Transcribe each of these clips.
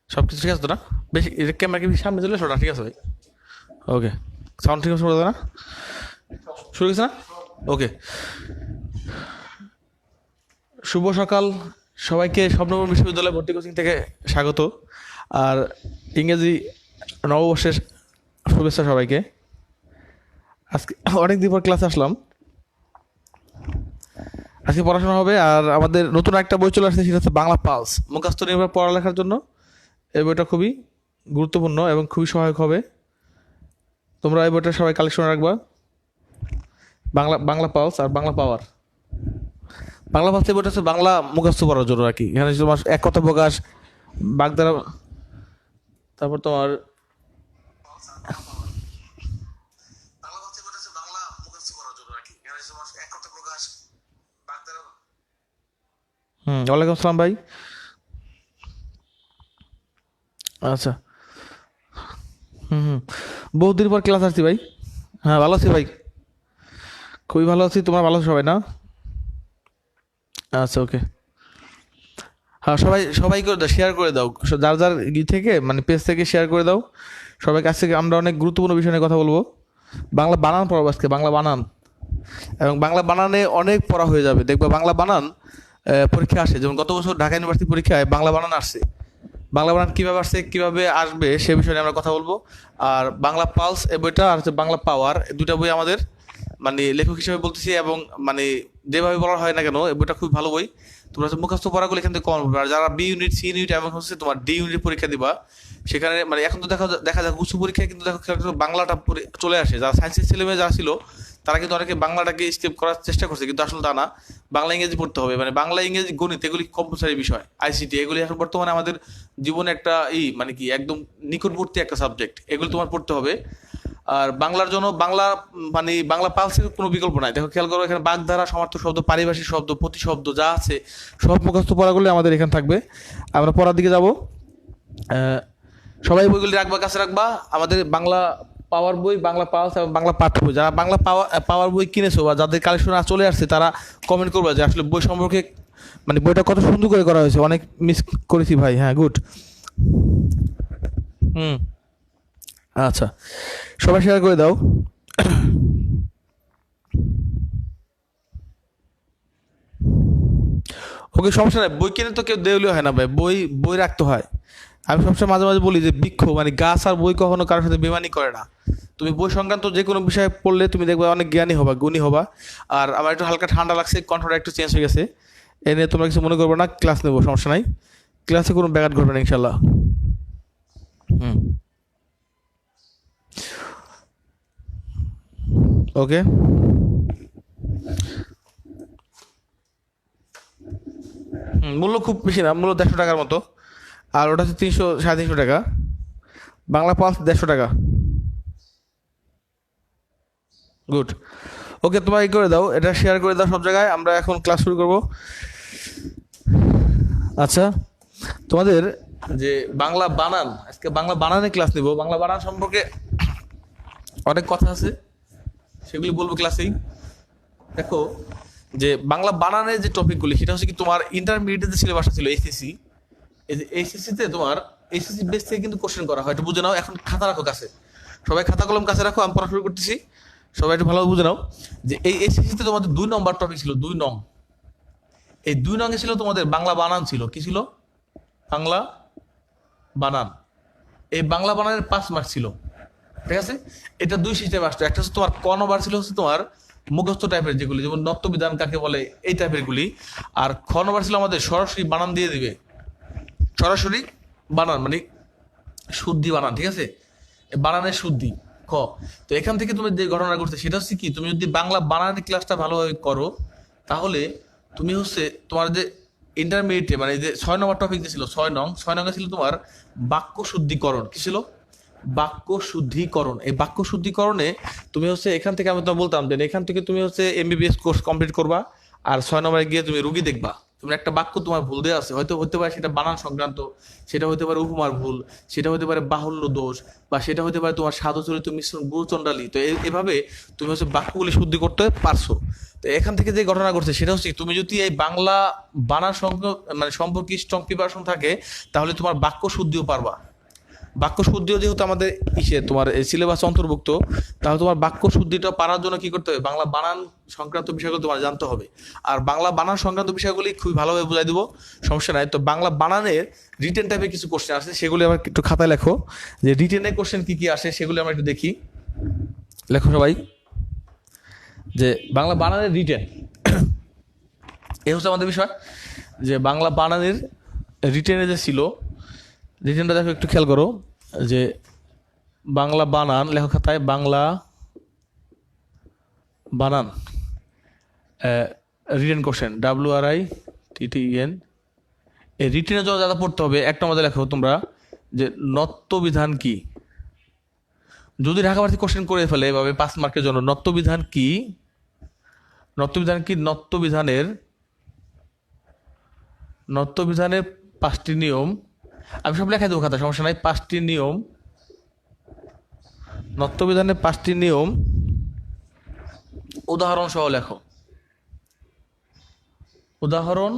সব কিছু ঠিক আছে তো না? বেশি ক্যামেরা কি সামনে চলে এসো না? ঠিক আছে ভাই, ওকে। সাউন্ড ঠিক আছে না? শুরু গেছে না? ওকে। শুভ সকাল সবাইকে, স্বপ্নপুর বিশ্ববিদ্যালয় ভর্তি কোচিং থেকে স্বাগত। আর ইংরেজি নববর্ষের শুভেচ্ছা সবাইকে। আজকে অনেক দিন পর ক্লাসে আসলাম। আজকে পড়াশোনা হবে, আর আমাদের নতুন একটা বই চলে আসছে, সেটা হচ্ছে বাংলা পালস, মুখস্থ নির্ভর পড়ালেখার জন্য। এই বইটা খুবই গুরুত্বপূর্ণ এবং খুবই সহায়ক হবে। তোমরা এই বইটা সবাই কালেকশন রাখবা। বাংলা বাংলা পালস আর বাংলা পাওয়ার। বাংলা ভাষায় বইটা হচ্ছে বাংলা মুখস্থ করার জন্য আর কি। এখানে তোমার এক কথা প্রকাশ, বাগধারা, তারপর তোমার ওয়ালাইকুম আসসালাম ভাই। আচ্ছা। হুম। বহুদিন পর ক্লাস আসছি ভাই। হ্যাঁ, ভালো আছি ভাই, খুবই ভালো আছি। তোমরা ভালো আছো সবাই না? আচ্ছা, ওকে। হ্যাঁ, সবাই সবাই করে দাও, শেয়ার করে দাও। যার যার থেকে মানে পেজ থেকে শেয়ার করে দাও সবাই। কাছ থেকে আমরা অনেক গুরুত্বপূর্ণ বিষয় নিয়ে কথা বলবো। বাংলা বানান পড়াবো আজকে, বাংলা বানান। এবং বাংলা বানানে অনেক পড়া হয়ে যাবে, দেখবে বাংলা বানান পরীক্ষা আসে। যেমন গত বছর ঢাকা ইউনিভার্সিটি পরীক্ষায় বাংলা বানান আসছে। বাংলা বানান কীভাবে আসছে, কীভাবে আসবে, সে বিষয়ে নিয়ে আমরা কথা বলবো। আর বাংলা পালস এই বইটা, আর হচ্ছে বাংলা পাওয়ার, এই দুটা বই আমাদের মানে লেখক হিসেবে বলতেছি, এবং মানে যেভাবে বলা হয় না কেন, এই বইটা খুব ভালো বই। তোমরা হচ্ছে মুখস্থ পড়াগুলো এখান থেকে কম হবে। আর যারা বি ইউনিট, সি ইউনিট এবং হচ্ছে তোমার ডি ইউনিট পরীক্ষা দিবা, সেখানে মানে এখন তো দেখা দেখা যায় উচ্চ পরীক্ষায় কিন্তু দেখো খেয়াল করো বাংলাটা চলে আসে। যারা সায়েন্সের ছেলেমেয়ে যারা ছিল, তারা কিন্তু অনেকে বাংলাটাকে স্কিপ করার চেষ্টা করছে, কিন্তু আসলে তা না। বাংলা ইংরেজি পড়তে হবে, মানে বাংলা ইংরেজি গণিত এগুলি কম্পালসারি বিষয়। আইসিটি এগুলি এখন বর্তমানে আমাদের জীবনে একটা মানে কি একদম নিকটবর্তী একটা সাবজেক্ট, এগুলো তোমার পড়তে হবে। আর বাংলার জন্য বাংলা মানে বাংলা পালসের কোনো বিকল্প নাই। দেখো খেয়াল করো, এখানে বাগধারা, সমার্থক শব্দ, পারিভাষিক শব্দ, প্রতিশব্দ যা আছে সব মুখস্থ পড়াগুলো আমাদের এখানে থাকবে। আমরা পড়ার দিকে যাব। সবাই বইগুলি রাখবা, কাছে রাখবা। আমাদের বাংলা পাওয়ার বই, বাংলা পালস এবং বাংলা পাঠ্য বই, যারা বাংলা পাওয়ার বই কিনেছো বা যাদের কালেকশন চলে আসছে, তারা কমেন্ট করবা যে আসলে বই সম্পর্কে মানে বইটা কত সুন্দর করে করা হয়েছে। অনেক মিস করেছি ভাই। হ্যাঁ, গুড। হুম। আচ্ছা, সবাই শেয়ার করে দাও। ওকে, সমস্যা নাই। বই কিনে তো কেউ দেউলিও হয় না ভাই, বই বই রাখতে হয়। আমি সবসময় মাঝে মাঝে বলি যে বৃক্ষ মানে গাছ আর বই কখনো কারোর সাথে বেমানি করে না। তুমি বই সংক্রান্ত যে কোনো বিষয়ে পড়লে তুমি দেখবে অনেক জ্ঞানী হবা, গুণী হবা। আর আমার একটু হালকা ঠান্ডা লাগছে, কণ্ঠটা একটু চেঞ্জ হয়ে গেছে। এ নিয়ে তোমরা কিছু মনে করবে না, ক্লাস নেবো, সমস্যা নাই। ক্লাসে কোনো ব্যাঘাত ঘটবে না ইনশাল্লাহ। হুম। ওকে। মূল্য খুব বেশি না, মূল্য 150 টাকার মতো। আর ওটা হচ্ছে 300 সাড়ে 300 টাকা। বাংলা পাস 150 টাকা। গুড। ওকে, তোমরা করে দাও, এটা শেয়ার করে দাও সব জায়গায়। আমরা এখন ক্লাস শুরু করব। আচ্ছা, তোমাদের যে বাংলা বানান, আজকে বাংলা বানানে ক্লাস নিব। বাংলা বানান সম্পর্কে অনেক কথা আছে, সেগুলি বলবো ক্লাসেই। দেখো, যে বাংলা বানানের যে টপিকগুলি, সেটা হচ্ছে কি তোমার ইন্টারমিডিয়েটের যে সিলেবাসটা ছিল এসএসসি, এই যে এইচএসসিতে তোমার এইচএসসি বেস থেকে কিন্তু কোশ্চেন করা হয়। একটু বুঝে নাও। এখন খাতা রাখো কাছে, সবাই খাতা কলম কাছে রাখো, আমি পড়া শুরু করতেছি। সবাই একটু ভালোভাবে বুঝে নাও যে এই এইচএসসিতে তোমাদের 2 নম্বর টপিক ছিল, 2 নং। এই 2 নঙে ছিল তোমাদের বাংলা বানান ছিল। কি ছিল? বাংলা বানান। এই বাংলা বানানের 5 মার্ক ছিল, ঠিক আছে? এটা দুই সিস্টেমে আসতো। একটা হচ্ছে তোমার ক নম্বর ছিল হচ্ছে তোমার মুখস্থ টাইপের যেগুলি, যেমন নত্যবিধান কাকে বলে, এই টাইপের গুলি। আর খ নম্বর ছিল আমাদের সরাসরি বানান দিয়ে দিবে, সরাসরি বানান মানে শুদ্ধি বানান, ঠিক আছে? বানানের শুদ্ধি খ। তো এখান থেকে তুমি যে ঘটনা করতে, সেটা হচ্ছে কি, তুমি যদি বাংলা বানানের ক্লাসটা ভালোভাবে করো, তাহলে তুমি হচ্ছে তোমার যে ইন্টারমিডিয়েটে মানে যে 6 নম্বর টপিক যে ছিল, 6 নং, 6 নঙে ছিল তোমার বাক্য শুদ্ধিকরণ। কি ছিল? বাক্য শুদ্ধিকরণ। এই বাক্য শুদ্ধিকরণে তুমি হচ্ছে এখান থেকে, আমি তোমাকে বলতাম যে এখান থেকে তুমি হচ্ছে এমবিবিএস কোর্স কমপ্লিট করবা। আর 6 নম্বরে গিয়ে তুমি রুগী দেখবা। তোমার একটা বাক্য তোমার ভুল দেওয়া আছে, হয়তো হতে পারে সেটা বানান সংক্রান্ত, সেটা হতে পারে উপমার ভুল, সেটা হতে পারে বাহুল্য দোষ, বা সেটা হতে পারে তোমার সাধু চরিত মিশ্রণ গুরুচণ্ডালী। তো এভাবে তুমি হচ্ছে বাক্যগুলি শুদ্ধি করতে পারছো। তো এখান থেকে যে ঘটনা ঘটছে সেটা হচ্ছে তুমি যদি এই বাংলা বানান মানে সম্পর্কে স্ট্রং প্রিপারেশন থাকে, তাহলে তোমার বাক্য শুদ্ধিও পারবা। বাক্য শুদ্ধিও যেহেতু আমাদের তোমার সিলেবাস অন্তর্ভুক্ত, তাহলে তোমার বাক্য শুদ্ধিটা পারার জন্য কি করতে হবে, বাংলা বানান সংক্রান্ত বিষয়গুলো তোমার জানতে হবে। আর বাংলা বানান সংক্রান্ত বিষয়গুলি খুবই ভালোভাবে বুঝাই দেবো, সমস্যা নাই। তো বাংলা বানানের রিটেন টাইপের কিছু কোশ্চেন আসে, সেগুলি আমার একটু খাতায় লেখো, যে রিটেনের কোশ্চেন কি কি আসে সেগুলি আমরা একটু দেখি। লেখো সবাই, যে বাংলা বানানের রিটেন এই হচ্ছে আমাদের বিষয়। যে বাংলা বানানের রিটেনে যে ছিল, রিটেনটা দেখো একটু খেয়াল করো, যে বাংলা বানান লেখো খাতায়, বাংলা বানান রিটেন কোশ্চেন WRITTEN। এই রিটেনের জন্য যারা পড়তে হবে, একটা আমাদের লেখো তোমরা যে নত্যবিধান কি। যদি ঢাকা ভার্সিটি কোশ্চেন করে ফেলে এভাবে 5 মার্কের জন্য, নত্যবিধান কি, নত্যবিধান কি, নত্যবিধানের 5টি নিয়ম। আমি সব লেখাই দেবো খাতা, সমস্যা নাই। 5টি নিয়ম, নত্যবিধানের 5টি নিয়ম উদাহরণ সহ লেখো, উদাহরণ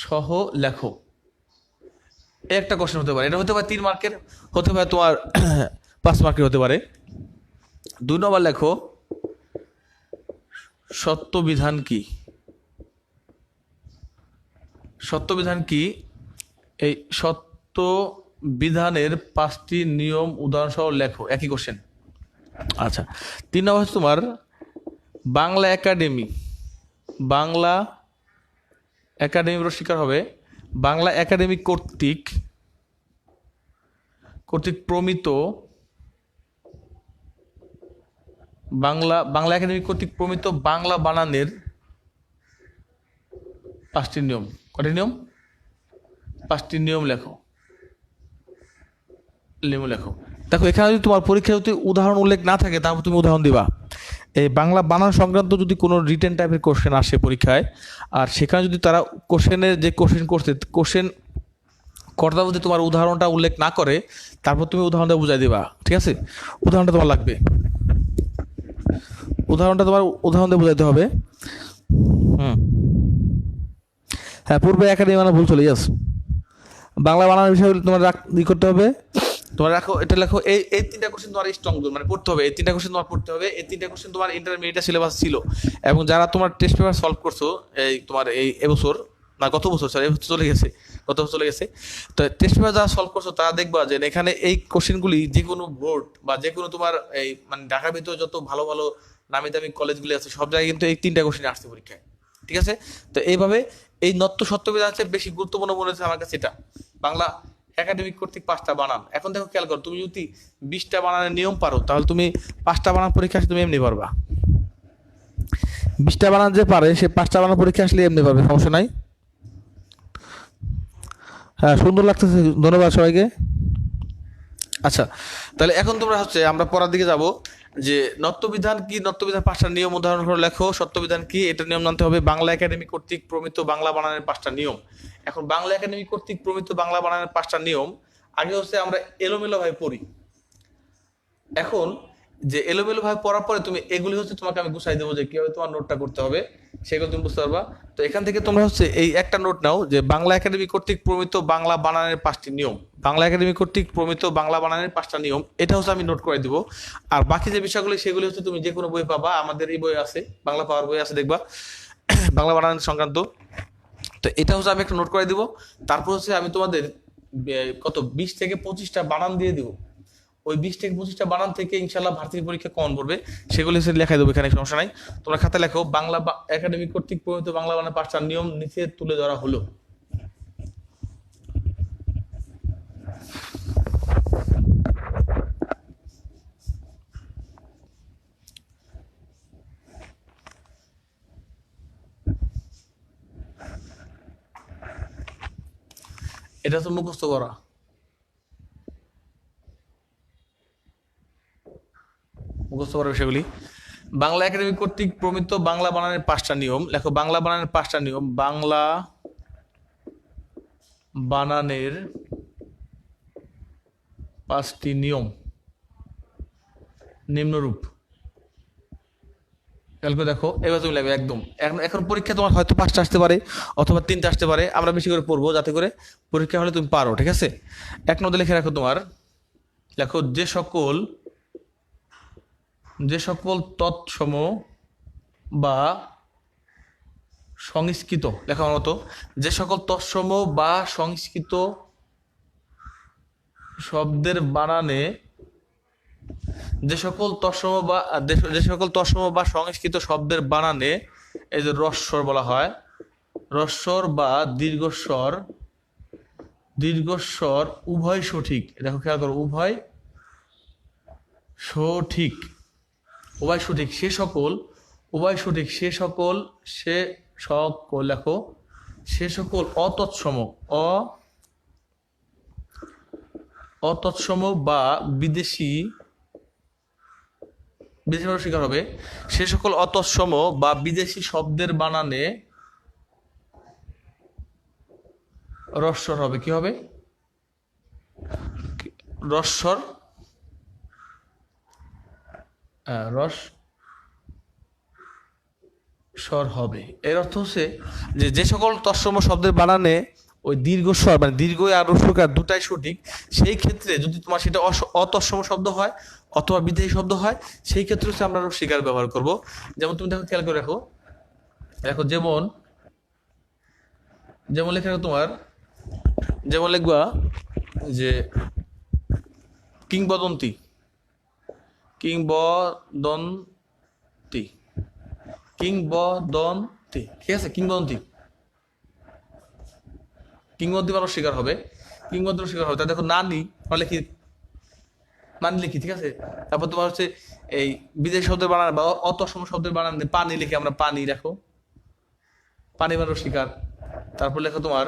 সহ লেখো। একটা কোশ্চেন হতে পারে, এটা হতে পারে 3 মার্কের, হতে পারে তোমার 5 মার্কের হতে পারে। 2 নম্বর লেখো সত্যবিধান কি। সত্যবিধান কি, এই সত্যবিধানের 5টি নিয়ম উদাহরণ সহ লেখো, একই কোশ্চেন। আচ্ছা, 3 নম্বর হচ্ছে তোমার বাংলা একাডেমি, বাংলা একাডেমির শিকার হবে, বাংলা একাডেমি কর্তৃক প্রমিত, বাংলা একাডেমি কর্তৃক প্রমিত বাংলা বানানের 5টি নিয়ম। কয়টি নিয়ম? 5টি নিয়ম লেখো, লেখো। দেখো এখানে যদি তোমার পরীক্ষায় যদি উদাহরণ উল্লেখ না থাকে, তারপর তুমি উদাহরণ দিবা। এই বাংলা বানান সংক্রান্ত যদি কোনো রিটেন টাইপের কোশ্চেন আসে পরীক্ষায়, আর সেখানে যদি তারা কোশ্চেনের যে কোশ্চেন করছে, কোশ্চেন কর্তা যদি তোমার উদাহরণটা উল্লেখ না করে, তারপর তুমি উদাহরণটা বুঝাই দিবা, ঠিক আছে? উদাহরণটা তোমার লাগবে, উদাহরণ দিয়ে বুঝাইতে হবে। হ্যাঁ, পূর্বে একাডেমি মানে ভুল চলে যাস। বাংলা বানানোর বিষয়গুলো তোমার করতে হবে, তোমার রাখো, এটা লেখো। এই 3টা কোশ্চেন তোমার স্ট্রং মানে পড়তে হবে, এই 3টা কোশ্চেন তোমার পড়তে হবে। এই 3টা কোশ্চেন তোমার ইন্টারমিডিয়েট সিলেবাস ছিল, এবং যারা তোমার টেস্ট পেপার সলভ করছো এই তোমার এবছর না গত বছর, স্যার এবছর চলে গেছে, গত বছর চলে গেছে, তো টেস্ট পেপার যারা সলভ করছো তারা দেখবা যে এখানে এই কোশ্চেনগুলি যে কোনো বোর্ড বা যে কোনো তোমার এই মানে ঢাকার ভিতরে যত ভালো ভালো নামি দামি কলেজগুলি আছে, সব জায়গায় কিন্তু এই 3টা কোশ্চেন আসছে পরীক্ষায়, ঠিক আছে? তো এইভাবে এই সত্যবিধান হচ্ছে বেশি গুরুত্বপূর্ণ মনে হচ্ছে আমার কাছে এটা। বাংলা একাডেমিক কর্তৃক 5টা বানান। এখন দেখো খেয়াল করো, তুমি যদি 20টা বানানের নিয়ম পারো, তাহলে তুমি 5টা বানান পরীক্ষা আসলে তুমি এমনি পারবা। 20টা বানান যে পারে, সে 5টা বানান পরীক্ষা আসলে এমনি পারবে, সমস্যা নাই। হ্যাঁ, সুন্দর লাগতেছে, ধন্যবাদ সবাইকে। আচ্ছা, তাহলে এখন তোমরা হচ্ছে আমরা পড়ার দিকে যাব, যে নত্যবিধান কি, নত্যবিধান 5টা নিয়ম উদাহরণ করে লেখো। সত্যবিধান কি, এটা নিয়ম জানতে হবে। বাংলা একাডেমি কর্তৃক প্রমিত বাংলা বানানের 5টা নিয়ম। এখন বাংলা একাডেমি কর্তৃক প্রমিত বাংলা বানানের 5টা নিয়ম আগে হচ্ছে আমরা এলোমেলো ভাবে পড়ি। এখন যে এলোমেলো ভাবে পড়ার পরে তুমি এগুলি হচ্ছে তোমাকে আমি গুছাই দেবো যে কিভাবে তোমার নোটটা করতে হবে, সেগুলো তুমি বুঝতে পারবা। তো এখান থেকে তোমরা হচ্ছে এই একটা নোট নাও, যে বাংলা একাডেমি কর্তৃক প্রমিত বাংলা বানানের 5টি নিয়ম। বাংলা একাডেমি কর্তৃক প্রমিত বাংলা বানানের 5টা নিয়ম, এটা হচ্ছে আমি নোট করে দিব। আর বাকি যে বিষয়গুলি সেগুলি হচ্ছে তুমি যে কোনো বই পাবা, আমাদের এই বই আছে, বাংলা পাওয়ার বই আছে, দেখবা বাংলা বানান সংক্রান্ত। তো এটা হচ্ছে আমি একটা নোট করে দিব। তারপর হচ্ছে আমি তোমাদের কত 20 থেকে 25টা বানান দিয়ে দিব। ওই 20 থেকে 25টা বানান থেকে ইনশাল্লাহ ভার্সিটি পরীক্ষা কমন পড়বে, সেগুলি হচ্ছে লেখাই দেবো, এখানে সমস্যা নাই। তোমরা খাতা লেখো, বাংলা একাডেমি কর্তৃক প্রমিত বাংলা বানানের 5টা নিয়ম নিচে তুলে ধরা হলো। এটা হচ্ছে মুখস্থ করা, মুখস্থ করার বিষয়গুলি। বাংলা একাডেমি কর্তৃক প্রমিত বাংলা বানানের 5টা নিয়ম লেখো। বাংলা বানানের 5টা নিয়ম, বাংলা বানানের 5টি নিয়ম নিম্নরূপ। দেখো এবার তুমি লাগবে একদম। এখন পরীক্ষা তোমার হয়তো 5টা আসতে পারে অথবা 3টা আসতে পারে, আমরা বেশি করে পড়বো যাতে করে পরীক্ষা হলে তুমি পারো, ঠিক আছে? এক নম্বরে লিখে রাখো তোমার, লেখো যে সকল তৎসম বা সংস্কৃত, লেখা আমার মতো, যে সকল তৎসম বা সংস্কৃত শব্দের বানানে যে সকল তৎসম বা সংস্কৃত শব্দের বানানে এই যে রস্বর বলা হয়, রস্বর বা দীর্ঘস্বর উভয় সঠিক। দেখো খেয়াল করো, উভয় সঠিক সে সকল লেখো, সে সকল অতৎসম বা বিদেশি শিকার হবে, সে সকল অতৎসম বা বিদেশি শব্দের বানানে রস্বর হবে। কি হবে? রস্বর স্বর হবে। এর অর্থ হচ্ছে যে সকল তৎসম শব্দের বানানে ওই দীর্ঘস্বর মানে দীর্ঘ আর রস্বকার দুটাই সঠিক, সেই ক্ষেত্রে যদি তোমার সেটা অতৎসম শব্দ হয় অথবা বিদেশি শব্দ হয়, সেই ক্ষেত্রে হচ্ছে আমরা রস্বীকার ব্যবহার করব। যেমন তুমি দেখো, খেয়াল করে রাখো, যেমন লেখা তোমার, যেমন লিখবা যে কিংবদন্তি, ঠিক আছে? কিংবদন্তি মানুষ শিকার হবে, তা দেখো নানি লিখি, ঠিক আছে? তারপর তোমার হচ্ছে এই বিদেশি শব্দের বানান বা অতঃসম শব্দের বানান পানি লিখি আমরা, পানি রাখো, পানি মানুষ শিকার। তারপর লেখো তোমার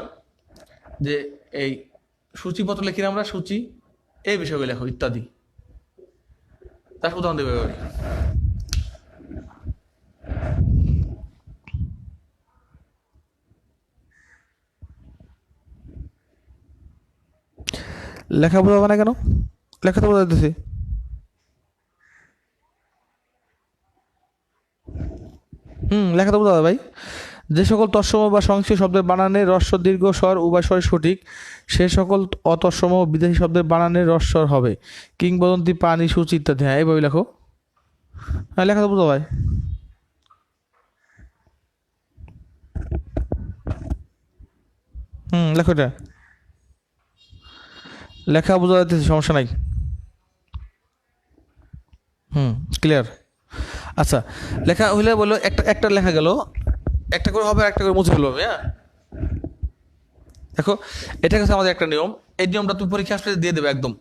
যে এই সূচিপত্র লিখি আমরা, সূচি, এই বিষয়গুলো লেখো ইত্যাদি। তার উদাহরণ দেবে। লেখা বোঝা হবে না কেন? লেখা তো বোঝা যাচ্ছে। লেখা তো বোঝা যাবে ভাই। যে সকল তৎসম বা সংস্কৃত শব্দের বানানে রস্ব দীর্ঘ স্বর উভয় স্বর সঠিক, সে সকল অতৎসম বিদেশি শব্দের বানানে রস্বর হবে। কিংবদন্তি, পানি, সূচি ইত্যাদি। হ্যাঁ, এইভাবে লেখো। হ্যাঁ, লেখা তো বোঝা ভাই। লেখো, এটা লেখা বোঝা যাচ্ছে, সমস্যা নাই। ক্লিয়ার। আচ্ছা, লেখা হইলে বললো একটা লেখা গেল, একটা করে হবে, একটা করে মুছে ফেলবো। হ্যাঁ, দেখো এটা হচ্ছে আমাদের একটা নিয়ম। এই নিয়মটা তুমি পরীক্ষা আসলে দিয়ে দেবে একদম।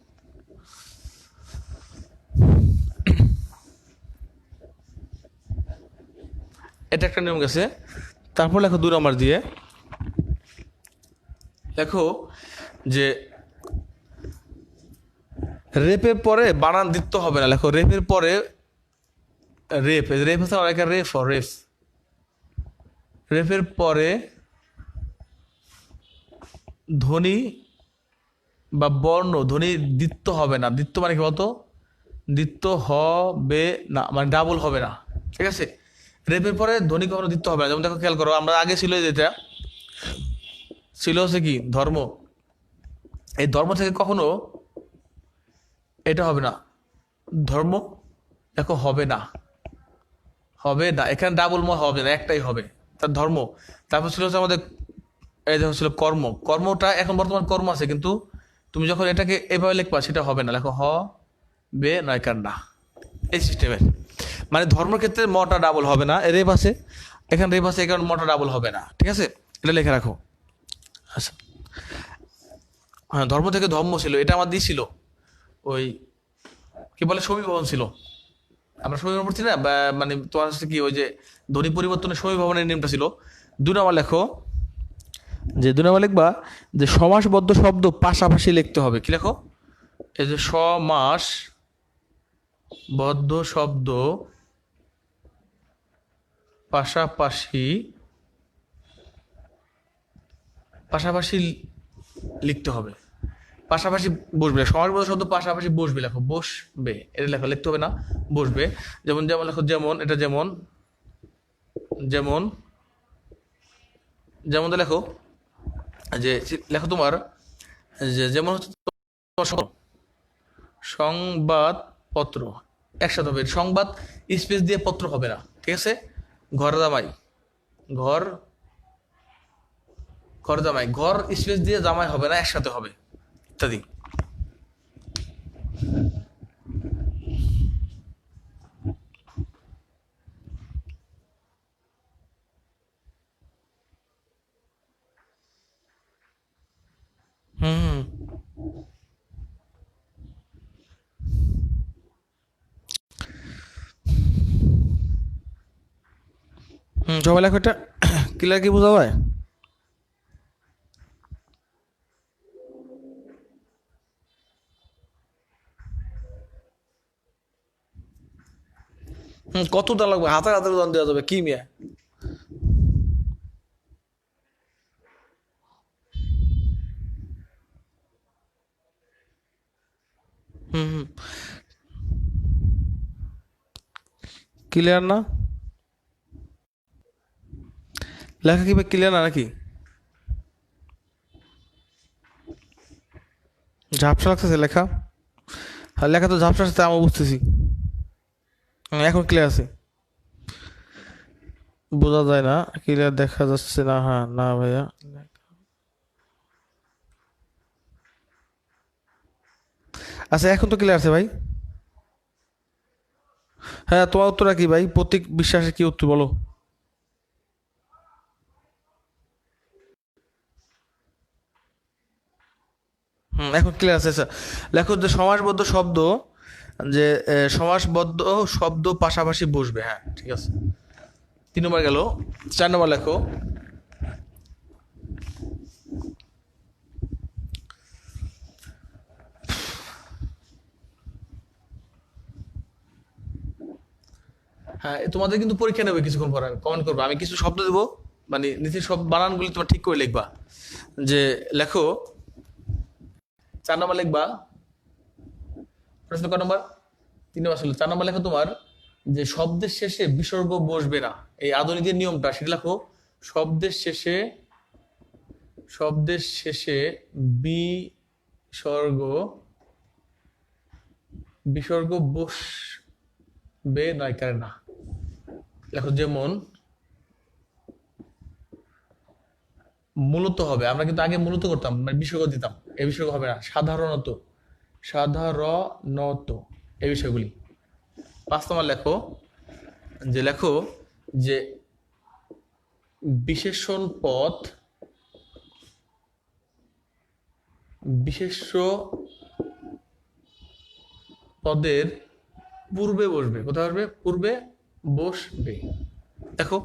এটা একটা নিয়ম গেছে। তারপর লেখো 2 নম্বর দিয়ে, লেখো যে রেপের পরে বানান দিতে হবে না। লেখো রেপের পরে রেপ হচ্ছে অনেক রেপের পরে ধ্বনি বা বর্ণ ধ্বনি দিত্য হবে না। দিত্য মানে কি বলতো? দিত্য হবে না মানে ডাবল হবে না, ঠিক আছে? রেপের পরে ধ্বনি কখনো দিত্য হবে না। যেমন দেখো, খেয়াল করো, আমরা আগে ছিল যেটা ছিল হচ্ছে কি ধর্ম, এই ধর্ম থেকে কখনো এটা হবে না, ধর্ম দেখো হবে না, এখানে ডাবল হবে না, একটাই হবে, তার ধর্ম। তারপর ছিল হচ্ছে আমাদের এই দেখো ছিল কর্মটা, এখন বর্তমান কর্ম আছে, কিন্তু তুমি যখন এটাকে এভাবে লিখবা সেটা হবে না। লেখো বে নয় কার না, এই সিস্টেমের। মানে ধর্মের ক্ষেত্রে মটা ডাবল হবে না, রেপ আছে এখানে, রেপ আছে এখানে, মটা ডাবল হবে না, ঠিক আছে? এটা লিখে রাখো। আচ্ছা, হ্যাঁ, ধর্ম থেকে ধর্ম ছিল, এটা আমার দিয়েছিল ওই কি বলে সমীভবন ছিল, আমরা সমীভবন পড়ছি না, মানে তোমার হচ্ছে কি ওই যে ধ্বনি পরিবর্তনের সমীভবনের নিয়মটা ছিল। 2 নম্বর লেখো, যে 2 নম্বর লিখবা যে সমাসবদ্ধ শব্দ পাশাপাশি লিখতে হবে। কি লেখো? এই যে সমাসবদ্ধ শব্দ পাশাপাশি লিখতে হবে, পাশাপাশি বসবে। সমাসবদ্ধ শব্দ পাশাপাশি বসবে, লেখো বসবে, এটা লেখো, লিখতে হবে না, বসবে। যেমন যেমন লেখো, যেমন, এটা যেমন, যেমন, যেমন লেখো, যে লেখো তোমার, যে যেমন হচ্ছে সংবাদপত্র, একসাথে হবে। সংবাদ স্পেস দিয়ে পত্র হবে না, ঠিক আছে? ঘর জামাই, ঘর, ঘর জামাই, ঘর স্পেস দিয়ে জামাই হবে না, একসাথে হবে, ইত্যাদি। হুম হুম, সবাই লেখো, এটা ক্লিয়ার কি বোঝা যায়? কত দাম লাগবে? হাজার হাজার দাম দেওয়া যাবে, কি মিয়া? হুম হুম, ক্লিয়ার না? লেখা কি ভাই ক্লিয়ার না নাকি? ঝাপসা লাগতেছে লেখা? হ্যাঁ, লেখা তো ঝাপসা আসছে, আমি বুঝতেছি। এখন ক্লিয়ার আছে, বোঝা যায় না, ক্লিয়ার দেখা যাচ্ছে না। হ্যাঁ না ভাইয়া, আচ্ছা এখন তো ক্লিয়ার আছে ভাই। হ্যাঁ, তোমার উত্তরটা কি ভাই? প্রতীক বিশ্বাসের কি উত্তর বলো? এখন ক্লিয়ার আছে। আচ্ছা লেখো, যে সমাসবদ্ধ শব্দ, যে সমাসবদ্ধ শব্দ পাশাপাশি বসবে, হ্যাঁ ঠিক আছে। 3 নম্বর গেল। 4 নম্বর লেখো, হ্যাঁ তোমাদের কিন্তু পরীক্ষা নেবে কিছুক্ষণ পর, আমি কমেন্ট করবো, আমি কিছু শব্দ দেবো, মানে নিচের সব বানানগুলি তোমার ঠিক করে লিখবা। যে লেখো, 4 নম্বর লিখবা, প্রশ্ন ক নম্বর? 3 নম্বর ছিল। 4 নম্বর লেখো তোমার, যে শব্দের শেষে বিসর্গ বসবে না, এই আধুনিক যে নিয়মটা সেটা লেখো। শব্দের শেষে, শব্দের শেষে বিসর্গ, বিসর্গ বসবে নয়, কারে না। লেখো যেমন, মূলত হবে, আমরা কিন্তু আগে মূলত করতাম, মানে বিসর্গ দিতাম, এই বিসর্গ হবে না। সাধারণত, সাধারণত, এই বিষয়গুলি। 5 নম্বর লেখো, যে লেখো, যে বিশেষণ পদ, বিশেষ্য পদের পূর্বে বসবে, কোথায় বসবে? পূর্বে বসবে। দেখো,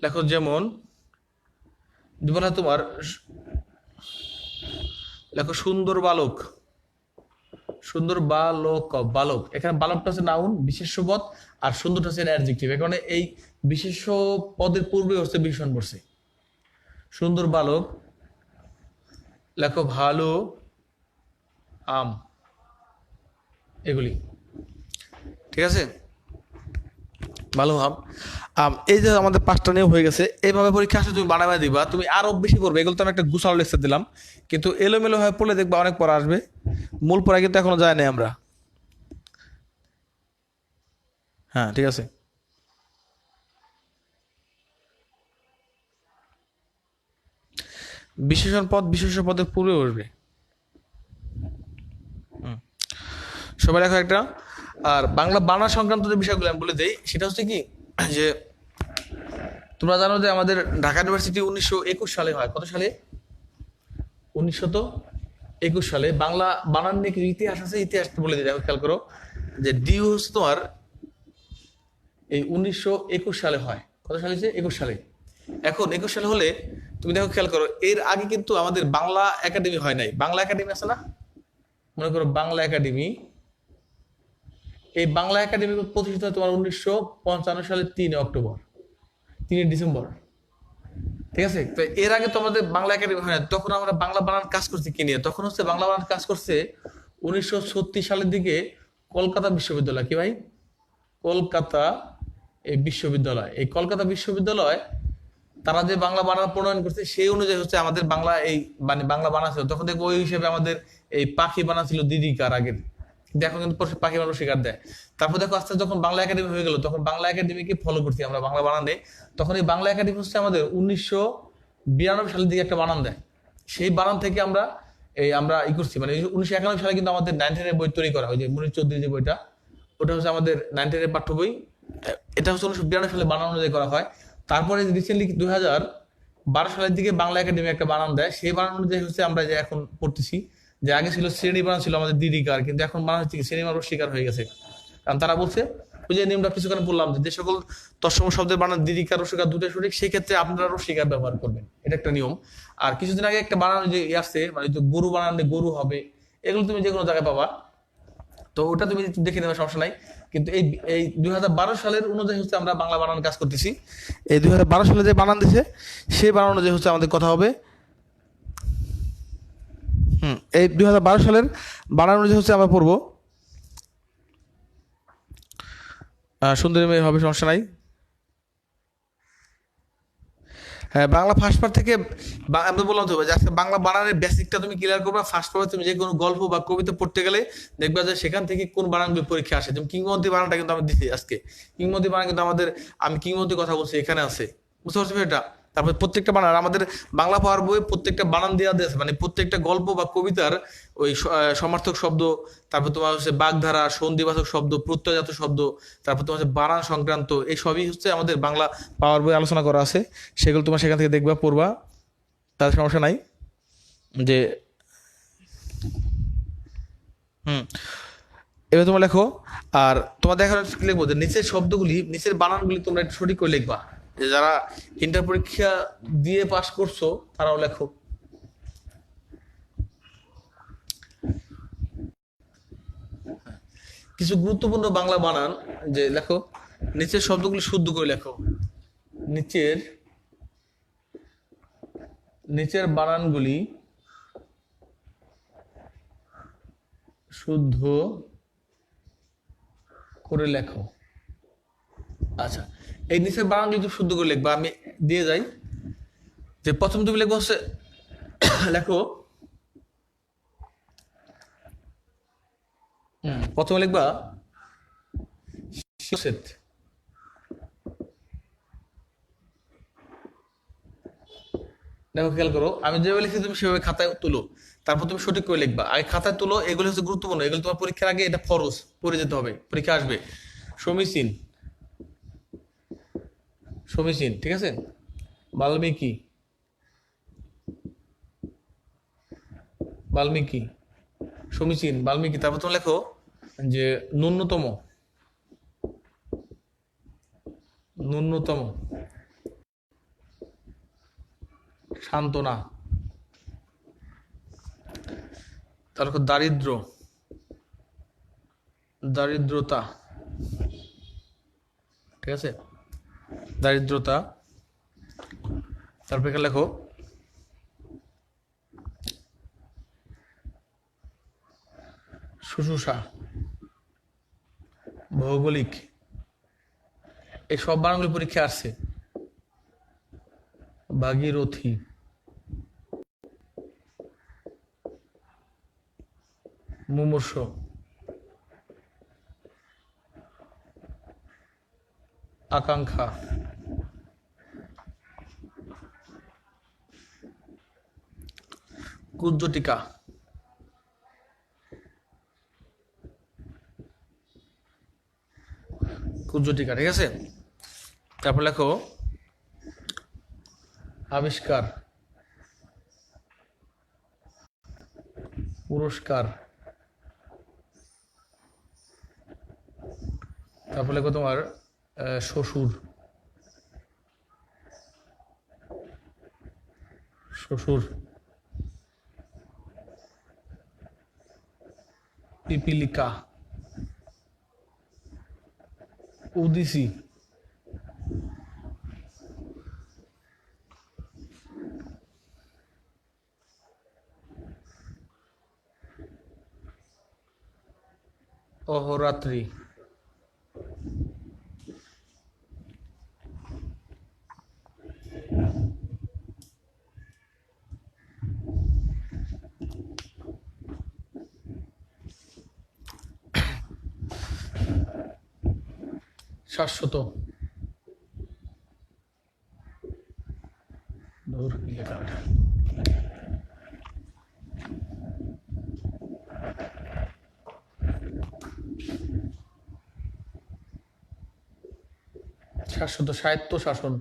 লেখো যেমন, বলা তোমার, লেখো সুন্দর বালক, সুন্দর বালক, বালক, এখানে বালকটা হচ্ছে নাউন বিশেষ্য পদ, আর সুন্দরটা হচ্ছে অ্যাডজেক্টিভ। এখানে এই বিশেষ্য পদের পূর্বে হচ্ছে বিশেষণ বসছে। সুন্দর বালক, লেখো ভালো আম, এগুলি, ঠিক আছে? ভালো আম, আম, এই যে আমাদের 5টা নিয়ম হয়ে গেছে। এইভাবে পরীক্ষা আসলে তুমি বানাবে দিবা, তুমি আরো বেশি করবে। এগুলো তো আমি একটা গুছানো লেকচার দিলাম, কিন্তু এলোমেলো হয়ে পড়লে দেখবা অনেক পড়া আসবে। মূল পড়া কিন্তু এখনো যায় নাই আমরা। হ্যাঁ ঠিক আছে। বিশেষণ পদ বিশেষ্য পদের পূর্বে বসবে। সবাই দেখো একটা। আর বাংলা বানান সংক্রান্ত যে বিষয়গুলো আমি বলে দেই, সেটা হচ্ছে কি, যে তোমরা জানো যে আমাদের ঢাকা ইউনিভার্সিটি 1921 সালে হয়। কত সালে? 1921 সালে। বাংলা বানান নিয়ে কিছু ইতিহাস আছে, ইতিহাসটা বলে দিই, দেখো খেয়াল করো। যে ডিউ হচ্ছে তোমার এই 1921 সালে হয়। কত সালে হচ্ছে? 21 সালে। এখন 21 সালে হলে তুমি দেখো খেয়াল করো, এর আগে কিন্তু আমাদের বাংলা একাডেমি হয় নাই। বাংলা একাডেমি আছে না? মনে করো বাংলা একাডেমি, এই বাংলা একাডেমি প্রতিষ্ঠিত হয় তোমার 1955 সালের 3 অক্টোবর, 3 ডিসেম্বর, ঠিক ঠিক আছে? তো এর আগে তো আমাদের বাংলা একাডেমি হয় না, তখন আমরা বাংলা বানান কাজ করছি কি নিয়ে? তখন হচ্ছে বাংলা বানান কাজ করছে 1936 সালের দিকে কলকাতা বিশ্ববিদ্যালয়। কি ভাই? কলকাতা এই বিশ্ববিদ্যালয়, এই কলকাতা বিশ্ববিদ্যালয় তারা যে বাংলা বানান প্রণয়ন করছে সেই অনুযায়ী হচ্ছে আমাদের বাংলা এই মানে বাংলা বানান ছিল। তখন দেখবো ওই হিসেবে আমাদের এই পাখি বানান ছিল দিদিকার আগের, দেখো কিন্তু পাখি বানানো শিকার দেয়। তারপর দেখো আস্তে আস্তে যখন বাংলা একাডেমি হয়ে গেল, তখন বাংলা একাডেমিকে ফলো করছি আমরা বাংলা বানানে। তখন এই বাংলা একাডেমি হচ্ছে আমাদের 1992 সালের দিকে একটা বানান দেয়। সেই বানান থেকে আমরা করছি, মানে 1991 সালে কিন্তু আমাদের 9-10 বই তৈরি করা হয়, যে মনির চৌধুরী যে বইটা, ওটা হচ্ছে আমাদের 9-10 পাঠ্য বই। এটা হচ্ছে 1992 সালে বানান অনুযায়ী করা হয়। তারপরে রিসেন্টলি 2012 সালের দিকে বাংলা একাডেমি একটা বানান দেয়, সেই বানান অনুযায়ী হচ্ছে আমরা যে এখন পড়তেছি। যে আগে ছিল শ্রেণী বানান ছিল আমাদের দিদিকার, কিন্তু এখন বানান হচ্ছে শ্রেণী বানান শিকার হয়ে গেছে। কারণ তারা বলছে ওই যে নিয়মটা কিছুক্ষণ বললাম, যে সকল তৎসম শব্দের বানান দিদিকার রসিকার দুটোই সঠিক, সেই ক্ষেত্রে আপনারা রসিকার ব্যবহার করবেন, এটা একটা নিয়ম। আর কিছুদিন আগে একটা বানান যে আসছে, মানে গরু বানানে গরু হবে, এগুলো তুমি যে কোনো জায়গায় পাবা, তো ওটা তুমি দেখে নেবে, সমস্যা নাই। কিন্তু এই 2012 সালের অনুযায়ী হচ্ছে আমরা বাংলা বানান কাজ করতেছি। এই 2012 সালে যে বানান দিছে সেই বানান অনুযায়ী হচ্ছে আমাদের কথা হবে। এই 2012 সালের বানান অনুযায়ী হচ্ছে আমরা পড়বো। সুন্দরী মেয়ে হবে, সমস্যা নাই। হ্যাঁ, বাংলা ফার্স্ট পার্ট থেকে আমি বললাম তো যে আজকে বাংলা বানানের বেসিকটা তুমি ক্লিয়ার করবে। ফার্স্ট পার্ট তুমি যে কোনো গল্প বা কবিতা পড়তে গেলে দেখবে যে সেখান থেকে কোন বানানগুলো পরীক্ষা আসে। যেমন কিংবদন্তি বানানটা কিন্তু আমি দিচ্ছি আজকে। কিংবদন্তি বানান কিন্তু আমাদের, আমি কিংবদন্তি কথা বলছি, এখানে আছে, বুঝতে পারছো এটা? তারপরে প্রত্যেকটা বানান আমাদের বাংলা পাওয়ার বইয়ে প্রত্যেকটা বানান দেওয়া আছে, মানে প্রত্যেকটা গল্প বা কবিতার ওই সমার্থক শব্দ, তারপর তোমার হচ্ছে বাগধারা, সন্ধিবাচক শব্দ, প্রত্যয়জাত শব্দ, তারপর তোমার হচ্ছে বানান সংক্রান্ত, এই সবই হচ্ছে আমাদের বাংলা পাওয়ার বই আলোচনা করা আছে। সেগুলো তোমার সেখান থেকে দেখবা, পড়বা, তার সমস্যা নাই। যে হুম এবার তোমরা লেখো। আর তোমার দেখার লিখবো যে নিচের শব্দগুলি, নিচের বানানগুলি তোমরা একটু সঠিক করে লিখবা। যে যারা ইন্টার পরীক্ষা দিয়ে পাস করছো তারাও লেখো। কিছু গুরুত্বপূর্ণ বাংলা বানান যে লেখো, নিচের শব্দগুলি শুদ্ধ করে লেখো। নিচের বানানগুলি শুদ্ধ করে লেখো। আচ্ছা, এই নিচের বানানগুলি তুমি শুদ্ধ করে লিখবা। আমি দিয়ে যাই যে প্রথম তুমি লিখবো হচ্ছে লেখো, প্রথমে লিখবা শিক্ষক। দেখো, খেয়াল করো, আমি যেভাবে লিখছি তুমি সেভাবে খাতায় তুলো, তারপর তুমি সঠিক করে লিখবা। আগে খাতায় তুলো, এগুলো হচ্ছে গুরুত্বপূর্ণ, এগুলো তোমার পরীক্ষার আগে এটা ফরজ পড়ে যেতে হবে, পরীক্ষা আসবে। সমীচীন, সমীচীন, ঠিক আছে। বাল্মীকি, বাল্মীকি, সমীচীন, বাল্মীকি। তারপর তুমি লেখো যে ন্যূনতম, ন্যূনতম, সান্ত্বনা, তারপর দারিদ্র, দারিদ্রতা, ঠিক আছে, দারিদ্রতা। তারপর এখানে লেখো শুশ্রূষা, ভৌগোলিক। এই সব বানানগুলি পরীক্ষা আসছে। ভাগীরথী, মুমূর্ষ, আকাঙ্ক্ষা, কুজ্জটিকা, কুজ্জটিকা, ঠিক আছে। তারপর লেখো আবিষ্কার, পুরস্কার। তারপর লেখো তোমার শ্বশুর, শ্বশুর, পিপিলিকা, উদিসি, অহোরাত্রি। শাশ্বত। ধুর, কি লেখা ওটা? শাশ্বত, স্বায়ত্ত শাসন।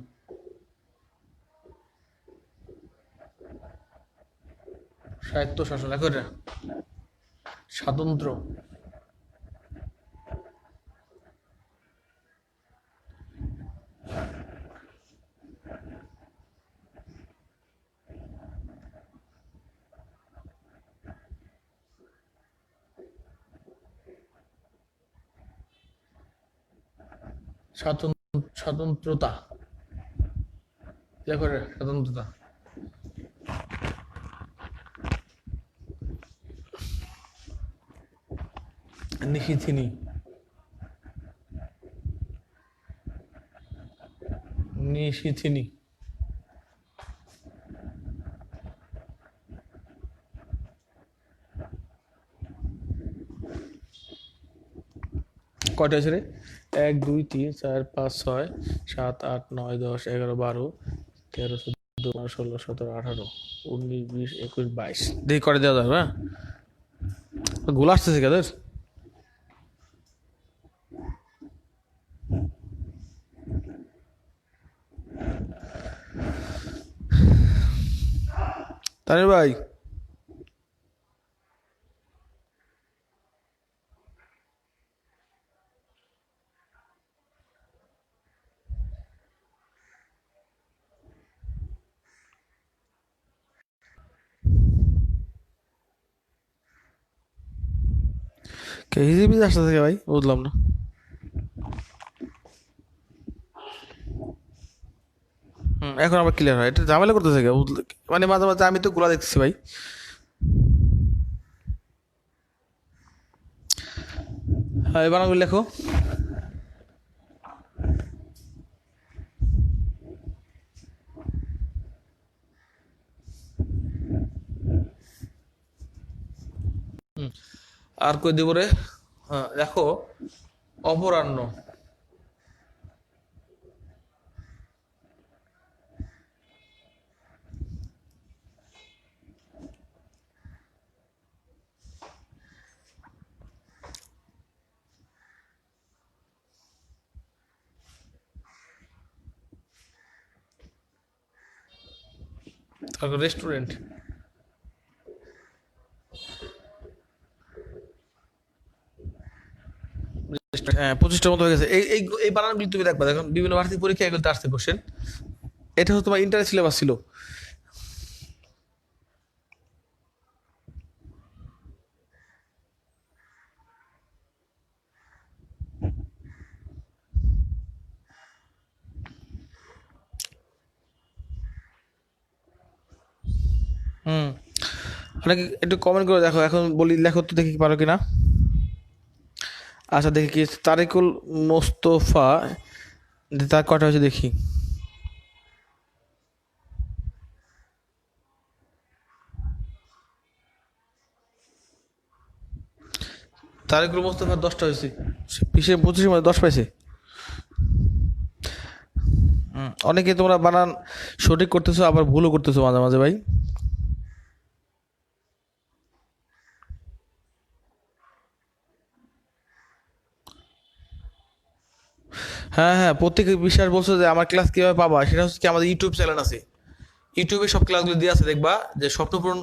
স্বায়ত্ত শাসন লেখো এটা। স্বাতন্ত্র। স্বাতন্ত্রতা লেখো এটা, স্বাতন্ত্রতা। নিশিথিনী। নিশিথিনী। কয়টা হয়েছে রে? 1 2 3 4 5 6 7 8 9 10 11 12 13 14 15 16 17 18 19 20 21 22 দেখি করে দেওয়া যাবে। হ্যাঁ, গোল আসতেছে কাদের? তানির ভাই, কে হিজিবি আসতে থেকে ভাই, বুঝলাম না। এখন আবার ক্লিয়ার হয়, এটা ঝামেলা করতেছে কে? মানে মাঝে মাঝে আমি তো গোলা দেখতেছি ভাই। হ্যাঁ, এই বানানগুলো লেখো। আর কই দিব রে? হ্যাঁ দেখো, অপরাহ্ন। তারপর রেস্টুরেন্ট। হ্যাঁ, 25টার মতো হয়ে গেছে। এই এই এই বানানগুলি তুমি দেখবা, দেখো বিভিন্ন ভার্সিটি পরীক্ষা এগুলোতে আসছে কোশ্চেন। এটা হচ্ছে তোমার ইন্টার সিলেবাস ছিল। হুম, অনেকে একটু কমেন্ট করে দেখো, এখন বলি লেখো তো, দেখি পারো কিনা। আচ্ছা দেখি কি তারিকুল মোস্তফা, তার কটা হয়েছে দেখি। তারিকুল মোস্তফা 10টা হয়েছে। 20-25-এর মধ্যে 10 পাইছে। অনেকে তোমরা বানান সঠিক করতেছো, আবার ভুলও করতেছো মাঝে মাঝে ভাই। হ্যাঁ হ্যাঁ, প্রত্যেকে বিশ্বাস বলছো যে আমার ক্লাস কিভাবে পাবা, সেটা হচ্ছে কি আমাদের ইউটিউব চ্যানেল আছে। ইউটিউবে সব ক্লাসগুলো দিয়ে আছে, দেখবা যে স্বপ্নপূরণ,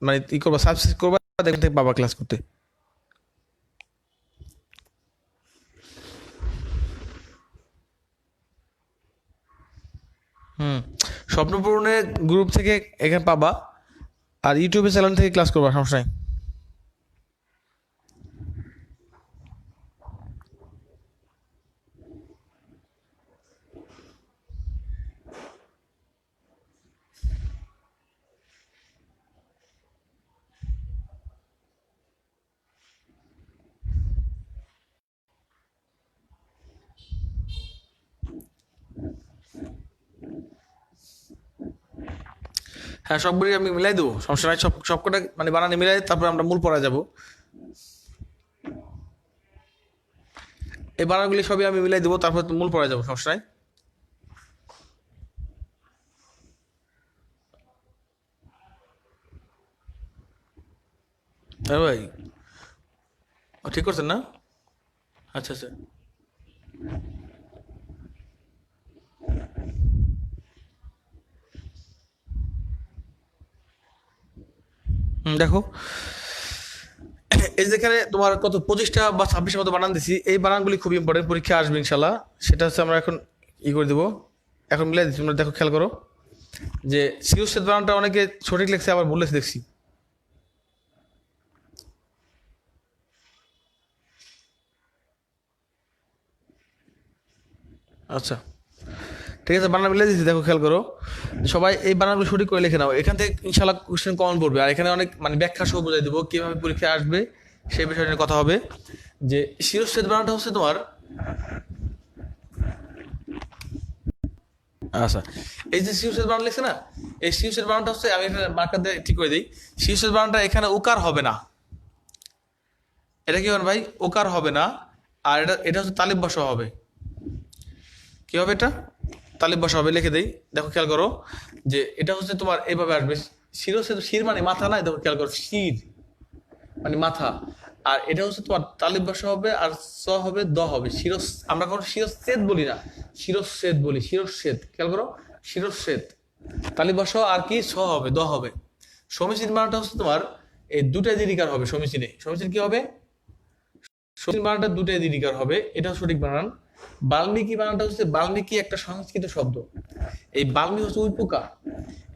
মানে ই করবা, সাবস্ক্রাইব করবা, দেখতে পাবা ক্লাস করতে। হুম, স্বপ্নপূরণের গ্রুপ থেকে এখানে পাবা, আর ইউটিউবে চ্যানেল থেকে ক্লাস করবা, সমস্যা নাই। হ্যাঁ, সবগুলি আমি মিলাই দেবো, সমস্যা নাই। সবকটা মানে বানানে মিলাই তারপর আমরা মূল পড়া যাব। এই বানানগুলি সবই আমি মিলাই দেবো, তারপর মূল পড়া যাবো, সমস্যা নাই। হ্যাঁ ভাই, ঠিক করছেন না? আচ্ছা আচ্ছা। দেখো, এই যেখানে তোমার কত 25টা বা 26টা মতো বানান দিছি, এই বানানগুলি খুব ইম্পর্টেন্ট, পরীক্ষা আসবে ইনশাল্লাহ। সেটা হচ্ছে আমরা এখন করে দেবো, এখন মিলাই দিচ্ছি। তোমরা দেখো, খেয়াল করো যে শিরশ্ছেদ বানানটা অনেকে সঠিক লেখছে, আবার ভুল লেখছে দেখছি। আচ্ছা, ঠিক আছে, বানান মিলে দিচ্ছি। দেখো, খেয়াল করো, সবাই এই বানানগুলো সঠিক করে লিখে নাও। এখান থেকে ইনশাল্লাহ কোশ্চেন কমন পড়বে, আর এখানে অনেক মানে ব্যাখ্যা সহ বোঝাই দেবো কীভাবে পরীক্ষায় আসবে, সেই বিষয় নিয়ে কথা হবে। যে শিরশ্ছেদ বানানটা হচ্ছে তোমার, আচ্ছা, এই যে শিরশ্ছেদ বানান লিখছে না, এই শিরশ্ছেদ বানানটা হচ্ছে, আমি এখানে মার্কার দিয়ে ঠিক করে দিই। শিরশ্ছেদ বানানটা এখানে উকার হবে না, এটা কি হবে ভাই? ওকার হবে না। আর এটা এটা হচ্ছে তালিব বসা হবে। কি হবে এটা? তালিব বসা হবে, লিখে দেই। দেখো, খেয়াল করো যে এটা হচ্ছে তোমার এইভাবে আসবে। শির মানে মাথা, না? দেখো, খেয়াল করো, শির মানে মাথা। আর এটা হচ্ছে তোমার তালিব বসা হবে, আর স হবে, দ হবে। আমরা কোনো শিরচ্ছেদ বলি না, শিরচ্ছেদ বলি, শিরচ্ছেদ। খেয়াল করো, শিরচ্ছেদ, তালিব বসা, আর কি স হবে, দ হবে। সমীচীন মানটা হচ্ছে তোমার এই দুটাই দীর্ঘিকার হবে। সমীচীনে, সমীচীন কি হবে? সমীচীন বানানটা দুটাই দীর্ঘিকার হবে, এটা সঠিক বানান। বাল্মীকি বানানটা হচ্ছে, বাল্মীকি একটা সংস্কৃত শব্দ। এই বাল্মী হচ্ছে উইপোকা।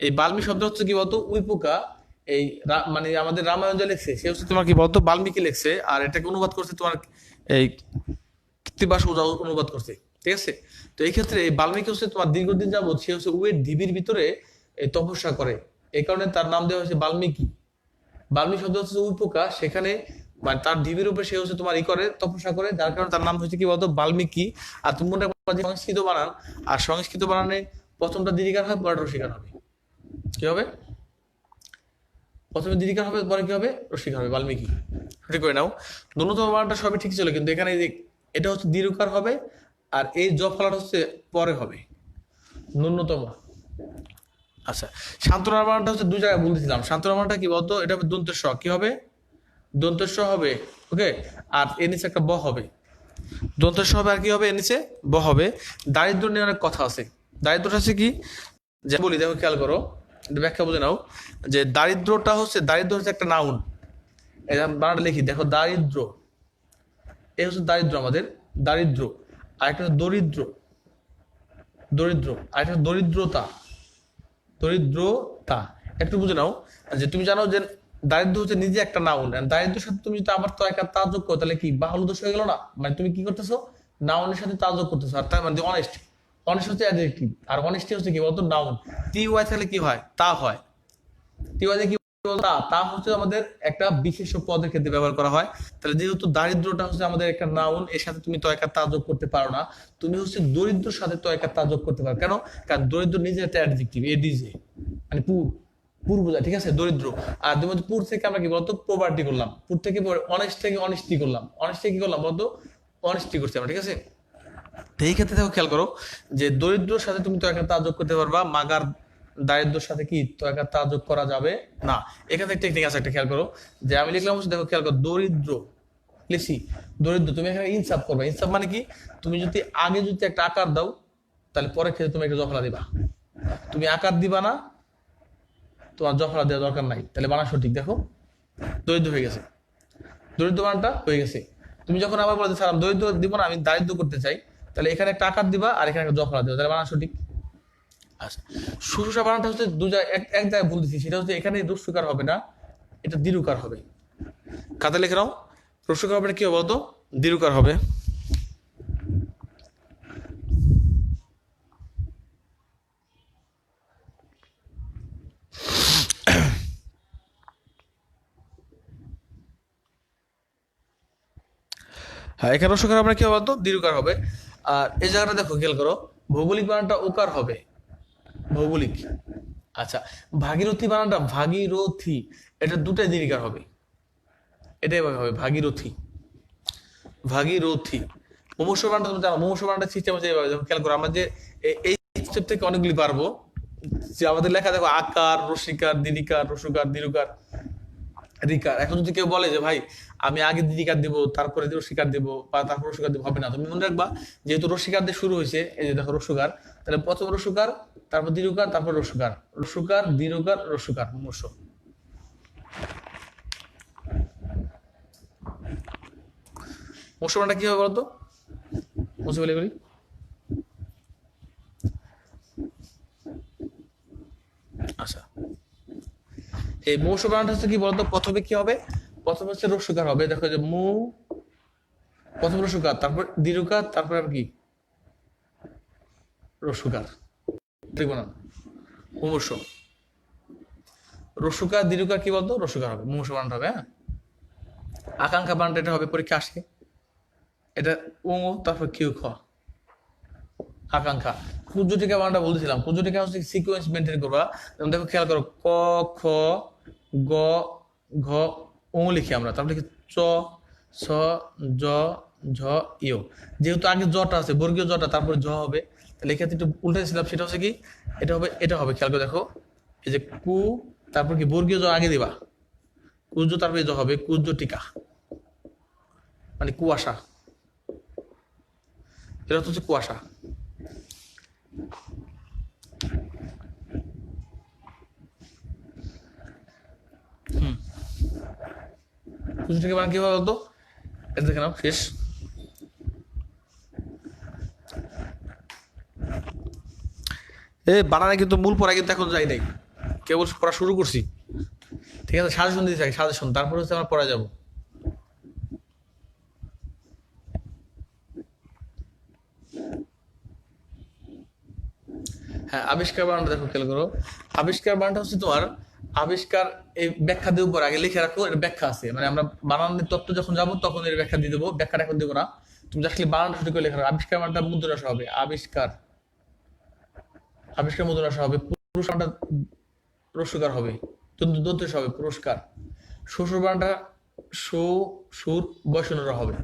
এই বাল্মী শব্দ হচ্ছে কি বলতো? উইপোকা। এই মানে আমাদের রামায়ণ যে লেখছে, সে হচ্ছে তোমার কি বলতো? বাল্মীকি লেখছে। আর এটাকে অনুবাদ করছে তোমার এই কৃত্তিবাস ওঝা অনুবাদ করছে, ঠিক আছে? তো এই ক্ষেত্রে এই বাল্মীকি হচ্ছে তোমার দীর্ঘদিন যাবৎ সে হচ্ছে উয়ের ঢিবির ভিতরে এই তপস্যা করে, এই কারণে তার নাম দেওয়া হয়েছে বাল্মীকি। বাল্মীকি শব্দ হচ্ছে উইপোকা, সেখানে মানে তার ঢিবির উপরে সে হচ্ছে তোমার করে তপস্যা করে, যার কারণে তার নাম হচ্ছে কি বলতো? বাল্মীকি। আর তুমি মনে করো যে সংস্কৃত বানান, আর সংস্কৃত বানানে প্রথমটা দীর্ঘিকার হয়, পরে রসিকার হবে। কি হবে? প্রথমে দীর্ঘিকার হবে, পরে কি হবে? রসিকার হবে। বাল্মীকি, সঠিক করে নাও। ন্যূনতম বানানটা সবই ঠিক ছিল, কিন্তু এখানে এটা হচ্ছে দীর্ঘকার হবে, আর এই জ ফলাটা হচ্ছে পরে হবে, ন্যূনতম। আচ্ছা, সান্ত্বনার বানানটা হচ্ছে দুই জায়গায় বলতেছিলাম। সান্ত্বনার বানানটা কি বলতো? এটা হবে দন্তের স। কি হবে? দন্তের স হবে, ওকে। আর এর নিচে একটা ব হবে, দন্তের স হবে, আর কি হবে? এর নিচে ব হবে। দারিদ্র নিয়ে অনেক কথা আছে। দারিদ্রটা হচ্ছে কি, যে বলি, দেখো, খেয়াল করো, ব্যাখ্যা বুঝে নাও। যে দারিদ্রটা হচ্ছে, দারিদ্র হচ্ছে একটা নাউন। এই বানানটা লিখি, দেখো, দারিদ্র, এ হচ্ছে দারিদ্র, আমাদের দারিদ্র। আর একটা দরিদ্র, দরিদ্র। আর একটা দরিদ্রতা, দরিদ্রতা। একটু বুঝে নাও যে তুমি জানো যে দারিদ্র হচ্ছে নিজে একটা নাউন। দারিদ্রের সাথে তুমি যদি আবার তো একটা তা যোগ করো, তাহলে কি বাহুল্য দোষ হয়ে গেল না? মানে তুমি কি করতেছো? নাউনের সাথে তা যোগ করতেছো। আর তার মানে অনেস্ট, অনেস্ট হচ্ছে অ্যাডজেক্টিভ, আর অনেস্টি হচ্ছে কি বলতো? নাউন। টি ওয়াই থাকলে কি হয়? তা হয়। টি ওয়াই কি বলতো? তা হচ্ছে আমাদের একটা বিশেষ পদের ক্ষেত্রে ব্যবহার করা হয়। তাহলে যেহেতু দারিদ্রটা হচ্ছে আমাদের একটা নাউন, এর সাথে তুমি তো একটা তা যোগ করতে পারো না। তুমি হচ্ছে দরিদ্রের সাথে তো একটা তা যোগ করতে পারো। কেন? কারণ দরিদ্র নিজে একটা অ্যাডজেক্টিভ, এডিজে, মানে পুর বোঝায়, ঠিক আছে? দরিদ্র। আর তুমি পুর থেকে আমরা কি বলতো? প্রপার্টি করলাম। পুর থেকে অনেস্ট থেকে অনেস্টি করলাম। অনেস্টি কি করলাম বলতো? অনেস্টি করছি আমরা, ঠিক আছে? তো এই ক্ষেত্রে দেখো, খেয়াল করো যে দরিদ্রর সাথে তুমি তো একটা তা যোগ করতে পারবা, মাগার দারিদ্রের সাথে কি তো একটা তা যোগ করা যাবে না। এখান থেকে টেকনিক আছে একটা, খেয়াল করো। যে আমি লিখলাম হচ্ছে, দেখো, খেয়াল করো, দরিদ্র লিখছি, দরিদ্র। তুমি এখানে ইনসাফ করবা। ইনসাফ মানে কি? তুমি যদি আগে যদি একটা আকার দাও, তাহলে পরের ক্ষেত্রে তুমি একটা জফলা দিবা। তুমি আকার দিবা না, তোমার জফলা দেওয়া দরকার নাই, তাহলে বানা সঠিক। দেখো, দরিদ্র হয়ে গেছে, দরিদ্র বানানটা হয়ে গেছে। তুমি যখন আবার বলতে স্যার দরিদ্র দিব না, আমি দারিদ্র করতে চাই, তাহলে এখানে একটা আকার দিবা, আর এখানে একটা জফলা দিবা, তাহলে বানা সঠিক। আচ্ছা, শুশ্রূষা বানানটা হচ্ছে দু জায়গায়, এক জায়গায় বলতেছি, সেটা হচ্ছে এখানে রস্যকার হবে না, এটা দীর্ঘকার হবে। খাতা লিখে নাও, রস্যকার হবে না, কি হবে বলতো? দীর্ঘকার হবে। হ্যাঁ, এখানে রস্যকার হবে না, কি হবে বলতো? দীর্ঘকার হবে। আর এই জায়গাটা দেখো, খেয়াল করো, ভৌগোলিক বানানটা ওকার হবে, ভৌগোলিক। আচ্ছা, ভাগীরথী বানানটা ভাগীরথী, এটা দুটাই দীর্ঘার হবে, এটাই হবে ভাগীরথী, ভাগীরথী। মুমূর্ষ বানানটা তুমি জানো, মুমূর্ষ বানানটা সিস্টেম হচ্ছে এইভাবে, যখন খেয়াল করো আমরা যে এই স্টেপ থেকে অনেকগুলি পারবো, যে আমাদের লেখা দেখো আকার, রসিকার, দীর্ঘিকার, রসুকার, দীর্ঘকার, রিকার। এখন যদি কেউ বলে যে ভাই আমি আগে দীর্ঘিকার দিব তারপরে রসিকার দিব বা তারপর রসুকার দিব, হবে না। তুমি মনে রাখবা যেহেতু রসিকার দিয়ে শুরু হয়েছে, এই যে দেখো রসুকার, তাহলে প্রথম রসুকার, তারপর দীর্ঘকার, তারপর রসুকার, রসুকার, দীর্ঘকার, রসুকার, মুমূর্ষ। মুমূর্ষ বানানটা কি হবে বলতো, মুছে বলে করি। আচ্ছা, এই মুমূর্ষ বানানটা হচ্ছে কি বলতো, প্রথমে কি হবে, প্রথমে হচ্ছে রসুকার হবে, দেখো যে মু, প্রথম রসুকার, তারপর দীর্ঘকার, তারপর আর কি রসুকার, দেখবো না মুমূর্ষ। রসুকার দীর্ঘকার কি বলতো, রসুকার হবে, মুমূর্ষ বানানটা হবে। হ্যাঁ, আকাঙ্ক্ষা বানানটা এটা হবে, পরীক্ষা আসে, এটা ও, তারপর কিউ খ, আকাঙ্ক্ষা। কুঞ্জটিকা বানানটা বলতেছিলাম, কুঞ্জটিকা হচ্ছে সিকোয়েন্স মেনটেন করবা। যেমন দেখো খেয়াল করো, ক খ গ ঘ ও লিখি আমরা, তারপর লিখি চ ছ জ ঝ ইয়। যেহেতু আগে জটা আছে, বর্গীয় জটা, তারপরে জ হবে, তাহলে এক্ষেত্রে একটু উল্টাইছিলাম, সেটা হচ্ছে কি, এটা হবে, এটা হবে, খেয়াল করে দেখো, এই যে কু, তারপর কি বর্গীয় জ আগে দিবা, কুজ, তারপরে জ হবে, কুঞ্জ টিকা, মানে কুয়াশা, এটা হচ্ছে কুয়াশা। কুঞ্জ টিকা বানান কি হবে বলতো, এটা দেখে নাও, শেষ। বানানে কিন্তু মূল পড়া কিন্তু এখন যাই নাই, কেবল পড়া শুরু করছি, ঠিক আছে। সাজেশন দিতে থাকি, সাজেশন, তারপর হচ্ছে আমরা পড়া যাবো। হ্যাঁ, আবিষ্কার বানানটা দেখো, খেয়াল করো, আবিষ্কার বানানটা হচ্ছে তোমার আবিষ্কার, এই ব্যাখ্যা দেবো পর, আগে লিখে রাখো, এর ব্যাখ্যা আছে, মানে আমরা বানানের তত্ত্ব যখন যাবো তখন এর ব্যাখ্যা দিয়ে দেবো, ব্যাখ্যাটা এখন দেবো না, তুমি আসলে বানানটা শুরু করে লেখা রাখো। আবিষ্কার বানানটা মুদ্রাসা হবে, আবিষ্কার, আবিষ্কার মুদ্রাসা হবে, পুরুষ বানানটা রস্যকার হবে, দন্তস হবে, পুরস্কার। শ্বশুর বানানটা সু, সুর, বয়সনরা হবে।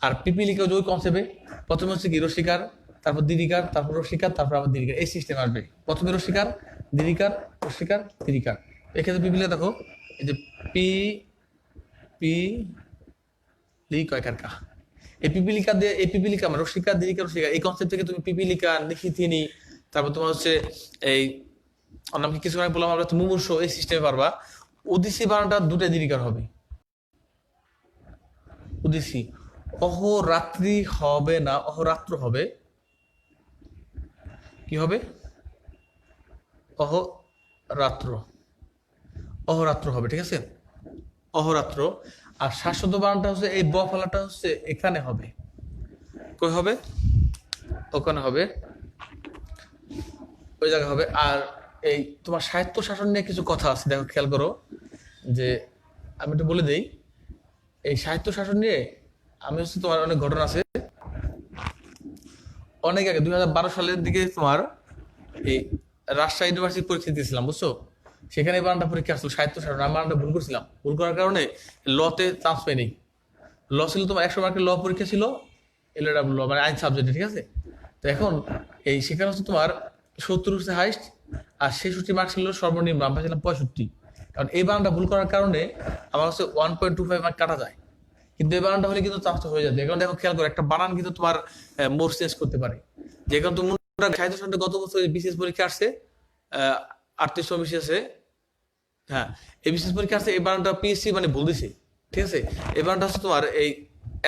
আর পিপিলিকা ওই কনসেপ্টে প্রথমে হচ্ছে কি রসিকার, তারপর দীর্ঘিকার, তারপর রসিকার, তারপর আবার দীর্ঘিকার, এই সিস্টেম আসবে, প্রথমে রসিকার, দীর্ঘিকার, রসিকার, দীর্ঘিকার। এক্ষেত্রে পিপিলিকা দেখো, এই যে পি পি লি কয়কার কা, এই পিপিলিকা দিয়ে, এই পিপিলিকা মানে রসিকা, দীর্ঘিকা, রসিকা, এই কনসেপ্ট থেকে তুমি পিপিলিকা, নিখিতিনি, তারপর তোমার হচ্ছে এই নাম কি কিছু আগে বললাম আমরা, মুমূর্ষ, এই সিস্টেমে পারবা। উদিসি বানানটা দুটাই দীর্ঘিকার হবে, উদিসি। অহরাত্রি হবে না, অহরাত্র হবে, কি হবে, অহরাত্র, অহরাত্র হবে, ঠিক আছে, অহরাত্র। আর শাশ্বত বানানটা হচ্ছে এই ব ফলাটা হচ্ছে এখানে হবে, কই হবে, ওখানে হবে, ওই জায়গায় হবে। আর এই তোমার সাহিত্য শাসন নিয়ে কিছু কথা আছে, দেখো খেয়াল করো, যে আমি একটু বলে দিই, এই সাহিত্য শাসন নিয়ে আমি হচ্ছে তোমার অনেক ঘটনা আছে, অনেক আগে 2012 সালের দিকে তোমার এই রাজশাহী ইউনিভার্সিটি পরীক্ষা দিয়েছিলাম, বুঝছো, সেখানে বানানটা পরীক্ষা আসলো সাহিত্য শাসন, আমি বানানটা ভুল করছিলাম, ভুল করার কারণে লতে চান্স পাইনি। ল ছিল তোমার 100 মার্কের ল পরীক্ষা ছিল, এলএডব্লিউ ল, মানে আইন সাবজেক্টে, ঠিক আছে। তো এখন এই সেখানে হচ্ছে তোমার 70 হচ্ছে হাইস্ট, আর 66 মার্ক ছিল সর্বনিম্ন, আমি পাইছিলাম 65। কারণ এই বানানটা ভুল করার কারণে আমার হচ্ছে 1.25 মার্ক কাটা যায়, কিন্তু এই বানানটা হলে কিন্তু চান্সটা হয়ে যাবে। এখন দেখো খেয়াল করো, একটা বানান কিন্তু তোমার মোর চেঞ্জ করতে পারে। যেখানে তুমি সাহিত্য শাসনটা গত বছর বিসিএস পরীক্ষা আসছে, 3800 বিসিএস, হ্যাঁ, এই বিসিএস পরীক্ষা আসছে, এই বানানটা পিএসসি মানে ভুল দিছে, ঠিক আছে। এই বানানটা হচ্ছে তোমার এই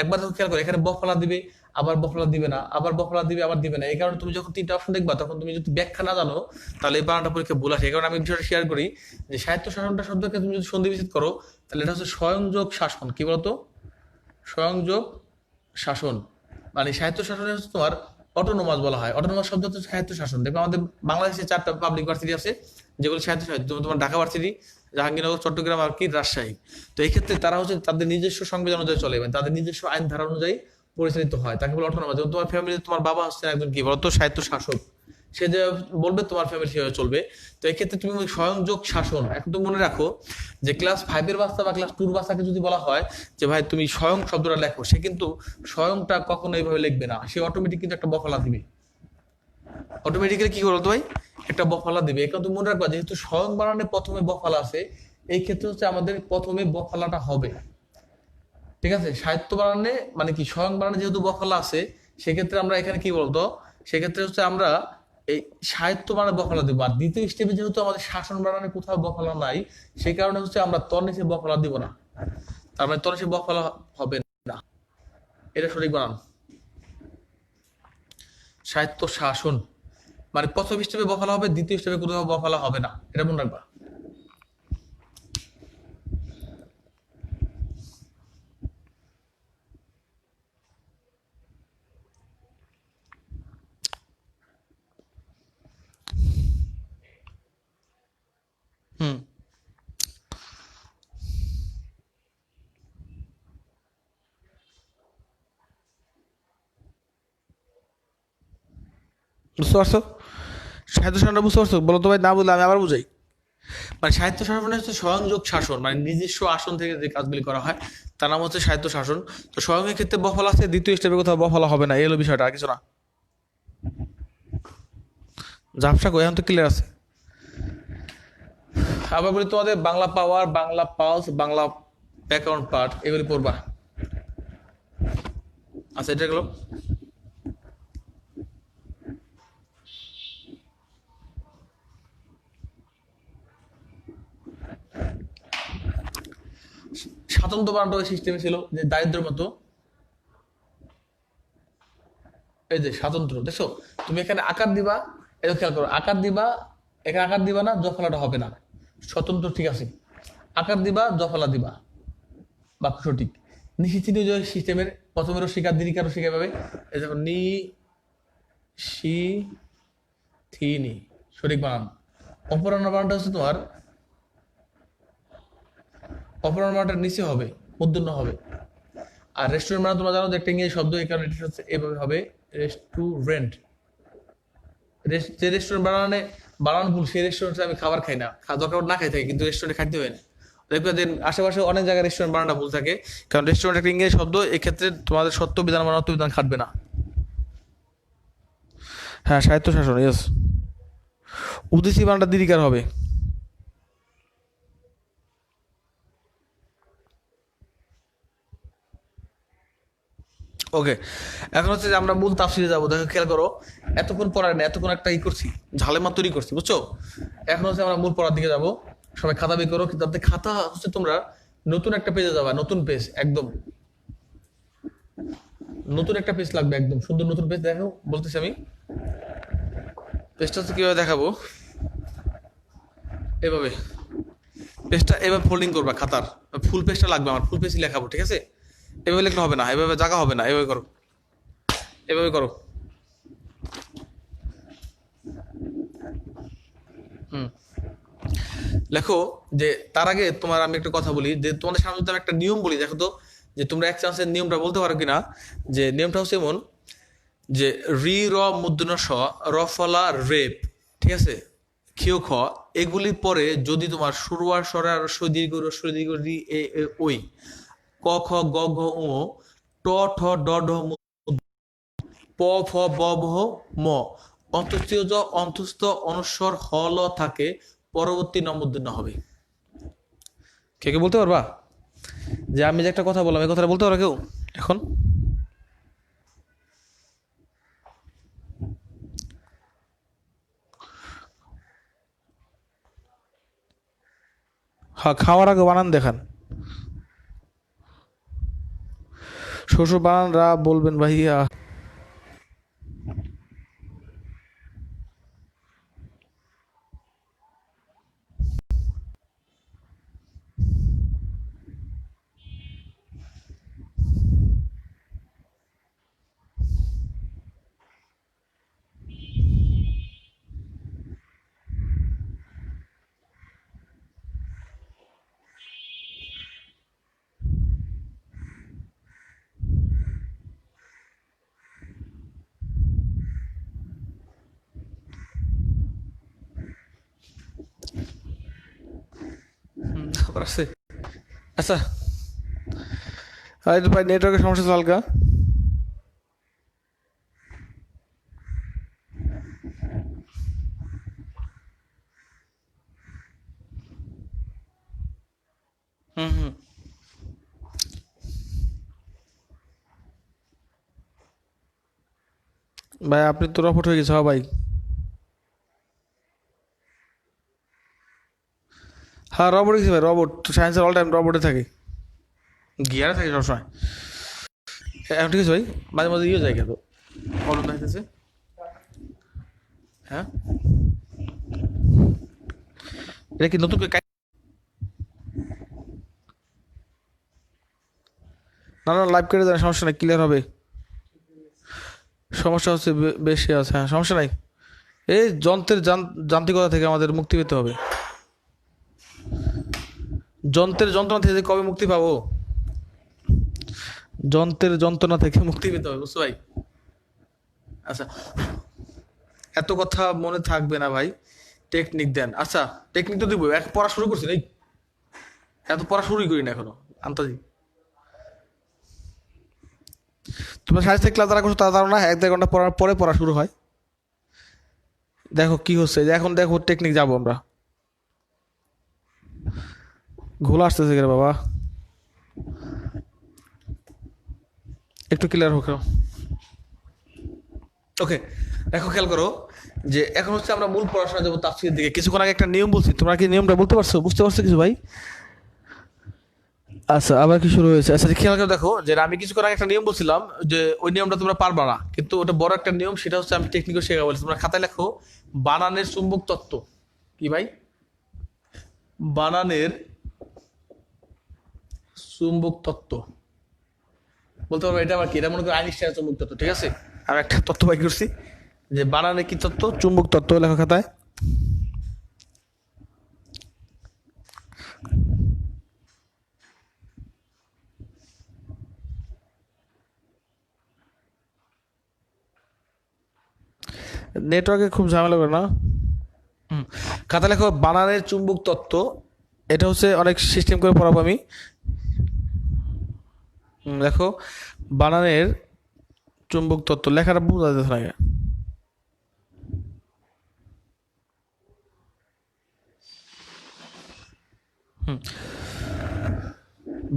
একবার যখন খেয়াল করো, এখানে বফলা দিবে, আবার বফলা দিবে না, আবার বফলা দিবে, আবার দিবে না। এই কারণে তুমি যখন 3টা অপশন দেখবা, তখন তুমি যদি ব্যাখ্যা না জানো, তাহলে এই বানানটা পরীক্ষা ভুল আসে। এই কারণে আমি বিষয়টা শেয়ার করি, যে সাহিত্য শাসনটা শব্দকে তুমি যদি সন্ধি বিচ্ছেদ করো, তাহলে এটা হচ্ছে স্বয়ংযোগ শাসন। কি বলতো, স্বয়ংযোগ শাসন, মানে সাহিত্য শাসনের হচ্ছে তোমার অটোনোমাস বলা হয়। অটোনোমাস শব্দ হচ্ছে সাহিত্য শাসন। দেখো আমাদের বাংলাদেশে 4টা পাবলিক ভার্সিটি আছে, যেগুলো সাহিত্য সাহিত্য, তোমার ঢাকা ভার্সিটি, জাহাঙ্গীরনগর, চট্টগ্রাম আর কি রাজশাহী। তো এই ক্ষেত্রে তারা হচ্ছে তাদের নিজস্ব সংবিধান অনুযায়ী চলে, মানে তাদের নিজস্ব আইন ধারা অনুযায়ী পরিচালিত হয়, তাকে বলে অটোনোমাস। যেমন তোমার ফ্যামিলিতে তোমার বাবা হচ্ছেন একজন কি বলতো, সাহিত্য শাসক, সে যে বলবে তোমার ফ্যামিলি সেভাবে চলবে। তো এক্ষেত্রে তুমি স্বয়ংযোগ শাসন, এখন তুমি মনে রাখো যে ক্লাস 5-এর বাচ্চা বা ক্লাস 2-র বাচ্চাকে যদি বলা হয় যে ভাই তুমি স্বয়ং শব্দটা লেখো, সে কিন্তু স্বয়ংটা কখনো এইভাবে লিখবে না, সে অটোমেটিক কিন্তু একটা বফলা দিবে। অটোমেটিক্যালি কি করতো ভাই, একটা বফলা দিবে। এখন তুমি মনে রাখবা যেহেতু স্বয়ং বানানে প্রথমে বফলা আছে, এই ক্ষেত্রে হচ্ছে আমাদের প্রথমে বফলাটা হবে। ঠিক আছে, সাহিত্য বানানে মানে কি স্বয়ং বানানে যেহেতু বফলা আছে, সেক্ষেত্রে আমরা এখানে কি বলতো, সেক্ষেত্রে হচ্ছে আমরা এই সাহিত্য বানানে বফলা দিব। আর দ্বিতীয় স্টেপে যেহেতু আমাদের শাসন বানানে কোথাও বফলা নাই, সেই কারণে হচ্ছে আমরা তর নিচে বফলা দিব না, তার মানে তর নিচে বফলা হবে না। এটা সঠিক বানান। সাহিত্য শাসন মানে প্রথম স্টেপে বফলা হবে, দ্বিতীয় স্টেপে কোথাও বফলা হবে না, এটা মনে রাখবা। হুম, বুঝতে পারছো? সাহিত্য শাসনটা বুঝতে পারছো? বলো তো ভাই, না বুঝলে আমি আবার বুঝাই। মানে সাহিত্য শাসন মানে হচ্ছে স্বয়ংযোগ শাসন, মানে নিজস্ব আসন থেকে যে কাজগুলি করা হয় তার নাম হচ্ছে সাহিত্য শাসন। তো স্বয়ংের ক্ষেত্রে বফল আছে, দ্বিতীয় স্টেপে কোথাও বফলা হবে না, এই হলো বিষয়টা, আর কিছু না। ঝাপসা কই, এখন তো ক্লিয়ার আছে। আবার বলি তোমাদের বাংলা পাওয়ার, বাংলা পালস, বাংলা ব্যাকরণ পাঠ এগুলি পড়বা। আচ্ছা, এটা গেল। স্বাতন্ত্র বানানটা ওই সিস্টেমে ছিল যে দারিদ্রের মতো। এই যে স্বাতন্ত্র দেখছো, তুমি এখানে আকার দিবা, এটা খেয়াল করো, আকার দিবা, এখানে আকার দিবা না, জফলাটা হবে না। স্বতন্ত্র ঠিক আছে, আকার দিবা জফলা দিবা, বাক্য সঠিক। নিশিচিনি যে সিস্টেমের প্রথমেরও শিকার দীর্ঘারও শিকার পাবে, এই দেখো নি শি থিনি, সঠিক বানান। অপরাহ্ন বানানটা হচ্ছে তোমার, অপরাহ্ন বানানটা নিচে হবে, মূর্ধন্য হবে। আর রেস্টুরেন্ট বানান তোমরা জানো যে একটা ইংরেজি শব্দ, এই কারণে এটা হচ্ছে এভাবে হবে, রেস্টুরেন্ট। যে রেস্টুরেন্ট বানানে বানান ভুল, সেই রেস্টুরেন্টে আমি খাবার খাই না, দরকার না খাই থাকি, কিন্তু রেস্টুরেন্টে খাইতে হয় না। দেখবে যে আশেপাশে অনেক জায়গায় রেস্টুরেন্ট বানানটা ভুল থাকে, কারণ রেস্টুরেন্ট একটা ইংরেজি শব্দ, এক্ষেত্রে তোমাদের সত্য বিধান মানে অর্থ বিধান খাটবে না। হ্যাঁ, সাহিত্য শাসন, ইয়েস। উদ্দেশ্যি বানানটা দীর্ঘার হবে। ওকে, এখন হচ্ছে যে আমরা মূল তাফসিরে যাবো। দেখো খেয়াল করো, এতক্ষণ পড়ায় না, এতক্ষণ একটা করছি, ঝালেমা তৈরি করছি, বুঝছো? এখন হচ্ছে আমরা মূল পড়ার দিকে যাবো। সবাই খাতা বের করো, কিন্তু খাতা হচ্ছে তোমরা নতুন একটা পেজে যাবা, নতুন পেজ একদম, নতুন একটা পেজ লাগবে, একদম সুন্দর নতুন পেজ। দেখো বলতেছি আমি, পেজটা হচ্ছে কিভাবে দেখাবো, এভাবে পেজটা এভাবে ফোল্ডিং করবা খাতার, ফুল পেজটা লাগবে আমার, ফুল পেজই লেখাবো, ঠিক আছে? এভাবে লিখলে হবে না, এভাবে জায়গা হবে না, এভাবে করো, এভাবে করো। হুম, লেখো। যে তার আগে তোমার আমি একটা কথা বলি, যে তোমাদের সামনে যদি আমি একটা নিয়ম বলি, দেখো তো যে তোমরা এক চান্সের নিয়মটা বলতে পারো কিনা। যে নিয়মটা হচ্ছে এমন, যে রি র মূর্ধন্য স, র ফলা রেপ, ঠিক আছে, ক্ষিয় খ, এগুলির পরে যদি তোমার সুরওয়ার স্বরে আর সদীর্ঘ সদীর্ঘ রি এ এ ওই, ক খ গ ঘ ঙ, ট ঠ ড ঢ ম, প ফ ব ভ ম, অন্তস্থীয় জ অন্তস্থ অনুস্বর হ ল থাকে, পরবর্তী নমূর্ধন্য হবে। কে কে বলতে পারবা যে আমি যে একটা কথা বললাম, এই কথাটা বলতে পারো কেউ এখন? হ্যাঁ, খাওয়ার আগে বানান দেখান। শ্বশুর বানান রা বলবেন ভাইয়া। আসছে। আচ্ছা, একটু ভাই নেটওয়ার্কের সমস্যা ছিল হালকা। হুম হুম। ভাই আপনি তো রপট হয়ে গেছে, হ্যাঁ ভাই। হ্যাঁ রবট গেছে ভাই, রবট সায়েন্সের অল টাইম রবটে থাকে, গিয়ারে থাকে সবসময়। এখন ঠিক আছে ভাই, মাঝে মাঝে ইয়ে যায় কিন্তু প্রবলেম দেখতেছে। হ্যাঁ, এটা কি নতুন করে না না লাইভ করে দেন, সমস্যা নাই, ক্লিয়ার হবে। সমস্যা হচ্ছে বেশি আছে, হ্যাঁ সমস্যা নাই। এই যন্ত্রের যান্ত্রিকতা থেকে আমাদের মুক্তি পেতে হবে। যন্ত্রের যন্ত্রণা থেকে যে কবে মুক্তি পাবো, যন্ত্রের যন্ত্রণা থেকে মুক্তি পেতে হবে, বুঝছো ভাই? আচ্ছা, এত কথা মনে থাকবে না ভাই, টেকনিক দেন। আচ্ছা, টেকনিক তো দিব, এক পড়া শুরু করছি নাকি? এত পড়া শুরুই করি না এখনো আন্তাজি। তোমরা সাড়ে থেকে ক্লাস যারা করছো তারা জানো না, এক দেড় ঘন্টা পড়ার পরে পড়া শুরু হয়। দেখো কি হচ্ছে, যে এখন দেখো টেকনিক যাবো আমরা। ঘোলা আসতেছে রে বাবা, একটু ক্লিয়ার হোক। ওকে, দেখো খেয়াল করো, যে এখন হচ্ছে আমরা মূল পড়াশোনা যাবো তাফসীরের দিকে। কিছুক্ষণ আগে একটা নিয়ম বলছি, তোমরা কি নিয়মটা বলতে পারছো, বুঝতে পারছো কিছু ভাই? আচ্ছা, আবার কি শুরু হয়েছে? আচ্ছা খেয়াল করে দেখো, যে আমি কিছুক্ষণ আগে একটা নিয়ম বলছিলাম, যে ওই নিয়মটা তোমরা পারবা না, কিন্তু ওটা বড় একটা নিয়ম, সেটা হচ্ছে আমি টেকনিকও শেখা বলছি। তোমরা খাতায় লেখো বানানের চুম্বক তত্ত্ব। কি ভাই? বানানের চুম্বক তত্ত্ব বলতে পারবো, এটা আবার কি? এটা মনে করো আইনস্টাইনের চুম্বক তত্ত্ব, ঠিক আছে? আমি একটা তত্ত্ব বাই করছি, যে বানানের কি তত্ত্ব, চুম্বক তত্ত্ব, লেখো খাতায়। নেটওয়ার্কে খুব ঝামেলা করে না। হুম, খাতা লেখো বানানের চুম্বক তত্ত্ব। এটা হচ্ছে অনেক সিস্টেম করে পড়াবো আমি। দেখো বানানের চুম্বক তত্ত্ব, লেখাটা বোঝা যাচ্ছে না।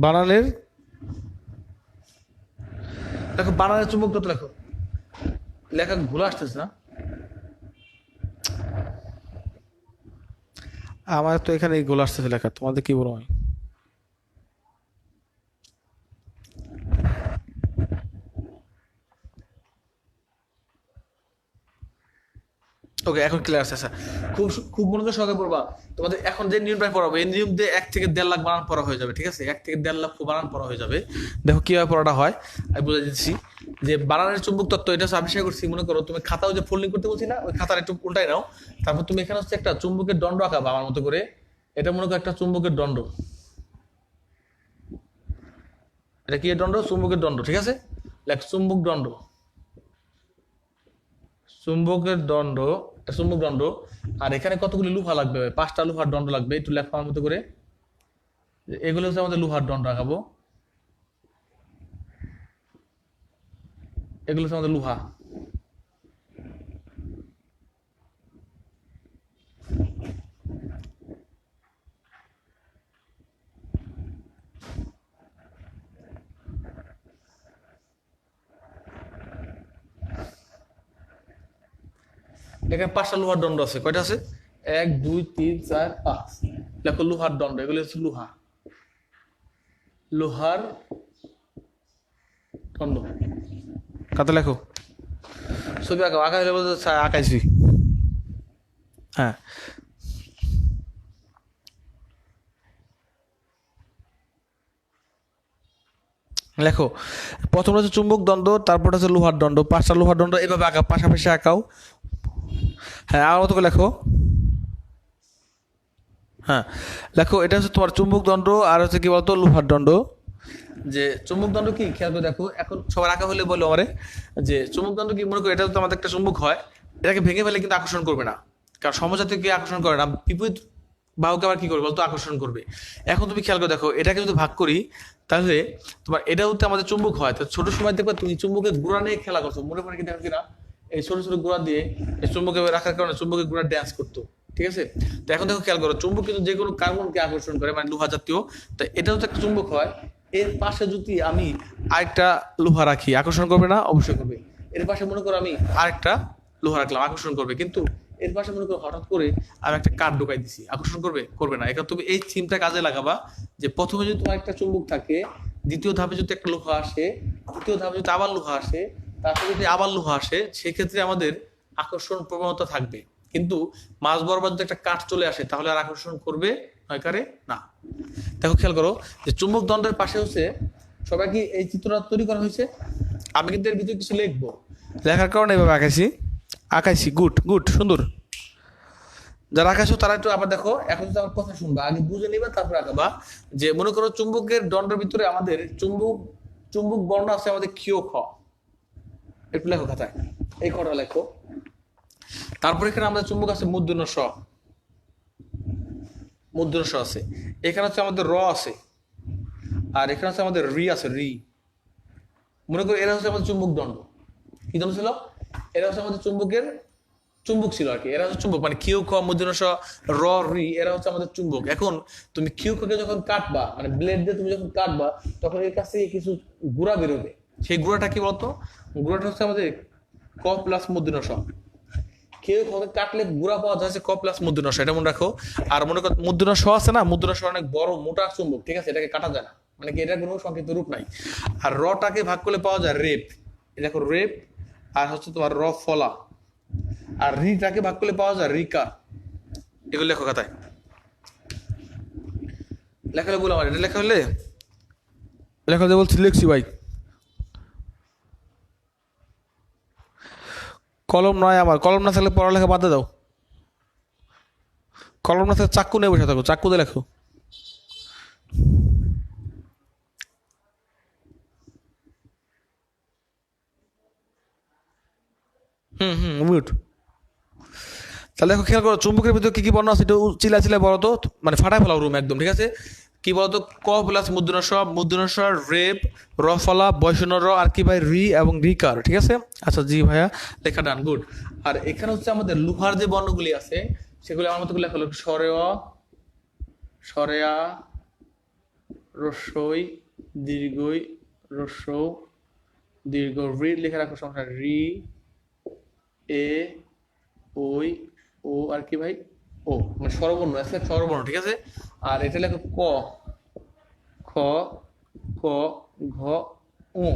বানানের, দেখো বানানের চুম্বক তত্ত্ব লেখো। লেখা ভুলে আসতেছে না আমার তো, এখানে গোল আসতেছে লেখা, তোমাদের কি বলো হয়? ওকে, এখন ক্লিয়ার আছে। আচ্ছা, খুব খুব মনোযোগ সহকারে পড়বা। তোমাদের এখন যে নিয়মটা পড়াবো, এই নিয়ম দিয়ে 1 থেকে 1.5 লাখ বানান পড়া হয়ে যাবে, ঠিক আছে? 1 থেকে 1.5 লাখ বানান পড়া হয়ে যাবে। দেখো কিভাবে পড়াটা হয়, আমি বুঝে দিচ্ছি। যে বানানের চুম্বক তত্ত্ব, এটা হচ্ছে আবিষ্কার করছি। মনে করো তুমি খাতাও যে ফোল্ডিং করতে বলছি না, ওই খাতার একটু উল্টাই নাও। তারপর তুমি এখানে হচ্ছে একটা চুম্বকের দণ্ড আঁকাবা আমার মতো করে। এটা মনে করো একটা চুম্বকের দণ্ড। এটা কি দণ্ড? চুম্বকের দণ্ড, ঠিক আছে? লেখ চুম্বক দণ্ড, চুম্বকের দণ্ড, চুম্বক দণ্ড। আর এখানে কতগুলি লোহা লাগবে? 5টা লোহার দণ্ড লাগবে, একটু লেখা আমার মতো করে। এগুলো হচ্ছে আমাদের লোহার দণ্ড আঁকাবো, এগুলো হচ্ছে আমাদের লোহা। এখানে 5টা লোহার দণ্ড আছে, কয়টা আছে? 1 2 3 4 5। লেখো লোহার দণ্ড, এগুলো হচ্ছে লোহা, লোহার দণ্ড। কাতে লেখো, ছবি আঁকাও, আঁকা হলে বলতে আঁকাইছি। হ্যাঁ, লেখো। প্রথমে হচ্ছে চুম্বক দণ্ড, তারপর হচ্ছে লোহার দণ্ড, 5টা লোহার দণ্ড এভাবে আঁকা, পাশাপাশি আঁকাও। হ্যাঁ, আমার মতো করে লেখো। হ্যাঁ, লেখো এটা হচ্ছে তোমার চুম্বক দণ্ড, আর হচ্ছে কি বলতো লোহার দণ্ড। যে চুম্বক দণ্ড কি, খেয়াল করে দেখো, এখন সবার আঁকা হলে বলো আমারে, যে চুম্বক দণ্ড কি? মনে করো এটা তো আমাদের একটা চুম্বক হয়, এটাকে ভেঙে ফেলে কিন্তু আকর্ষণ করবে না, কারণ সমজাতীয় কি আকর্ষণ করে না, বিপরীত বাহুকে আবার কি করবে বলতো, আকর্ষণ করবে। এখন তুমি খেয়াল করে দেখো, এটাকে যদি ভাগ করি তাহলে তোমার এটা হচ্ছে আমাদের চুম্বক হয়। তো ছোট সময় দেখবে তুমি চুম্বকের গুঁড়া নিয়ে খেলা করছো, মনে পড়ে কি দেখো কিনা, এই ছোট ছোট গুঁড়া দিয়ে এই চুম্বকে রাখার কারণে চুম্বকের গুঁড়া ড্যান্স করতো, ঠিক আছে। তো এখন দেখো খেয়াল করো, চুম্বক কিন্তু যে কোনো কার্বনকে আকর্ষণ করে, মানে লোহা জাতীয়। তো এটা হচ্ছে একটা চুম্বক হয়, এর পাশে যদি আমি আরেকটা লোহা রাখি, আকর্ষণ করবে না? অবশ্যই করবে। এর পাশে মনে করো আমি আরেকটা লোহা রাখলাম, আকর্ষণ করবে। কিন্তু এর পাশে মনে করো হঠাৎ করে আমি একটা কাঠ ঢুকাই দিছি, আকর্ষণ করবে? করবে না। এখন তুমি এই থিমটা কাজে লাগাবা, যে প্রথমে যদি তোমার একটা চুম্বক থাকে, দ্বিতীয় ধাপে যদি একটা লোহা আসে, তৃতীয় ধাপে যদি আবার লোহা আসে, তারপরে যদি আবার লোহা আসে, সেক্ষেত্রে আমাদের আকর্ষণ প্রবণতা থাকবে। কিন্তু মাঝ বরাবর যদি একটা কাঠ চলে আসে, তাহলে আর আকর্ষণ করবে নয়কারে না। দেখো খেয়াল করো, যে চুম্বক দণ্ডের পাশে হচ্ছে, সবাই কি এই চিত্রটা তৈরি করা হয়েছে? আমি কিন্তু এর ভিতরে কিছু লিখবো, লেখার কারণে এভাবে আঁকাইছি। আঁকাইছি, গুড গুড, সুন্দর। যারা আঁকাইছো তারা একটু আবার দেখো, এখন যদি আমার কথা শুনবা, আগে বুঝে নিবা তারপর আঁকাবা। যে মনে করো চুম্বকের দণ্ডের ভিতরে আমাদের চুম্বক চুম্বক বর্ণ আছে আমাদের ক্ষীয় খ, একটু লেখো খাতায়, এই খটা লেখো। তারপর এখানে আমাদের চুম্বক আছে মূর্ধন্য স, মূর্ধন্য স আছে। এখানে হচ্ছে আমাদের র আছে, আর এখানে হচ্ছে আমাদের রি আছে, রি। মনে করো এরা হচ্ছে আমাদের চুম্বক দণ্ড। কি দণ্ড ছিল? এরা হচ্ছে আমাদের চুম্বকের চুম্বক ছিল আর কি। এরা হচ্ছে চুম্বক, মানে কিউ খ মূর্ধন্য স র রি, এরা হচ্ছে আমাদের চুম্বক। এখন তুমি কিউ খকে যখন কাটবা, মানে ব্লেড দিয়ে তুমি যখন কাটবা, তখন এর কাছ থেকে কিছু গুঁড়া বেরোবে। সেই গুঁড়াটা কি বলতো? গুঁড়াটা হচ্ছে আমাদের ক প্লাস মূর্ধন্য স। কেউ খকে কাটলে গুঁড়া পাওয়া যাচ্ছে ক প্লাস মূর্ধন্য স, এটা মনে রাখো। আর মনে করো মূর্ধন্য স আছে না, মূর্ধন্য স অনেক বড় মোটা চুম্বক, ঠিক আছে, এটাকে কাটা যায় না, মানে কি এটার কোনো সংক্ষিপ্ত রূপ নাই। আর রটাকে ভাগ করলে পাওয়া যায় রেপ, দেখো রেপ। আর হচ্ছে তোমার র ফলা। আর রিটাকে ভাগ করলে পাওয়া যায় রিকা। এগুলো লেখো খাতায়, লেখালে বলো আমার, এটা লেখা হলে লেখা হলে বলছি, লিখছি ভাই। কলম নয় আমার, কলম না থাকলে পড়ালেখা বাদ দাও। কলম না থাকলে চাক্কু নিয়ে বসে থাকো, চাক্কু দিয়ে লেখো। মিউট। তাহলে দেখো খেয়াল করো, চুম্বকের ভিতরে কি কি বর্ণ আছে, একটু চিলা চিলা বলো তো, মানে ফাটাই ফেলাও রুম একদম, ঠিক আছে। কি বলতো, ক প্লাস মূর্ধন্য স, মূর্ধন্য স রেপ, র ফলা, বয়সন্য র, আর কি ভাই রি এবং রিকার, ঠিক আছে। আচ্ছা জি ভাইয়া, লেখা ডান, গুড। আর এখানে হচ্ছে আমাদের লোহার যে বর্ণগুলি আছে, সেগুলি আমার মতো করে লেখা হলো সরেয়া, সরেয়া, রস্যই, দীর্ঘই, রস্য, দীর্ঘ, রি লিখে রাখো সমস্যা, রি, এ, ওই, ও, আর কি ভাই ও, মানে স্বরবর্ণ, স্বরবর্ণ, ঠিক আছে। আর এটা লেখো ক, খ, ক, ঘ, উ।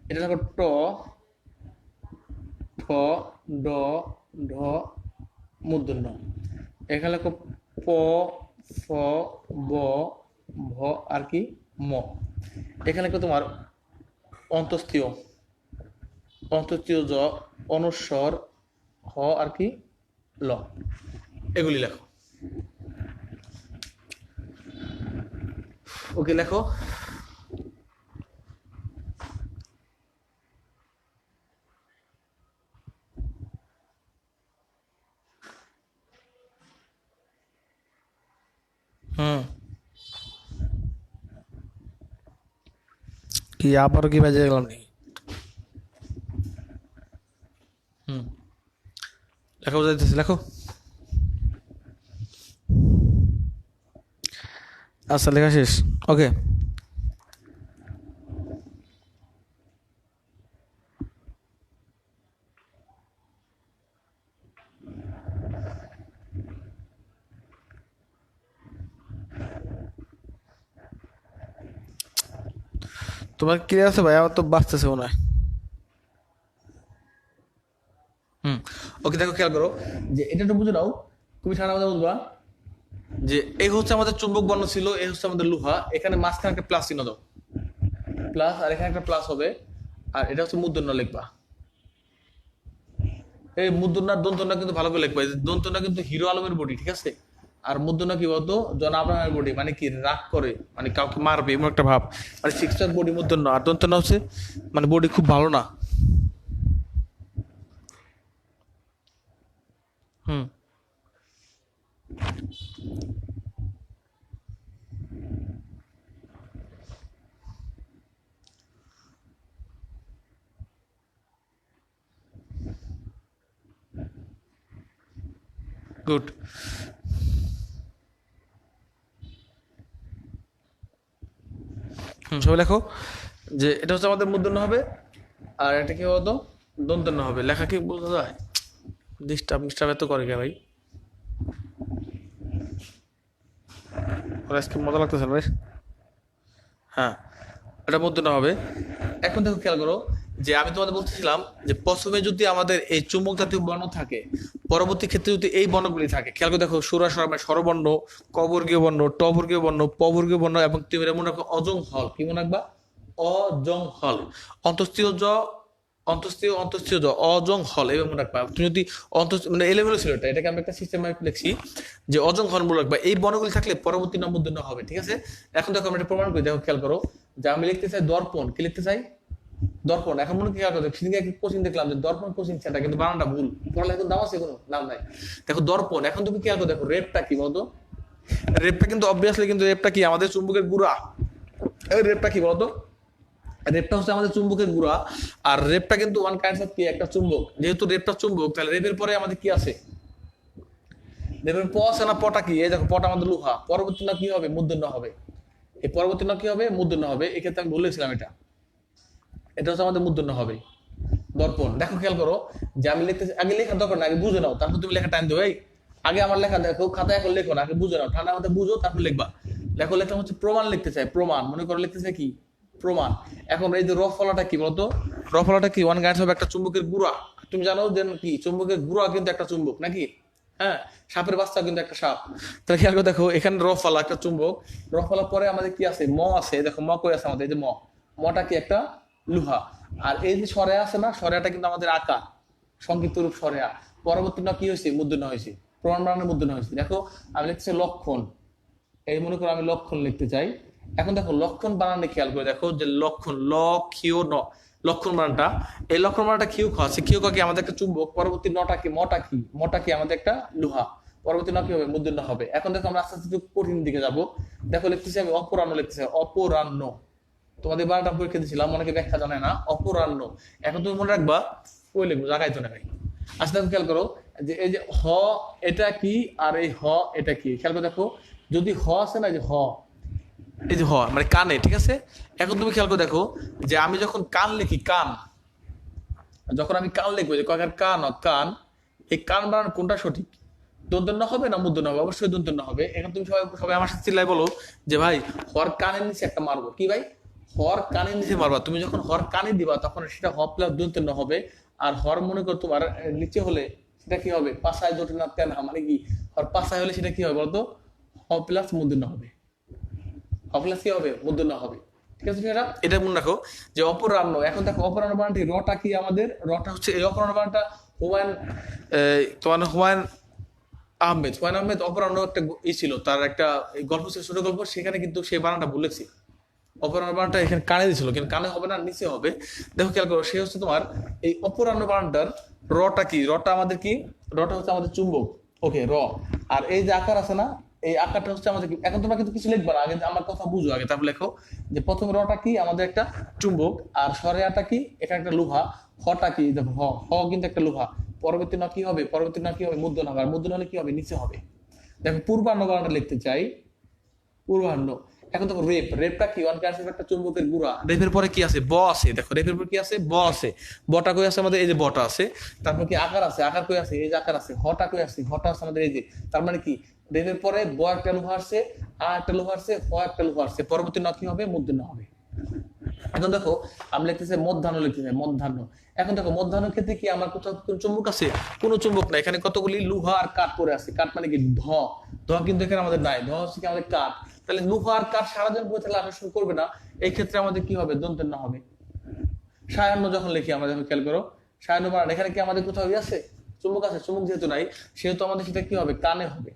এটা লেখো ট, ঠ, ড, ঢ, মূর্ধন্য। এখানে লেখো প, ফ, ব, ভ, আর কি ম। এখানে লেখো তোমার অন্তস্তীয়, অন্তস্তীয় জ, অনুস্বর হ, আর কি ল। এগুলি লেখো। ওকে লেখো। হুম, কি আবারও কি বাজে গেলাম নাকি? হুম, লেখা বোঝাইতেছি, লেখো। আচ্ছা লেখা শেষ, ওকে। তোমার ক্লিয়ার আছে ভাই? আমার তো বাঁচতেছে মনে হয়। হুম, ওকে দেখো খেয়াল করো, যে এটা একটু বুঝে নাও, তুমি ঠান্ডা মাথায় বুঝবা। যে এই হচ্ছে আমাদের চুম্বক বর্ণ ছিল, এই হচ্ছে আমাদের লোহা, এখানে মাঝখানে একটা প্লাস চিহ্ন দাও, প্লাস, আর এখানে একটা প্লাস হবে। আর এটা হচ্ছে মূর্ধন্য লিখবা। এই মূর্ধন্য আর দন্তন্য কিন্তু ভালো করে লিখবা। দন্তন্য কিন্তু হিরো আলমের বডি, ঠিক আছে। আর মূর্ধন্য কি বলতো, জন আব্রাহামের বডি, মানে কি রাগ করে, মানে কাউকে মারবে এমন একটা ভাব, মানে সিক্সটার বডি মূর্ধন্য। আর দন্তন্য হচ্ছে মানে বডি খুব ভালো না। হুম, গুড। সবাই লেখো যে এটা হচ্ছে আমাদের মূর্ধন্য হবে, আর এটা কি বলতো দন্তন্য হবে। লেখা কি বোঝা যায়? ডিস্টার্ব মিস্টার্ব এত করে কে ভাই? আজকে মজা লাগতেছে ভাই। হ্যাঁ, এটা মূর্ধন্য হবে। এখন দেখো খেয়াল করো যে আমি তোমাদের বলতেছিলাম যে প্রথমে যদি আমাদের এই চুম্বক জাতীয় বর্ণ থাকে, পরবর্তী ক্ষেত্রে যদি এই বর্ণগুলি থাকে, খেয়াল করে দেখো সুরা স্বরবর্ণ, স্বরবর্ণ, কবর্গীয় বর্ণ, টবর্গীয় বর্ণ, পবর্গীয় বর্ণ এবং তুমি মনে রাখো অজং হল। কি মনে রাখবা? অজং হল। অন্তস্থীয় জ, অন্তস্থীয় অন্তস্থীয় জ, অজং হল এবং মনে রাখবা। তুমি যদি মানে এলেভেলে ছিল এটাকে আমি একটা সিস্টেমে লিখছি যে অজং হল মনে রাখবা। এই বর্ণগুলি থাকলে পরবর্তী নম্বর হবে, ঠিক আছে? এখন দেখো আমরা এটা প্রমাণ করি। দেখো খেয়াল করো যে আমি লিখতে চাই দর্পণ। কি লিখতে চাই? দর্পণ। এখন মনে কি করতে সেদিকে কোচিং দেখলাম যে দর্পণ কোচিং সেন্টার, কিন্তু বানানটা ভুল। পড়ালে এখন দাম আছে, কোনো নাম নাই। দেখো দর্পণ। এখন তুমি কি দেখো রেপটা কি বলতো? রেপটা কিন্তু অবভিয়াসলি কিন্তু রেপটা কি আমাদের চুম্বকের গুড়া। এই রেপটা কি বলতো? রেপটা হচ্ছে আমাদের চুম্বকের গুড়া। আর রেপটা কিন্তু ওয়ান কাইন্ডস অফ কি একটা চুম্বক। যেহেতু রেপটা চুম্বক, তাহলে রেপের পরে আমাদের কি আছে? রেপের প আছে না? পটা কি? এই দেখো পটা আমাদের লোহা। পরবর্তী না কি হবে? মূর্ধন্য হবে। এই পরবর্তী না কি হবে? মূর্ধন্য হবে। এক্ষেত্রে আমি বলেছিলাম এটা, এটা হচ্ছে আমাদের মূর্ধন্য হবে। দর্পণ। দেখো খেয়াল করো যে আমি লিখতেছি, আগে লেখার দরকার না, আগে বুঝে নাও, তারপর তুমি লেখা টাইম দেবো। এই আগে আমার লেখা দেখো, খাতায় এখন লেখো না, আগে বুঝে নাও, ঠান্ডা মাথায় বুঝো, তারপর লিখবা। লেখো, লেখা হচ্ছে প্রমাণ লিখতে চাই, প্রমাণ। মনে করো লিখতে চাই কি? প্রমাণ। এখন এই যে র ফলাটা কি বলতো? র ফলাটা কি? ওয়ান গাইডস হবে একটা চুম্বকের গুড়া। তুমি জানো যে কি চুম্বকের গুড়া কিন্তু একটা চুম্বক নাকি? হ্যাঁ, সাপের বাচ্চা কিন্তু একটা সাপ। তাহলে খেয়াল করে দেখো এখানে র ফলা একটা চুম্বক। র ফলার পরে আমাদের কি আছে? ম আছে। দেখো ম কই আছে আমাদের? এই যে ম, মটা কি একটা লোহা। আর এই যে সরেয়া আছে না, সরেয়াটা কিন্তু আমাদের আকার, সংক্ষিপ্ত রূপ সরেয়া। পরবর্তী না কি হয়েছে? মূর্ধন্য হয়েছে। প্রমাণ বানানোর মূর্ধন্য হয়েছে। দেখো আমি লিখছি লক্ষণ। এই মনে করো আমি লক্ষণ লিখতে চাই। এখন দেখো লক্ষণ বানানে খেয়াল করে দেখো যে লক্ষণ, ল খিও ন, লক্ষণ বানানটা, এই লক্ষণ বানানটা কিউ খ আছে। কিউ খ কি আমাদের একটা চুম্বক। পরবর্তী নটা কি? মটা কি? মটা কি আমাদের একটা লোহা। পরবর্তী ন কি হবে? মূর্ধন্য হবে। এখন দেখো আমরা আস্তে আস্তে একটু কঠিন দিকে যাবো। দেখো লিখতেছি আমি অপরাহ্ন লিখতেছি, অপরাহ্ন। তোমাদের বারোটা পরীক্ষা দিয়েছিলাম, অনেকে ব্যাখ্যা জানে না, অপরাহ্ন। এখন তুমি মনে রাখবা ওই লিখবো, জায়গায় তো নেই। আচ্ছা দেখো খেয়াল করো যে এই যে হ এটা কি, আর এই হ এটা কি? খেয়াল করে দেখো, যদি হ আছে না, যে হ, এই যে হ মানে কানে, ঠিক আছে? এখন তুমি খেয়াল করে দেখো যে আমি যখন কান লিখি, কান, যখন আমি কান লিখবো, যে কয়েক কান কান, এই কান বানান কোনটা সঠিক? দন্তন্য হবে না মূর্ধন্য হবে? অবশ্যই দন্তন্য হবে। এখন তুমি সবাই সবাই আমার সাথে চিল্লাই বলো যে ভাই হর কানের নিচে একটা মারবো। কি ভাই? হর কানের নিচে মারবা। তুমি যখন হর কানে দিবা তখন সেটা হ প্লাস দন্তন্য হবে। আর হর মনে করো তোমার নিচে হলে সেটা কি হবে? পাশায় দুটো না তেন, মানে কি হর পাশায় হলে সেটা কি হবে বলতো? হ প্লাস মূর্ধন্য হবে। হ প্লাস কি হবে? মূর্ধন্য হবে। ঠিক আছে? এটা মনে রাখো যে অপরাহ্ন। এখন দেখো অপরাহ্ন বানানটি রটা কি আমাদের? রটা হচ্ছে এই অপরাহ্ন বানানটা হুমায়ুন, তোমার হুমায়ুন আহমেদ, হুমায়ুন আহমেদ অপরাহ্ন একটা ছিল, তার একটা গল্প ছিল, ছোট গল্প, সেখানে কিন্তু সেই বানানটা বলেছি। অপরাহ্ন বানানটা এখানে কানে দিছিল, কিন্তু কানে হবে না, নিচে হবে। দেখো খেয়াল করো, সে হচ্ছে তোমার এই অপরাহ্ন বানানটার রটা কি? রটা আমাদের কি? রটা হচ্ছে আমাদের চুম্বক। ওকে, র। আর এই যে আকার আছে না, এই আকারটা হচ্ছে আমাদের কি? এখন তোমরা কিন্তু কিছু লিখবা না, আগে আমার কথা বুঝো আগে, তারপর লেখো যে প্রথম রটা কি? আমাদের একটা চুম্বক। আর সরেয়াটা কি? এটা একটা লোহা। হটা কি? দেখো হ, হ কিন্তু একটা লোহা। পরবর্তী না কি হবে? পরবর্তী না কি হবে? মূর্ধন্য হবে। আর মূর্ধন্য হলে কি হবে? নিচে হবে। দেখো পূর্বাহ্ন বানানটা লিখতে চাই, পূর্বাহ্ন। এখন দেখো রেপ, রেপটা কি? ওয়ান কাইন্ডস অফ একটা চুম্বকের গুড়া। রেপের পরে কি আছে? ব আছে। দেখো রেপের পরে কি আছে? ব আছে। বটা কই আছে আমাদের? এই যে বটা আছে। তারপর কি আকার আছে? আকার কই আছে? এই যে আকার আছে। হটা কই আছে? হটা আছে আমাদের এই যে। তার মানে কি রেপের পরে ব একটা লোহা আসছে, আ একটা লোহা আসছে, হ একটা লোহা আসছে। পরবর্তী না কি হবে? মূর্ধন্য হবে। এখন দেখো আমি লিখতেছি মধ্যাহ্ন, লিখতেছি মধ্যাহ্ন। এখন দেখো মধ্যাহ্নের ক্ষেত্রে কি আমার কোথাও কোন চুম্বক আছে? কোনো চুম্বক নাই। এখানে কতগুলি লোহা আর কাঠ পড়ে আছে। কাঠ মানে কি? ধ। ধ কিন্তু এখানে আমাদের নাই। ধ হচ্ছে কি আমাদের কাঠ। তাহলে লোহা আর কাঠ সারাদিন পরে তাহলে আকর্ষণ করবে না। এই ক্ষেত্রে আমাদের কি হবে? দন্তন্য হবে। সায়ান্ন যখন লিখি আমরা, যখন খেয়াল করো সায়ান্ন বানান, এখানে কি আমাদের কোথাও আছে? চুম্বক আছে? চুম্বক যেহেতু নাই, সেহেতু আমাদের সেটা কি হবে? কানে হবে।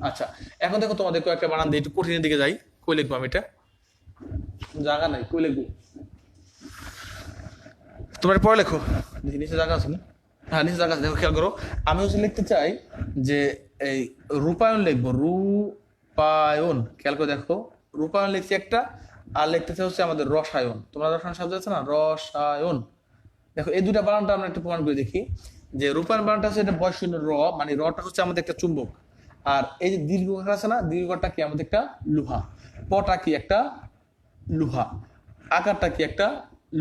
আচ্ছা, এখন দেখো তোমাদের কয়েকটা বানান দিয়ে একটু কঠিনের দিকে যাই। কই লিখবো আমি এটা? জায়গা নাই, কই লিখবো? তোমার পরে লেখো, দেখি নিচে জায়গা আছে না? হ্যাঁ নিচে জায়গা আছে। দেখো খেয়াল করো, আমি হচ্ছে লিখতে চাই যে এই রূপায়ণ লিখবো, রূপায়ণ, খেয়াল করে দেখো, রূপায়ণ লিখছি একটা, আর লিখতেছে হচ্ছে আমাদের রসায়ন। তোমরা রসায়ন শব্দ আছে না, রসায়ন। দেখো এই দুটা বানানটা আমরা একটু প্রমাণ করে দেখি। যে রূপায়ণ বানানটা হচ্ছে এটা বয়শূন্য র, মানে রটা হচ্ছে আমাদের একটা চুম্বক, আর এই যে দীর্ঘ আছে না, দীর্ঘটা কি আমাদের একটা লোহা, পটা কি একটা লোহা, আকারটা কি একটা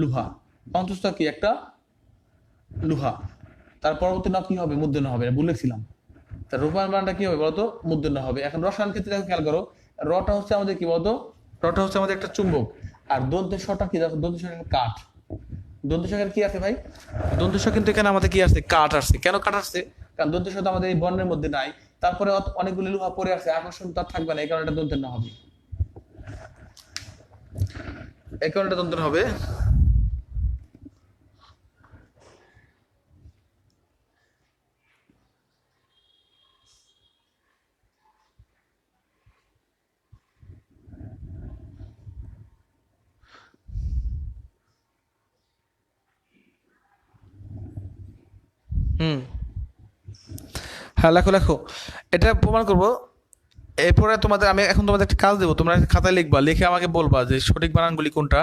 লোহা, অন্তস্থ কি একটা লোহা। তার পরবর্তী নাম কি হবে, মূর্ধন্য হবে, বলেছিলাম। তার রূপায়ণ বানানটা কি হবে বলতো, মূর্ধন্য হবে। এখন রসায়ন ক্ষেত্রে দেখো, খেয়াল করো, রটা হচ্ছে আমাদের কি বলতো, রটা হচ্ছে আমাদের একটা চুম্বক, আর দন্তের শটা কি দেখো, দন্তের শটা কাঠ। দন্তের শকের কি আছে ভাই, দন্তের শক কিন্তু এখানে আমাদের কি আসছে, কাঠ আসছে। কেন কাঠ আসছে, কারণ দন্তের শত আমাদের এই বর্ণের মধ্যে নাই, তারপরে অনেকগুলি লোহা পরে আছে, আকর্ষণ তার থাকবে না, এই কারণে এটা দন্তের না হবে, এই কারণে এটা দন্তের হবে। হুম, হ্যাঁ লেখো লেখো, এটা প্রমাণ করবো। এরপরে তোমাদের আমি এখন তোমাদের একটা কাজ দেবো, তোমরা একটা খাতায় লিখবা, লিখে আমাকে বলবা যে সঠিক বানানগুলি কোনটা।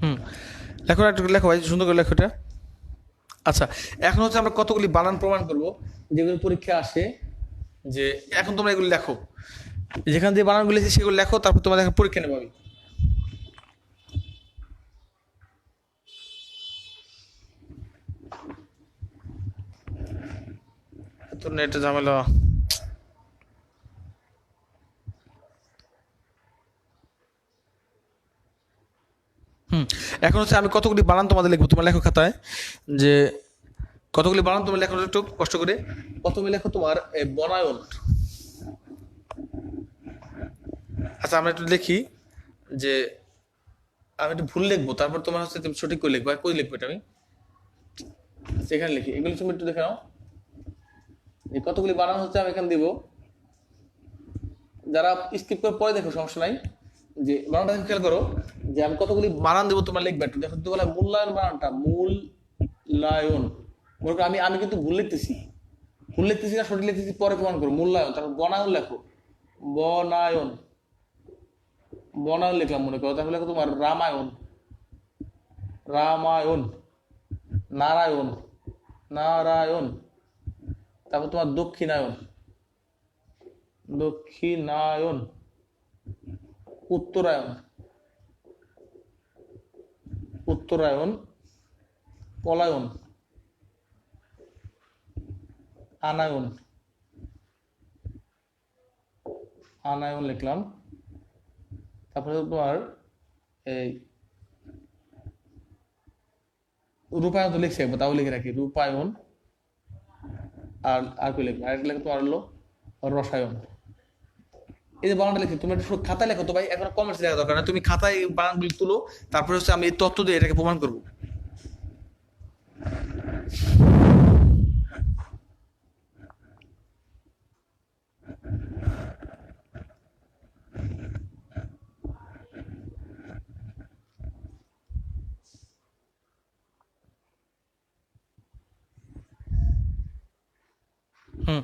হুম, লেখো একটু, লেখো ভাই, সুন্দর করে লেখো এটা। আচ্ছা, এখন হচ্ছে আমরা কতগুলি বানান প্রমাণ করব যেগুলো পরীক্ষা আসে। যে এখন তোমরা এগুলো লেখো, যেখান দিয়ে বানানগুলি আছে সেগুলো লেখো, তারপর তোমাদের এখন পরীক্ষা নেবো আমি। তো নেটে ঝামেলা। হুম, এখন হচ্ছে আমি কতগুলি বানান তোমাদের লিখবো, তোমার লেখো খাতায়। যে কতগুলি বানান তুমি লেখো একটু কষ্ট করে। প্রথমে লেখো তোমার বনায়ন। আচ্ছা আমরা একটু লিখি, যে আমি একটু ভুল লিখবো, তারপর তোমার হচ্ছে তুমি সঠিক করে লিখবো। আর কই লিখবো এটা আমি, সেখানে লিখি, এগুলো তুমি একটু দেখে নাও। এই কতগুলি বানান হচ্ছে আমি এখানে দিব, যারা স্কিপ করে পরে দেখো সমস্যা নাই। যে বানানটা খেয়াল করো, যে আমি কতগুলি বানান দেবো তোমার লিখবে একটু দেখো। বলা মূল্যায়ন বানানটা, মূল্যায়ন, মনে করো আমি আমি কিন্তু ভুল লিখতেছি, ভুল লিখতেছি না সঠিক লিখতেছি পরে প্রমাণ করো। মূল্যায়ন, তারপর বনায়ন লেখো, বনায়ন, বনায়ন লিখলাম মনে করো। তারপর লেখো তোমার রামায়ণ, রামায়ণ, নারায়ণ, নারায়ণ। তারপর তোমার দক্ষিণায়ন, দক্ষিণায়ন, উত্তরায়ণ, উত্তরায়ণ, পলায়ন, আনায়ন, আনায়ন লিখলাম। তারপরে তোমার এই রূপায়ণ তো লিখছি একবার, তাও লিখে রাখি, রূপায়ণ। আর আর কি লিখবো, আরেকটা লেখো তোমার হলো রসায়ন। এই যে বানানটা লিখি, তুমি একটু খাতায় লেখো তো ভাই, এখন কমেন্টস লেখা দরকার না, তুমি খাতায় বানানগুলি তুলো, তারপরে হচ্ছে আমি এই তথ্য দিয়ে এটাকে প্রমাণ করবো। হুম,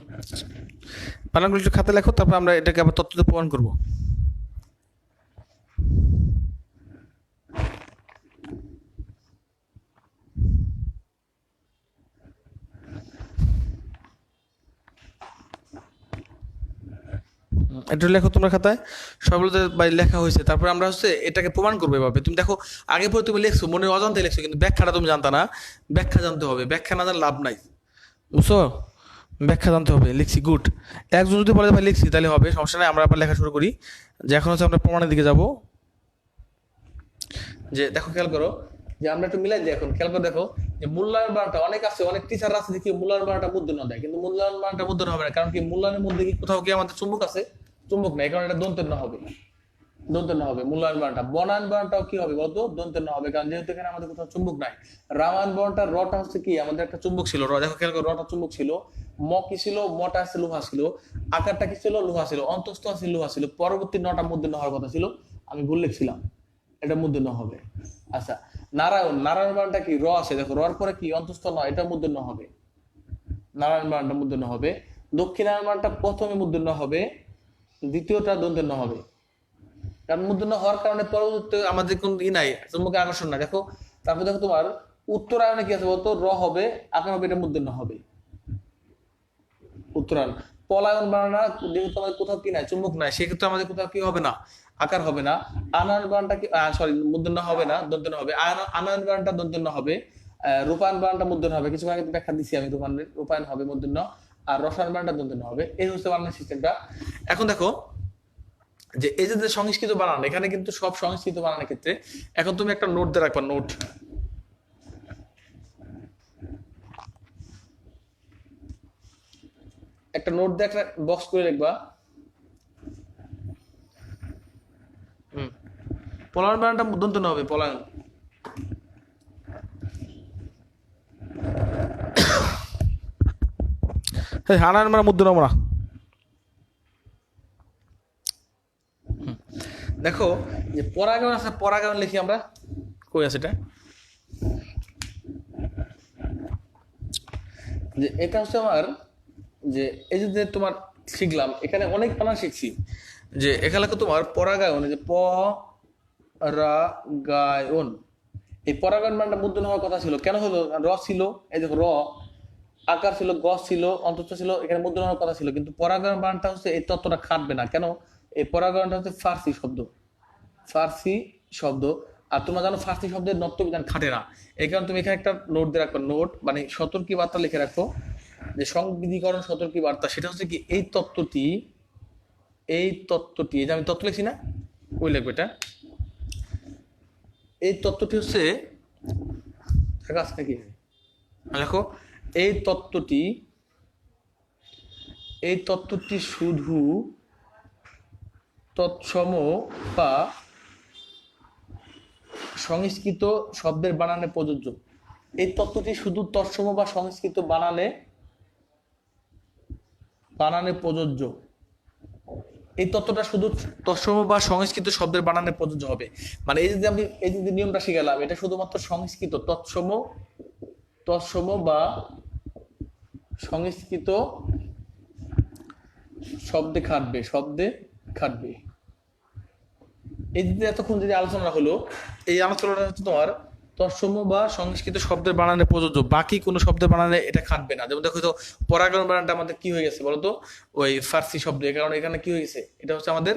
বানানগুলি একটু খাতায় লেখো, তারপর আমরা এটাকে আবার তথ্য দিয়ে প্রমাণ করবো। একটু লেখো তোমরা খাতায়, সবগুলো ভাই লেখা হয়েছে। তারপর আমরা হচ্ছে এটাকে প্রমাণ করবো এভাবে। তুমি দেখো আগে পরে তুমি লিখছো, মনে অজান্তে লিখছো, কিন্তু ব্যাখ্যাটা তুমি জানতা না। ব্যাখ্যা জানতে হবে, ব্যাখ্যা না জানলে লাভ নাই, বুঝছো? ব্যাখ্যা জানতে হবে। লিখছি, গুড। একজন যদি বলে ভাই লিখছি, তাহলে হবে, সমস্যা নেই। আমরা আবার লেখা শুরু করি। যে এখন হচ্ছে আমরা প্রমাণের দিকে যাব। যে দেখো খেয়াল করো, যে আমরা একটু মিলাই দিই। এখন খেয়াল করে দেখো, যে মূল্যায়ন বানানটা অনেক আছে, অনেক টিচার আছে দেখি মূল্যায়ন বানানটা মূর্ধন্য দেয়, কিন্তু মূল্যায়ন বানানটা মূর্ধন্য হবে না। কারণ কি, মূল্যায়নের মধ্যে কি কোথাও কি আমাদের চুম্বক আছে? চুম্বক নাই, কারণ এটা দন্তের না হবে। দন্ত্য ন হবে। মূল্যায়ন বানানটা, বনায়ন বানানটাও কি হবে বলতো? দন্ত্য ন হবে, কারণ যেহেতু এখানে আমাদের কোথাও চুম্বক নাই। রামায়ণ বানানটা রটা হচ্ছে কি, আমাদের একটা চুম্বক ছিল, দেখো খেয়াল করো, রটা চুম্বক ছিল। ম কি ছিল? মটা আছে, লোহা ছিল। আকারটা কি ছিল? লোহা ছিল। অন্তস্থ আছে, লোহা ছিল। পরবর্তী নটা মূর্ধন্য হওয়ার কথা ছিল, আমি ভুল লিখছিলাম, এটা মূর্ধন্য হবে। আচ্ছা, নারায়ণ, নারায়ণ বানানটা কি? র আছে, দেখো রর পরে কি? অন্তস্থ ন, এটা মূর্ধন্য হবে। নারায়ণ বানানটা মূর্ধন্য হবে। দক্ষিণায়ন বানানটা প্রথমে মূর্ধন্য হবে, দ্বিতীয়টা দন্ত্য হবে। কারণ মূর্ধন্য হওয়ার কারণে পরবর্তী আমাদের কোন ই নাই, চুম্বকের আকর্ষণ নাই। দেখো তারপর দেখো তোমার উত্তরায়ণে কি আছে বলতো? র হবে, আকার হবে, এটা মূর্ধন্য হবে। উত্তরায়ণ। পলায়ন বানানা, যেহেতু আমাদের কোথাও কি নাই, চুম্বক নাই, সেক্ষেত্রে আমাদের কোথাও কি হবে না, আকার হবে না। আনয়ন বানানটা কি, সরি মূর্ধন্য হবে না, দন্ত্য হবে। আনয়ন বানানটা দন্ত্য হবে। রূপায়ণ বানানটা মূর্ধন্য হবে, কিছু আগে ব্যাখ্যা দিচ্ছি আমি, রূপায়ণ হবে মূর্ধন্য। আর রসায়ন বানানটা দন্ত্য হবে। এই হচ্ছে বানানের সিস্টেমটা। এখন দেখো যে এই যে সংস্কৃত বানান, এখানে কিন্তু সব সংস্কৃত বানানের ক্ষেত্রে এখন তুমি একটা নোট দিয়ে রাখবা, নোট। একটা নোট দিয়ে একটা বক্স করে রাখবা। পলায়ন বানানটা দন্ত না হবে, পলায়ন। হানায়ন মানে মুদ্রণ আমরা। দেখো যে পরাগায়ন আছে, পরাগায়ন লিখি আমরা, কই আছে এটা? যে এটা হচ্ছে আমার, যে এই যে তোমার শিখলাম, এখানে অনেক বানান শিখছি। যে এখানে তোমার পরাগায়ন, যে পরাগায়ন, এই পরাগায়ন বানানটা মূর্ধন্য হওয়ার কথা ছিল, কেন হলো? র ছিল, এই দেখো র, আকার ছিল, গ ছিল, অন্তত ছিল, এখানে মূর্ধন্য হওয়ার কথা ছিল, কিন্তু পরাগায়ন বানানটা হচ্ছে এই তত্ত্বটা খাটবে না। কেন? এই পরাগায়নটা হচ্ছে ফার্সি শব্দ, ফার্সি শব্দ। আর তোমরা জানো ফার্সি শব্দের নত্ব বিধান খাটে না। এই কারণে তুমি এখানে একটা নোট দিয়ে রাখো, নোট মানে সতর্কী বার্তা লিখে রাখো, যে সংবিধিকরণ সতর্কী বার্তা। সেটা হচ্ছে কি, এই তত্ত্বটি, এই তত্ত্বটি, এই যে আমি তত্ত্ব লিখছি না, ওই লিখবে এটা। এই তত্ত্বটি হচ্ছে, নাকি দেখো, এই তত্ত্বটি, এই তত্ত্বটি শুধু তৎসম বা সংস্কৃত শব্দের বানানে প্রযোজ্য। এই তত্ত্বটি শুধু তৎসম বা সংস্কৃত বানানে প্রযোজ্য। এই তত্ত্বটা শুধু তৎসম বা সংস্কৃত শব্দের বানানে প্রযোজ্য হবে। মানে এই যে আমি এই যে নিয়মটা শিখালাম, এটা শুধুমাত্র সংস্কৃত তৎসম বা সংস্কৃত শব্দে খাটবে। এই যে এতক্ষণ যে আলোচনা হলো, এই আলোচনাটা হচ্ছে তোমার তৎসম বা সংস্কৃত শব্দের বানানে প্রযোজ্য, বাকি কোনো শব্দের বানানে এটা খাটবে না। যেমন দেখো তো, পরাগণ বানানটা আমাদের কি হয়ে গেছে বলতো? ওই ফার্সি শব্দ, এই কারণে এখানে কি হয়ে গেছে, এটা হচ্ছে আমাদের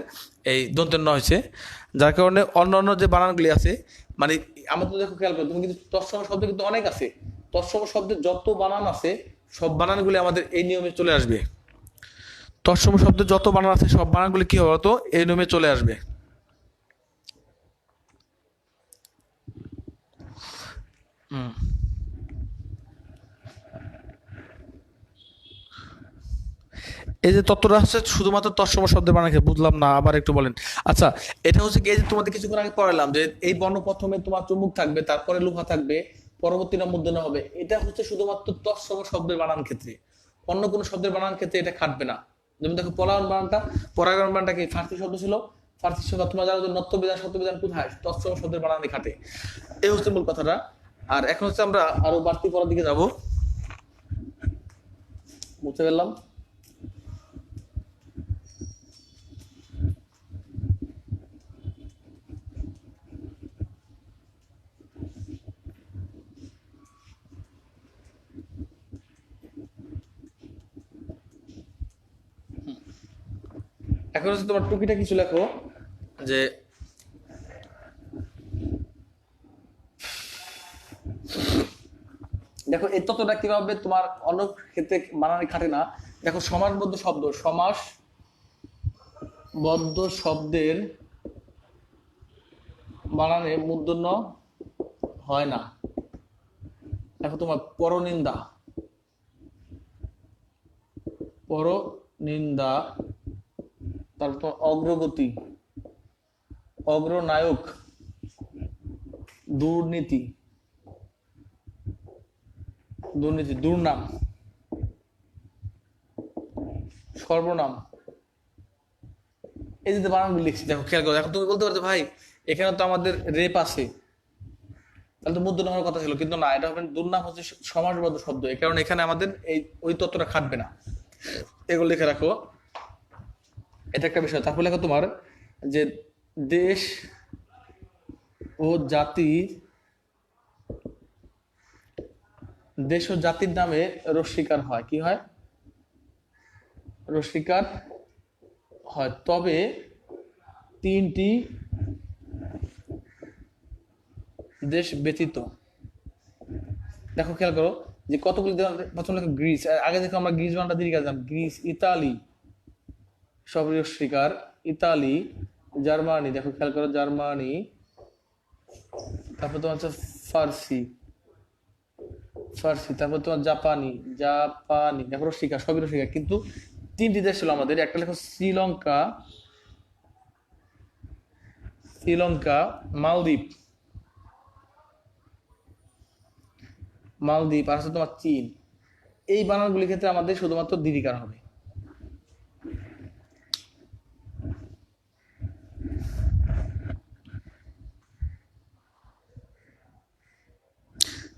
এই দন্তের ন হয়েছে, যার কারণে অন্যান্য যে বানানগুলি আছে, মানে আমাদের দেখো খেয়াল করো তুমি, কিন্তু তৎসম শব্দ কিন্তু অনেক আছে। তৎসম শব্দের যত বানান আছে, সব বানানগুলি আমাদের এই নিয়মে চলে আসবে। তৎসম শব্দের যত বানান আছে, সব বানানগুলি কি হবে তো? এই নিয়মে চলে আসবে। এই যে তত্ত্বটা হচ্ছে শুধুমাত্র তৎসম শব্দের বানান, বুঝলাম না, আবার একটু বলেন। আচ্ছা, এটা হচ্ছে কি, এই যে তোমাদের কিছুক্ষণ আগে পড়ালাম যে এই বর্ণ প্রথমে তোমার চুম্বক থাকবে, তারপরে লোহা থাকবে, পরবর্তী মূর্ধন্য হবে। এটা হচ্ছে শুধুমাত্র তৎসম শব্দের বানান ক্ষেত্রে, অন্য কোনো শব্দের বানান ক্ষেত্রে এটা খাটবে না। যেমন দেখো পলায়ন বানানটা, পরাগায়ন বানানটা কি ফার্সি শব্দ ছিল, ফার্সি শব্দ তোমরা জানো যে নত্য বিধান সত্য বিধান কোথায়? তৎসম শব্দের বানানে খাটে। এই হচ্ছে মূল কথাটা। আর এখন হচ্ছে আমরা আরো বাড়তি পড়ার দিকে যাব, বুঝতে পারলাম। এখন হচ্ছে তোমার টুকিটা কিছু লেখো, যে দেখো এই তত্ত্বটা কিভাবে তোমার অন্য ক্ষেত্রে বানানে খাটে না। দেখো সমাসবদ্ধ শব্দের বানানে মূর্ধন্য হয় না। দেখো তোমার পরনিন্দা, তারপর তোমার অগ্রগতি, অগ্রনায়ক, দুর্নীতি, দুর্নীতি, দুর্নাম, সর্বনাম। এই যে বানানগুলো লিখছি দেখো, খেয়াল করো। এখন তুমি বলতে পারছো ভাই এখানে তো আমাদের রেপ আছে, তাহলে তো মূর্ধন্য হওয়ার কথা ছিল, কিন্তু না, এটা হবে দুর্নাম হচ্ছে সমাসবদ্ধ শব্দ, এই কারণে এখানে আমাদের এই ওই তত্ত্বটা খাটবে না। এগুলো লিখে রাখো, এটা একটা বিষয়। তারপর লেখো তোমার যে দেশ ও জাতি, দেশ ও জাতির নামে রস্বীকার হয়। কি হয়? রস্বীকার হয়, তবে তিনটি দেশ ব্যতীত। দেখো খেয়াল করো যে কতগুলি প্রথম লেখো গ্রিস, আগে দেখো আমরা গ্রিস বানানটা দিয়ে গেলাম, গ্রিস, ইতালি, সব রস্বীকার, ইতালি, জার্মানি, দেখো খেয়াল করো, জার্মানি, তারপর তোমার হচ্ছে ফার্সি, ফার্সি, তারপর তোমার জাপানি, জাপানি, দেখো রস্বীকার, সবই রস্বীকার, কিন্তু তিনটি দেশ ছিল আমাদের। একটা লেখো শ্রীলঙ্কা, শ্রীলঙ্কা, মালদ্বীপ, মালদ্বীপ, আর হচ্ছে তোমার চীন। এই বানানগুলির ক্ষেত্রে আমাদের শুধুমাত্র দীর্ঘিকার হবে।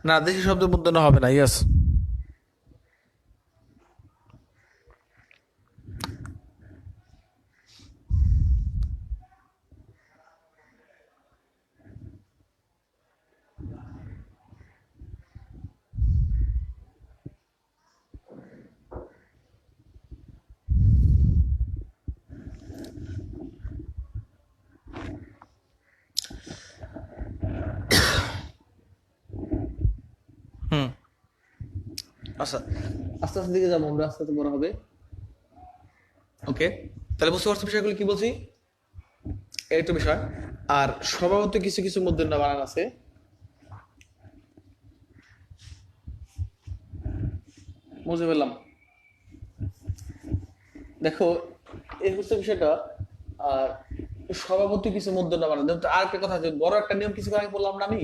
না, দেশি শব্দ মূর্ধন্য হবে না। ইয়েস। হুম, আচ্ছা, আস্তে আস্তে দিকে যাবো আমরা, আস্তে আস্তে বড় হবে। ওকে, তাহলে বুঝতে পারছো বিষয়গুলো কি বলছি? এই একটা বিষয়। আর স্বভাবত কিছু কিছু মূর্ধন্য বানান আছে। বুঝে পেলাম। দেখো এই হচ্ছে বিষয়টা। আর স্বভাবত কিছু মূর্ধন্য বানান, আর একটা কথা আছে, বড় একটা নিয়ম কিছু আগে বললাম না আমি,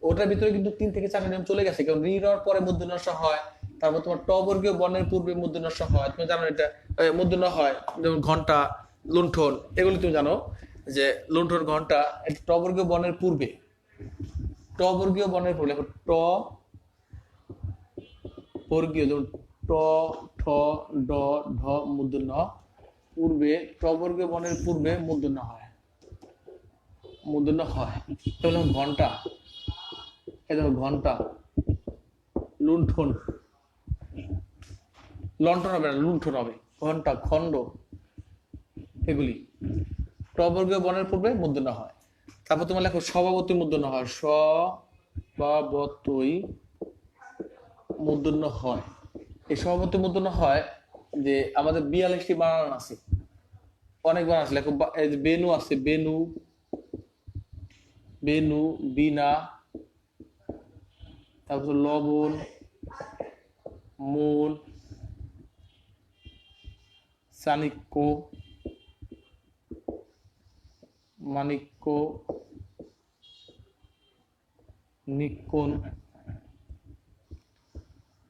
ওটার ভিতরে কিন্তু 3 থেকে 4টা নিয়ম চলে গেছে। কারণ রি র পরে মূর্ধন্য স হয়, তারপর তোমার ট বর্গীয় বর্ণের পূর্বে মূর্ধন্য স হয়, তুমি জানো এটা। মূর্ধন্য হয় যেমন ঘন্টা, লুণ্ঠন, এগুলো তুমি জানো যে লুণ্ঠন, ঘন্টা, এটা ট বর্গীয় বর্ণের পূর্বে, ট বর্গীয় বর্ণের পূর্বে। দেখো ট বর্গীয়, যেমন ট, ঠ, ড, ঢ মূর্ধন্য পূর্বে, ট বর্গীয় বর্ণের পূর্বে মূর্ধন্য হয়, মূর্ধন্য হয়। তাহলে ঘন্টা, এই দেখো ঘন্টা, লুণ্ঠন, লণ্ঠন হবে না, লুণ্ঠন হবে, ঘন্টা, খণ্ড, এগুলি ট বর্গীয় বর্ণের পূর্বে মূর্ধন্য হয়। তারপর তোমার লেখো স্বভাবতই মূর্ধন্য হয়, স্বভাবতই মূর্ধন্য হয়। এই স্বভাবতই মূর্ধন্য হয় যে আমাদের 42টি বানান আছে, অনেক বানান আছে। লেখো এই যে বেনু আছে, বেনু, বেনু, বিনা, তারপর লবণ, মূল, চাণক্য, মাণিক্য, নিক্কন,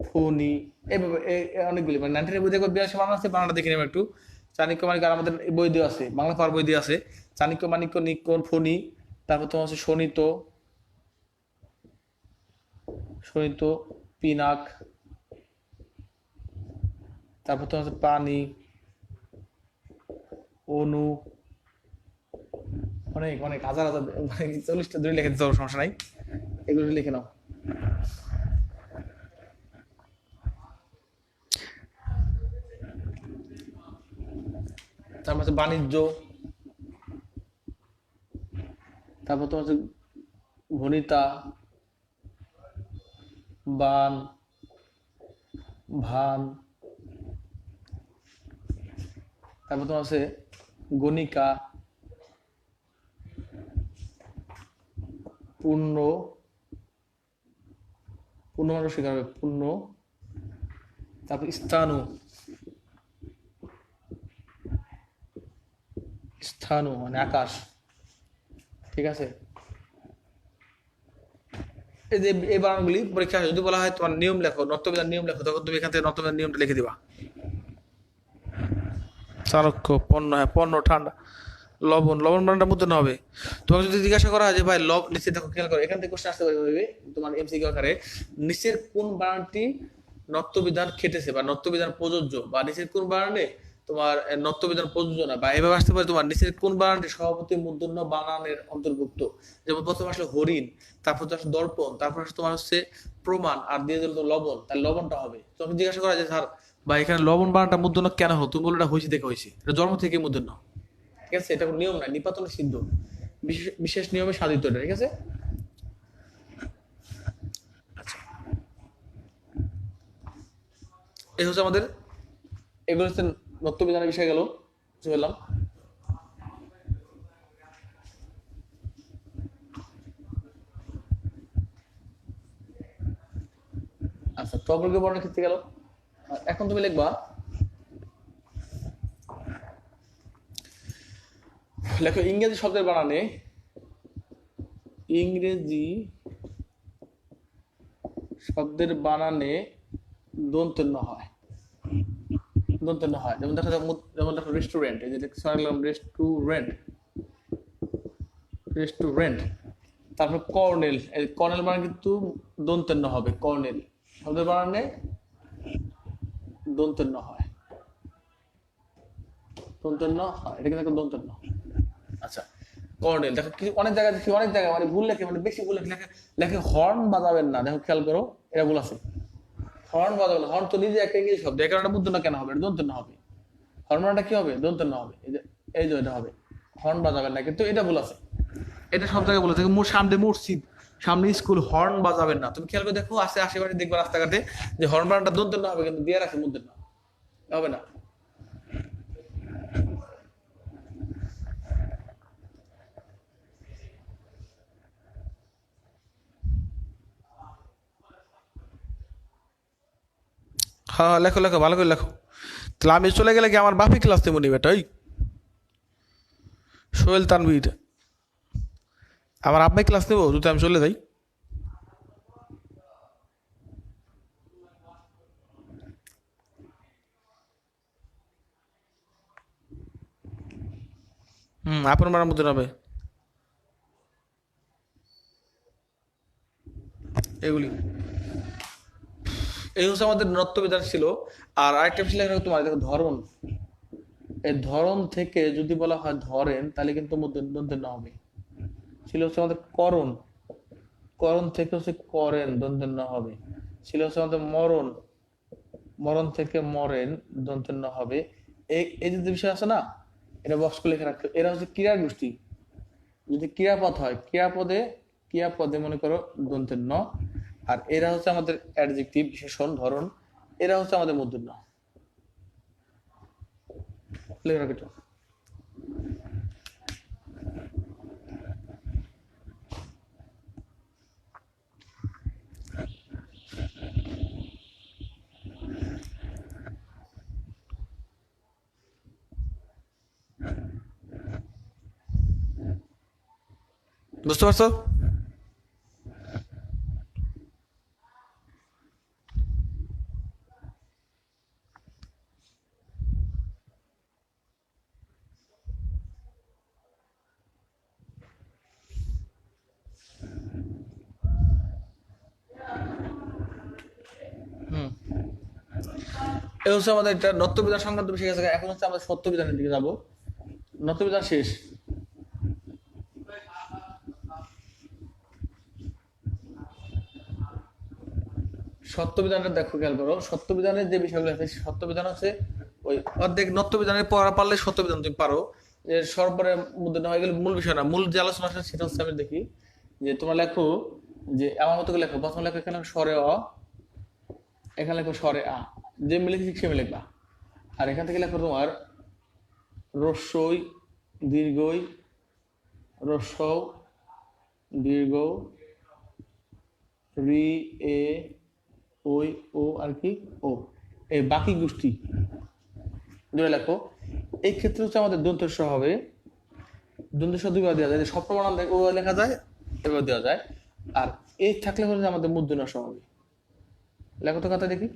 ফণি, এইভাবে অনেকগুলি, মানে 19 বই দেখো 82 বানান আছে। বাংলাটা দেখে নেব একটু। চাণক্য, মাণিক্য, আর আমাদের বই দেওয়া আছে, বাংলা পাওয়ার বই দেওয়া আছে, চাণক্য, মাণিক্য, নিক্কন, ফণি, তারপর তোমার হচ্ছে শোণিত, শোণিত, পিনাক, তারপর তোমার হচ্ছে পানি, অনু, অনেক অনেক হাজার হাজার, মানে 40টা ধরে লিখে দিতে হবে, সমস্যা নাই, এগুলো লিখে নাও। তারপর হচ্ছে বাণিজ্য, তারপর তোমার হচ্ছে ভনিতা, বান, ভান, তারপর তোমার আছে গণিকা, পূর্ণ, পূর্ণ মানুষ শিকার হবে, পূর্ণ, তারপর স্থানু, স্থানু মানে আকাশ, ঠিক আছে? এই যে এই বানানগুলি পরীক্ষা যদি বলা হয় তোমার নিয়ম লেখো, নত্যবিধান নিয়ম লেখো, তখন তুমি এখান থেকে নত্যবিধান নিয়মটা লিখে দিবা। চাণক্য, পণ্য, হ্যাঁ পণ্য, ঠান্ডা, লবণ, লবণ বানানটা মূর্ধন্য হবে। তোমাকে যদি জিজ্ঞাসা করা হয় যে ভাই নিচে দেখো, খেয়াল করো, এখান থেকে কোশ্চেন আসতে পারবে তোমার এমসিকিউ আকারে, নিচের কোন বানানটি নত্যবিধান খেটেছে বা নত্যবিধান প্রযোজ্য, বা নিচের কোন বানানে তোমার নত্যবিধান প্রযোজ্য না, বা এভাবে আসতে পারে তোমার নিচের কোন বানানটি সভাপতি মূর্ধন্য বানানের অন্তর্ভুক্ত। যেমন প্রথমে আসলে হরিণ, তারপর আসলে দর্পণ, তারপর তোমার হচ্ছে প্রমাণ, আর দিয়ে দিল লবণ, তাহলে লবণটা হবে। তোমাকে জিজ্ঞাসা করা যায় স্যার বা এখানে লবণ বানানটা মূর্ধন্য কেন হতো, তুমি বলো এটা হয়েছে দেখে হয়েছে, এটা জন্ম থেকে মূর্ধন্য। ঠিক আছে? এটা কোনো নিয়ম না, নিপাতনে সিদ্ধ, বিশেষ নিয়মে সাধিত এটা। ঠিক আছে? আচ্ছা, এই হচ্ছে আমাদের, এগুলো হচ্ছে নত্যবিধানের বিষয় গেল, বুঝতে পারলাম। আচ্ছা, টপর্গীয় বর্ণের ক্ষেত্রে গেল। এখন তুমি লিখবা, লেখো ইংরেজি শব্দের বানানে, ইংরেজি শব্দের বানানে দন্তন্য হয়, দন্তন্য হয়। যেমন দেখা যায়, যেমন দেখো রেস্টুরেন্ট, এই যে লিখলাম রেস্টুরেন্ট, রেস্টুরেন্ট। তারপর কর্নেল, এই কর্নেল মানে কিন্তু দন্তন্য হবে, কর্নেল শব্দের বানানে দন্তন্য হয়, দন্তন্য হয়, এটা কিন্তু দন্তন্য। আচ্ছা, কর্নেল দেখো কিছু অনেক জায়গায় দেখি, অনেক জায়গায় মানে ভুল লেখে, মানে বেশি ভুল লেখে, লেখে হর্ন বাজাবেন না। দেখো খেয়াল করো, এটা ভুল আছে, হর্ন বাজাবেন না। হর্ন তো নিজে একটা ইংরেজি শব্দ, এই কারণে মূর্ধন্য কেন হবে, দন্তন্য হবে। হর্ন মানেটা কি হবে, দন্তন্য হবে। এই যে এটা হবে, হর্ন বাজাবেন না, কিন্তু এটা ভুল আছে। এটা সব জায়গায় বলে থাকে, সামনে মসজিদ, সামনে স্কুল, হর্ন বাজাবেন না। তুমি খেয়াল করে দেখো, আশেপাশে দেখবা রাস্তাঘাটে যে হর্ন বাজানটা দন্তন্য হবে, কিন্তু দিয়ে রাখে মূর্ধন্য হবে না। হ্যাঁ হ্যাঁ, লেখো লেখো, ভালো করে লেখো। তাহলে আমি চলে গেলে কি আমার বাপি ক্লাস দেবো নি বেটা? ওই সোহেল তানভীর, আমার আব্বাই ক্লাস নেবো যদি আমি চলে যাই? আপন মারার মধ্যে হবে এগুলি। এই হচ্ছে আমাদের নত্যবিধান ছিল। আর আরেকটা ছিল তোমার দেখো ধরন, এই ধরন থেকে যদি বলা হয় ধরেন, তাহলে কিন্তু দন্তের না হবে। ছিল হচ্ছে আমাদের করণ, করণ থেকে হচ্ছে করেন, দন্তের না হবে। ছিল হচ্ছে আমাদের মরণ, মরণ থেকে মরেন, দন্তের না হবে। এই যে বিষয় আছে না, এটা বক্স করে লিখে রাখতে। এরা হচ্ছে ক্রিয়া গোষ্ঠী। যদি ক্রিয়াপদ হয়, ক্রিয়াপদে মনে করো দন্তের ন। আর এরা হচ্ছে আমাদের অ্যাডজেক্টিভ, বিশেষণ, ধরন। এরা হচ্ছে আমাদের মূর্ধন্য। লিখে রাখো। বুঝতে পারছো? এই হচ্ছে আমাদের একটা নত্যবিধান সংক্রান্ত বিষয় আছে। এখন হচ্ছে আমাদের সত্যবিধানের দিকে যাবো। নত্যবিধান শেষ। সত্যবিধানটা দেখো, খেয়াল করো, সত্যবিধানের যে বিষয়গুলো আছে, সত্যবিধান হচ্ছে ওই অর্ধেক নত্যবিধানের পড়া পারলে সত্যবিধান তুমি পারো। যে সর্বরে মধ্যে না হয়ে গেলে মূল বিষয় না, মূল যে আলোচনা আছে সেটা হচ্ছে আমি দেখি যে তোমার লেখো, যে আমার মতো করে লেখো। প্রথম লেখো এখানে স্বরে অ, এখানে লেখো স্বরে আ, যে মিলে ঠিক সে লিখবা। আর এখান থেকে লেখো তোমার রস্যই, দীর্ঘই, রস্যও, দীর্ঘ, রি, এ, ওই, ও আর কি ও, এই বাকি গোষ্ঠী ধরে লেখো। এই ক্ষেত্রে হচ্ছে আমাদের দন্তস্ব হবে দ্বন্দ্ব সহ দুইবার দেওয়া যায়, স্বপ্ন বানান ওইভাবে লেখা যায়, এভাবে দেওয়া যায়। আর এই থাকলে হলে আমাদের মূর্ধন্য স হবে। লেখো তো কথা দেখি।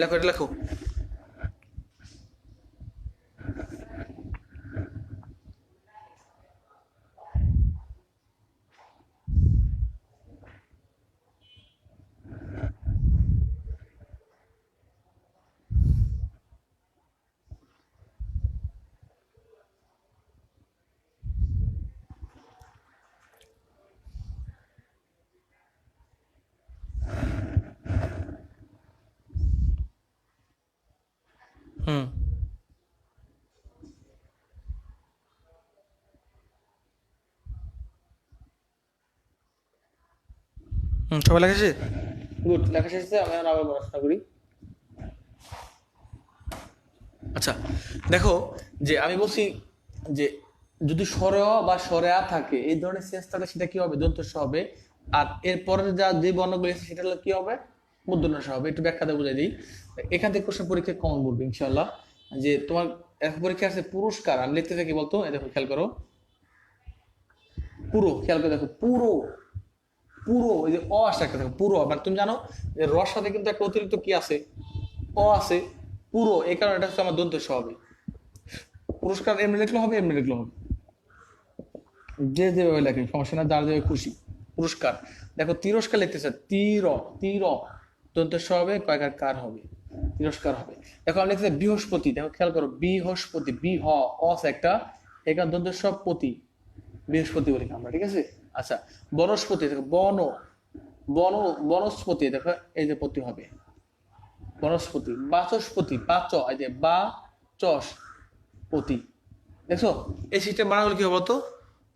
লেখো, এটা লেখো। হুম হুম, সবাই লেখা শেষ? গুড, লেখা শেষ হয়েছে। আমি এখন আবার পড়াশোনা করি। আচ্ছা, দেখো যে আমি বলছি যে যদি সরে অ বা সরে আ থাকে, এই ধরনের সেন্স থাকলে সেটা কি হবে? দন্ত স হবে। আর এর পরের যা যে বর্ণগুলো আছে সেটা হলো কি হবে? মূর্ধন্য স হবে। একটু ব্যাখ্যাতে বুঝাই দিই। এখান থেকে কোশ্চেন পরীক্ষায় কমন বলবে ইনশাআল্লাহ। যে তোমার এখন পরীক্ষা আছে পুরস্কার, আমি লিখতে থাকি বলতো, এই দেখো খেয়াল করো, পুরো খেয়াল করে দেখো, পুরো পুরো এই যে অ আসে একটা, দেখো পুরো, মানে তুমি জানো যে রস সাথে কিন্তু একটা অতিরিক্ত কি আছে? অ আছে। পুরো, এই কারণে এটা হচ্ছে আমার দন্ত স হবে। পুরস্কার এমনি লিখলে হবে, এমনি লিখলে হবে, যে যেভাবে লেখে সমস্যা না, যার যেভাবে খুশি। পুরস্কার, দেখো তিরস্কার লিখতেছে, তীর তীর দন্ত স হবে, কয়কার কার হবে, তিরস্কার হবে। দেখো আমি লিখতেছি বৃহস্পতি, দেখো খেয়াল করো, বৃহস্পতি, বি হ অস একটা, এখানে দন্ত সব পতি, বৃহস্পতি বলি আমরা, ঠিক আছে। আচ্ছা, বনস্পতি, দেখো বন, বন, বনস্পতি, দেখো এই যে পতি হবে, বনস্পতি। বাচস্পতি, বাচ, এই যে বা চস পতি, দেখছো? এই সিস্টেম বানাগুলো কি হবে তো?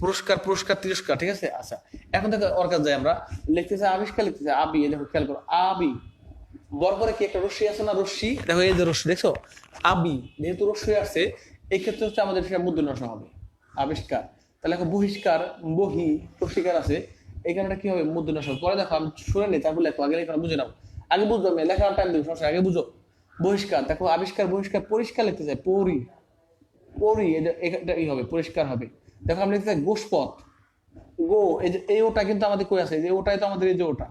পুরস্কার, পুরস্কার, তিরস্কার, ঠিক আছে। আচ্ছা, এখন দেখো ওর কাছে যাই আমরা। লিখতেছে আবিষ্কার, লিখতেছে আবি, দেখো খেয়াল করো, আবি বরপরে কি একটা রশ্মি আছে না, রশ্মি, দেখো এই যে রশ্মি, দেখছো? আবি যেহেতু রশ্মি আছে, এই ক্ষেত্রে হচ্ছে আমাদের সেটা মূর্ধন্য ষ হবে। আবিষ্কার, তাহলে দেখো বহিষ্কার, বহি রশ্মিকার আছে, এখানে কি হবে? মূর্ধন্য ষ। পরে দেখো আমি শুনে নিই, তারপর লেখো, আগে লেখা বুঝে নাও, আগে বুঝবো, আমি লেখার টাইম দেবো, সমস্যা, আগে বুঝো। বহিষ্কার, দেখো আবিষ্কার, বহিষ্কার, পরিষ্কার লিখতে চাই, পরি, পরি, এটা ই হবে, পরিষ্কার হবে। দেখো আমরা লিখতে চাই গোষ্পথ, গো, এই যে এই ওটা কিন্তু আমাদের কই আছে? এই যে ওটাই তো আমাদের, এই যে ওটা,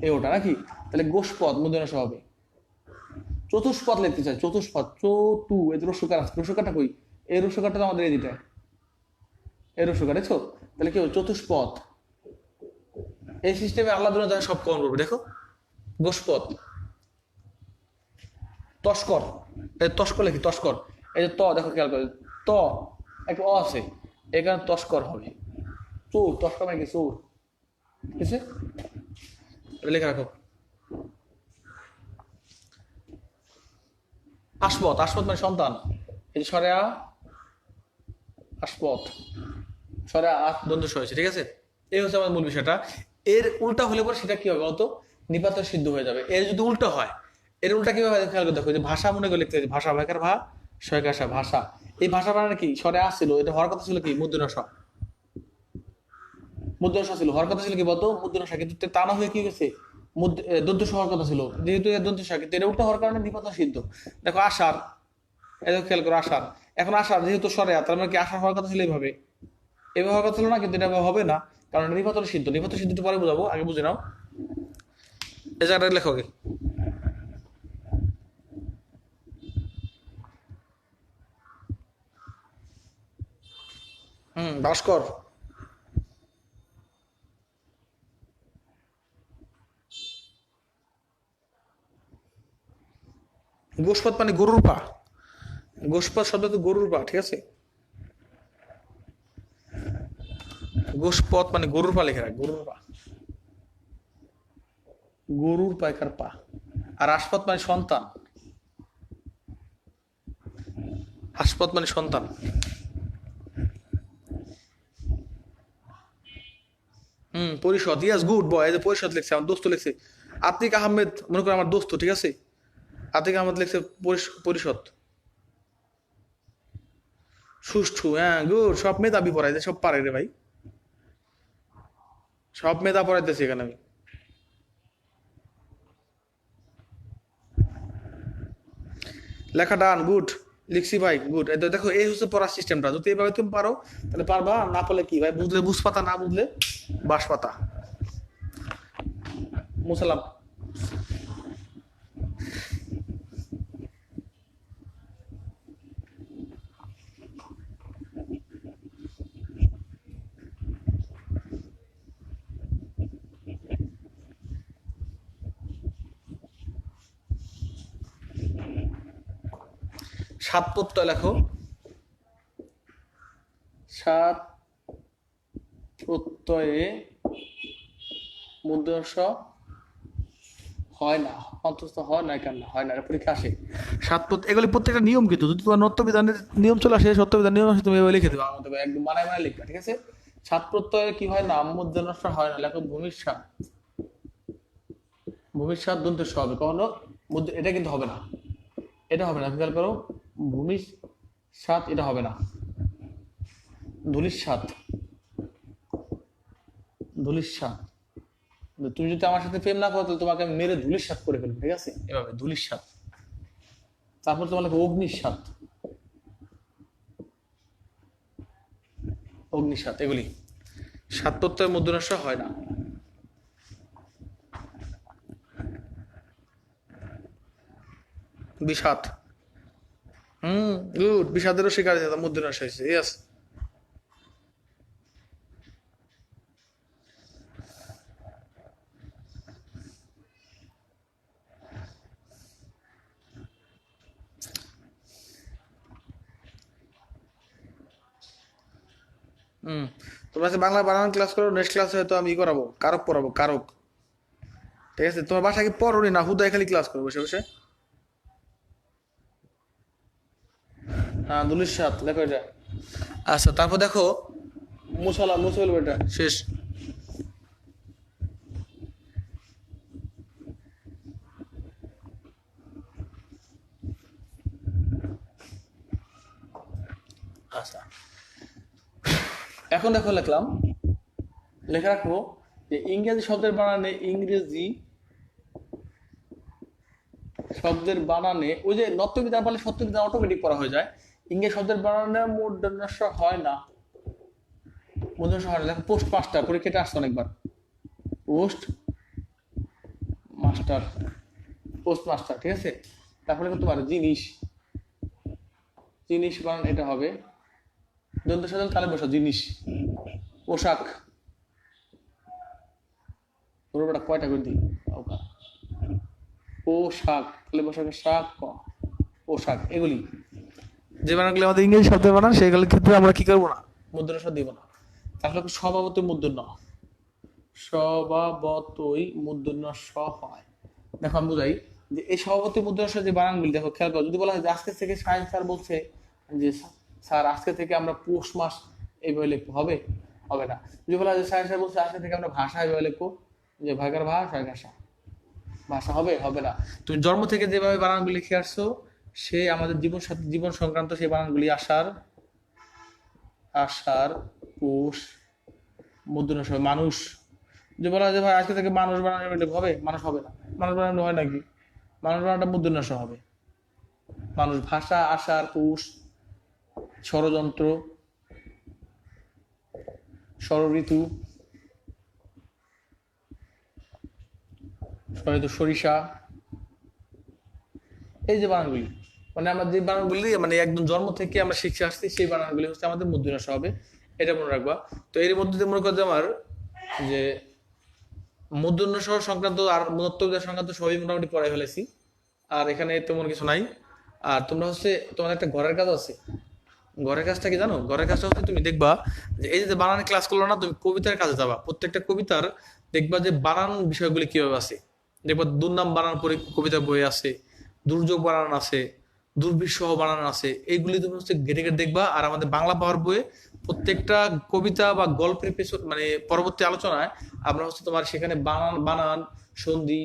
এই ওটা নাকি? তাহলে গোষ্পথ মূর্ধন্য ষ হবে। চতুষ্পদ লিখতে চাই, চতুষ্পদ, চতু, এই যে রস্যকার আছে, রস্যকারটা কই? এই রস্যকারটা তো আমাদের এই দিটা, এই রস্যকার, দেখছো? তাহলে কি হবে? চতুষ্পদ। এই সিস্টেমে আল্লাহ দুনিয়া সব কমন করবে, দেখো। গোষ্পদ, তস্কর, এই তস্কর লিখি, তস্কর, এই যে ত, দেখো খেয়াল করে, ত একটা অ আছে, এখানে তস্কর হবে। চোর, তস্কর মানে কি? চোর, ঠিক আছে। লেখা রাখো। আস্পদ, আস্পদ মানে সন্তান, এই যে সরে আস্পদ, সরে দ্বন্দ্ব হয়েছে, ঠিক আছে। এই হচ্ছে আমার মূল বিষয়টা। এর উল্টা হলে পরে সেটা কি হবে বলতো? নিপাত সিদ্ধ হয়ে যাবে। এর যদি উল্টো হয়, এর উল্টা কিভাবে খেয়াল করে দেখো, যে ভাষা মনে করে লিখতে, ভাষা ভাইকার ভা, শয়কাশা ভাষা, এই ভাষা মানে কি? সরে আসছিল, এটা হওয়ার কথা ছিল কি? মূর্ধন্য ষ, মূর্ধন্য ষ ছিল, হওয়ার কথা ছিল কি বলতো? মূর্ধন্য ষ, কিন্তু তা না হয়ে কি গেছে? দন্ত স হওয়ার কথা ছিল, যেহেতু এর দন্ত স, কিন্তু এটা উল্টা হওয়ার কারণে নিপাত সিদ্ধ। দেখো আষাঢ়, এটা খেয়াল করো, আষাঢ়, এখন আষাঢ় যেহেতু সরে, তার মানে কি আষাঢ় হওয়ার কথা ছিল এইভাবে, এভাবে হওয়ার কথা ছিল না, কিন্তু এটা হবে না, কারণ নিপাতন সিদ্ধ, নিপাতন সিদ্ধ পরে বোঝাবো, আগে বুঝে নাও। এই জায়গাটা লেখো আগে। ভাস্কর, গোষ্পদ মানে গরুর পা, গোষ্পদ শব্দ তো গরুর পা, ঠিক আছে। গোষ্পদ মানে গরুর পা, লিখে রাখ, গরুর পা, গরুর পায়কার পা। আর আস্পদ মানে সন্তান, আস্পদ মানে সন্তান। পরিষদ, ইয়াস, গুড বয়, এই যে পরিষদ লিখছে, আমার দোস্ত লিখছে, আতিক আহমেদ, মনে করো আমার দোস্ত, ঠিক আছে। আতিক আহমেদ লিখছে পরিষদ। সুষ্ঠু, হ্যাঁ গুড, সব মেধাবী পড়াইছে, সব পারে রে ভাই, সব মেধা পড়াইতেছি এখানে আমি। লেখা ডান, গুড। লিখছি ভাই, গুড। দেখো এই হচ্ছে পড়ার সিস্টেমটা, যদি এইভাবে তুমি পারো তাহলে পারবা, আর না পারলে কি ভাই, বুঝলে বুঝ পাতা, না বুঝলে বাঁশ পাতা। মুসালাম। সাত প্রত্যয় লেখো। সাত প্রত্যয়ে মূর্ধন্য হয় না, অন্তস্থ হয় না, কেন হয় না, পরীক্ষা আসে। সাত প্রত্যয় এগুলি প্রত্যেকটা নিয়ম, কিন্তু যদি তোমার নত্যবিধানের নিয়ম চলে আসে, সত্যবিধান নিয়ম আসে, তুমি এভাবে লিখে দেবে আমার মতো একদম মানায় মানায় লিখবা, ঠিক আছে? সাত প্রত্যয়ে কি হয় না, মূর্ধন্য হয় না, লেখো ভূমির সাত। ভূমির সাত দন্তের স হবে, কখনো এটা কিন্তু হবে না, এটা হবে না, খেয়াল করো। ভূমির সাত এটা হবে না, ধুলির সাত, ধুলির সাত। তুমি যদি আমার সাথে প্রেম না করো তাহলে তোমাকে আমি মেরে ধুলির সাত করে ফেলবো, ঠিক আছে? এভাবে ধুলির সাত। তারপর তোমার লেখো অগ্নির সাত, অগ্নির সাত। এগুলি সাত প্রত্যয়ের মূর্ধন্য ষ হয় না। বিষাদ, গুড। বিষাদেরও শিকার মূর্ধন্য ষ হয়েছে, ইয়েস। তোমরা বাংলা বানান ক্লাস করো, নেক্সট ক্লাসে হয়তো আমি করাবো, কারক পড়াবো, কারক, ঠিক আছে? তোমার বাসায় কি পড়ো না, হুদায় খালি ক্লাস করো বসে বসে? হ্যাঁ, দুলির সাত লেখো এটা। আচ্ছা, তারপর দেখো মুসালা, মুসল এটা শেষ। আচ্ছা, এখন দেখো লিখলাম, লেখা রাখবো যে ইংরেজি শব্দের বানানে, ইংরেজি শব্দের বানানে, ওই যে নত্যবিধান বলে সত্যবিধান অটোমেটিক পড়া হয়ে যায়। ইংরেজি শব্দের বানানে মূর্ধন্য ষ হয় না, মূর্ধন্য ষ হয় না। দেখো পোস্ট মাস্টার, পরীক্ষাটা আসতো অনেকবার, পোস্ট মাস্টার, পোস্ট মাস্টার, ঠিক আছে? তারপরে তোমার জিনিস, জিনিস বানান এটা হবে দন্ত সাধারণ তালে বসা, জিনিস। পোশাক, পুরোটা কয়টা করে দিই, পোশাক, তাহলে পোশাকের শাক, পোশাক। এগুলি যে বানানগুলি আমাদের ইংরেজি শব্দের বানান, সেগুলোর ক্ষেত্রে আমরা কি করবো না, মূর্ধন্য ষ দিব না। তাহলে স্বভাবতই মূর্ধন্য, স্বভাবতই মূর্ধন্য ষ হয়। দেখো আমি বুঝাই যে এই স্বভাবতই মূর্ধন্য ষ যে বানানগুলি, দেখো খেয়াল করো। যদি বলা হয় যে আজকে থেকে সায়েন্স স্যার বলছে যে স্যার আজকে থেকে আমরা পৌষ মাস এইভাবে লিখবো, হবে? হবে না। যদি বলা হয় যে সায়েন্স স্যার বলছে আজকে থেকে আমরা ভাষা এইভাবে লিখবো, যে ভাগার ভাষা, ভাষা, ভাষা, হবে? হবে না। তুমি জন্ম থেকে যেভাবে বানানগুলি লিখে আসছো, সে আমাদের জীবন সাথে জীবন সংক্রান্ত সেই বানানগুলি, আষাঢ়, আষাঢ়, পৌষ, মূর্ধন্য ষ। মানুষ, যে বলা হয় যে ভাই আজকে থেকে মানুষ বানানো হবে, মানুষ হবে না, মানুষ বানানো হয় নাকি? মানুষ বানানোটা মূর্ধন্য ষ হবে। মানুষ, ভাষা, আষাঢ়, পৌষ, ষড়যন্ত্র, ষড় ঋতু, সরিষা, এই যে বানানগুলি, মানে আমরা যে বানানগুলি মানে একদম জন্ম থেকে আমরা শিখে আসছি, সেই বানানগুলি হচ্ছে আমাদের মূর্ধন্য ষ হবে, এটা মনে রাখবা। তো এর মধ্যে দিয়ে মনে করতে আমার যে মূর্ধন্য ষ সংক্রান্ত আর নত্যবিধান সংক্রান্ত সবই মোটামুটি পড়াই ফেলেছি, আর এখানে তেমন কিছু নাই। আর তোমরা হচ্ছে তোমার একটা ঘরের কাজ আছে। ঘরের কাজটা কি জানো? ঘরের কাজটা হচ্ছে তুমি দেখবা যে এই যে বানানের ক্লাস করলো না, তুমি কবিতার কাজে যাবা, প্রত্যেকটা কবিতার দেখবা যে বানান বিষয়গুলি কিভাবে আছে। দেখবা দুর্নাম বানান পরে কবিতার বই আছে, দুর্যোগ বানান আছে, দুর্বিষহ বানান আছে, এইগুলি তুমি হচ্ছে ঘেটে ঘেটে দেখবা। আর আমাদের বাংলা পাওয়ার বইয়ে প্রত্যেকটা কবিতা বা গল্পের পেছন মানে পরবর্তী আলোচনায় আমরা হচ্ছে তোমার সেখানে বানান, বানান, সন্ধি,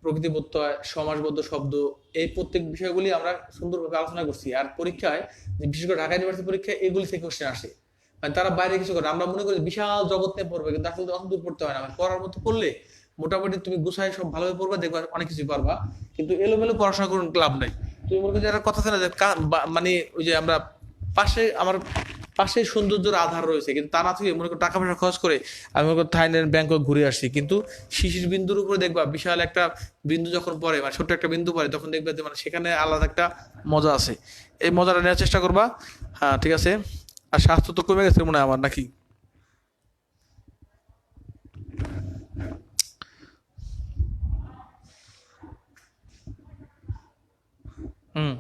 প্রকৃতি প্রত্যয়, সমাসবদ্ধ শব্দ, এই প্রত্যেক বিষয়গুলি আমরা সুন্দরভাবে আলোচনা করছি। আর পরীক্ষায়, বিশেষ করে ঢাকা ইউনিভার্সিটি পরীক্ষায় এগুলি থেকে কোশ্চেন আসে। মানে তারা বাইরে কিছু করে, আমরা মনে করি বিশাল জগৎ নিয়ে পড়বে, কিন্তু আসলে অত দূর পড়তে হয় না। পড়ার মতো পড়লে মোটামুটি তুমি গুছাই সব ভালোভাবে পড়বা, দেখবা অনেক কিছু পারবা। কিন্তু এলোমেলো পড়াশোনা করুন, লাভ নাই। তুমি মনে করো যে একটা কথা আছে না যে মানে ওই যে আমরা আমার পাশে সৌন্দর্যের আধার রয়েছে, কিন্তু তা না থেকে মনে করো টাকা পয়সা খরচ করে আমি মনে করো থাইল্যান্ড ব্যাংকক ঘুরে আসছি, কিন্তু শিশির বিন্দুর উপরে দেখবা বিশাল একটা বিন্দু যখন পড়ে, মানে ছোট্ট একটা বিন্দু পড়ে, তখন দেখবে যে মানে সেখানে আলাদা একটা মজা আছে। এই মজাটা নেওয়ার চেষ্টা করবা। হ্যাঁ ঠিক আছে। আর স্বাস্থ্য তো কমে গেছে মনে হয় আমার, নাকি? হুম।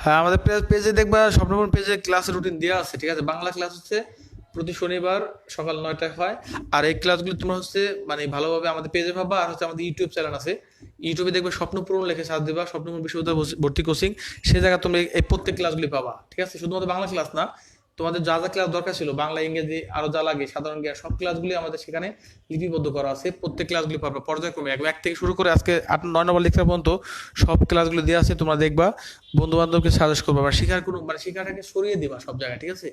হ্যাঁ, আমাদের পেজে দেখবা, স্বপ্নপুর পেজে ক্লাসের রুটিন দেওয়া আছে, ঠিক আছে? বাংলা ক্লাস হচ্ছে প্রতি শনিবার সকাল 9টায় হয়। আর এই ক্লাসগুলো তোমরা হচ্ছে মানে ভালোভাবে আমাদের পেজে পাবা। আর হচ্ছে আমাদের ইউটিউব চ্যানেল আছে, ইউটিউবে দেখবে স্বপ্নপূরণ লেখে সার্চ দেবা, স্বপ্নপূরণ বিশ্ববিদ্যালয় ভর্তি কোচিং। সেই জায়গায় তুমি এই প্রত্যেক ক্লাসগুলি পাবা, ঠিক আছে? শুধুমাত্র বাংলা ক্লাস না, তোমাদের যা যা ক্লাস দরকার ছিল, বাংলা ইংরেজি আরো যা লাগে, সাধারণ জ্ঞান, সব ক্লাসগুলি আমাদের সেখানে লিপিবদ্ধ করা আছে। প্রত্যেক ক্লাসগুলি পাবে পর্যায়ক্রমে, এক থেকে শুরু করে আজকে 8 9 নম্বর লেকচার পর্যন্ত সব ক্লাসগুলো দেওয়া আছে। তোমরা দেখবা, বন্ধু বান্ধবকে সাজেস্ট করবা, মানে শেখার কোনো মানে শেখাটাকে সরিয়ে দিবা সব জায়গায়, ঠিক আছে?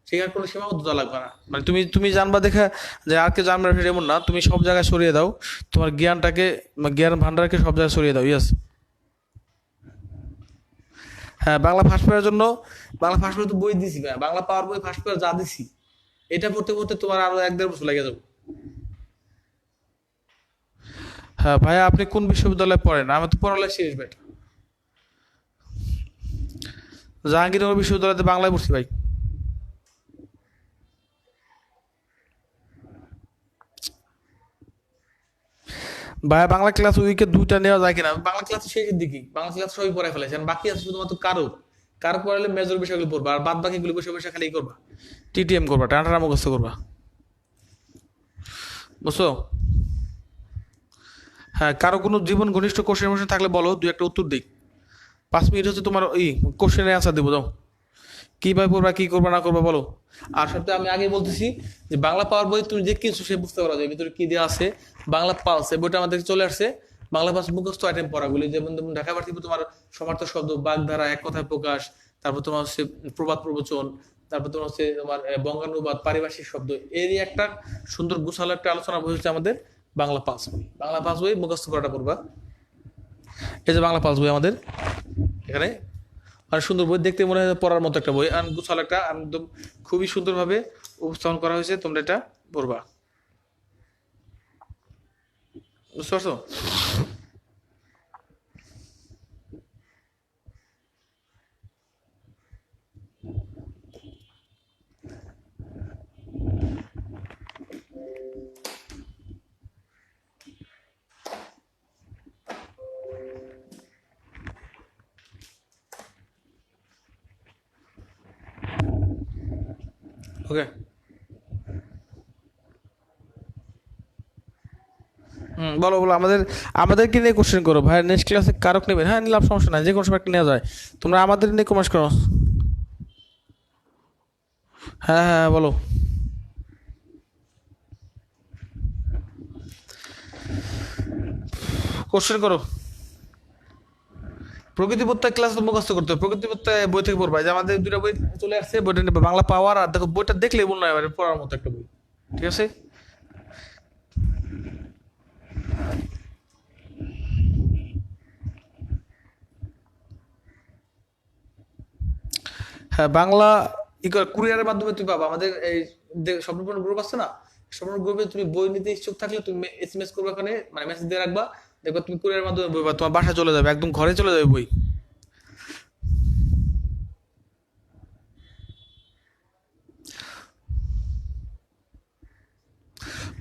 শেখার কোনো সীমাবদ্ধতা লাগবে না, মানে তুমি তুমি জানবা দেখা যে আর কে জানবে না সেটা এমন না, তুমি সব জায়গায় সরিয়ে দাও তোমার জ্ঞানটাকে, জ্ঞান ভান্ডারকে সব জায়গায় সরিয়ে দাও। ইয়েস। হ্যাঁ, বাংলা ফার্স্ট পেয়ারের জন্য, বাংলা ফার্স্ট পেয়ার তো বই দিছি ভাই, বাংলা পাওয়ার বই ফার্স্ট পেয়ার যা দিছি, এটা পড়তে পড়তে তোমার আরো 1 1.5 বছর লেগে যাবে। হ্যাঁ ভাইয়া, আপনি কোন বিশ্ববিদ্যালয়ে পড়েন? আমি তো পড়ালেখা শেষ বেটা, জাহাঙ্গীরনগর বিশ্ববিদ্যালয়তে বাংলায় পড়ছি ভাই। ভাইয়া, বাংলা ক্লাস উইকে 2টা নেওয়া যায় কিনা? বাংলা ক্লাস শেষের দিকে, বাংলা ক্লাস সবই পড়াই ফেলেছে, আর বাকি আছে শুধুমাত্র কারো, কারো পড়ালে মেজর বিষয়গুলো পড়বা, আর বাদ বাকিগুলো বসে বসে খালি করবা, টিটিএম করবা, টানা টানা মুখস্থ করবা। বুঝছো? হ্যাঁ, কারো কোনো জীবন ঘনিষ্ঠ কোশ্চেন মোশন থাকলে বলো, দু একটা উত্তর দিই। 5 মিনিট হচ্ছে তোমার কোশ্চেনের অ্যান্সার দেবো, যাও। কিভাবে পড়বা, কি করবা না করবা বলো। আর সপ্তাহে আমি আগে বলতেছি যে বাংলা পাওয়ার বই তুমি যে কিছু সে বুঝতে পারা যায় ভিতরে কি দেওয়া আছে। বাংলা পালস এই বইটা আমাদের চলে আসছে। বাংলা পালস মুখস্থ আইটেম পড়াগুলি, যেমন যেমন ঢাকা ভার্সিটি তোমার সমার্থক শব্দ, বাগধারা, এক কথায় প্রকাশ, তারপর তোমার হচ্ছে প্রবাদ প্রবচন, তারপর তোমার হচ্ছে তোমার বঙ্গানুবাদ, পারিভাষিক শব্দ, এরই একটা সুন্দর গোছালো একটা আলোচনা বই হচ্ছে আমাদের বাংলা পালস বই। বাংলা পালস বই মুখস্থ করাটা পড়বা। এই যে বাংলা পালস বই আমাদের এখানে, মানে সুন্দর বই, দেখতে মনে হয় পড়ার মতো একটা বই, আর গোছালো একটা, একদম খুবই সুন্দরভাবে উপস্থাপন করা হয়েছে। তোমরা এটা পড়বা। বুঝতে পারছো? ওকে। হুম, বলো বলো, আমাদেরকে নিয়ে কোশ্চেন করো ভাই, নেক্সট ক্লাসে কারক নেবেন? হ্যাঁ নিলাম, সমস্যা নাই, যে কোনো সময় একটা নেওয়া যায়। তোমরা আমাদের নিয়ে কমার্স করো। হ্যাঁ হ্যাঁ হ্যাঁ, বলো। কোশ্চেন করো। প্রকৃতিবিদ্যা ক্লাস তো মুখস্থ করতে হবে, প্রকৃতিবিদ্যা বই থেকে পড়বা। এই যে আমাদের 2টা বই চলে আসছে, বইটা নেবে বাংলা পাওয়ার, আর দেখো বইটা দেখলে মনে হয় এবারে পড়ার মতো একটা বই, ঠিক আছে? হ্যাঁ, বাংলা কুরিয়ারের মাধ্যমে তুমি পাবা। আমাদের এই স্বপ্নপূরণ গ্রুপ আছে না, স্বপ্নপূরণ গ্রুপে তুমি বই নিতে ইচ্ছুক থাকলে তুমি এসএমএস করবে, ওখানে মানে মেসেজ দিয়ে রাখবা, দেখবা তুমি কুরিয়ারের মাধ্যমে বই পাবা, তোমার বাসায় চলে যাবে, একদম ঘরে চলে যাবে বই।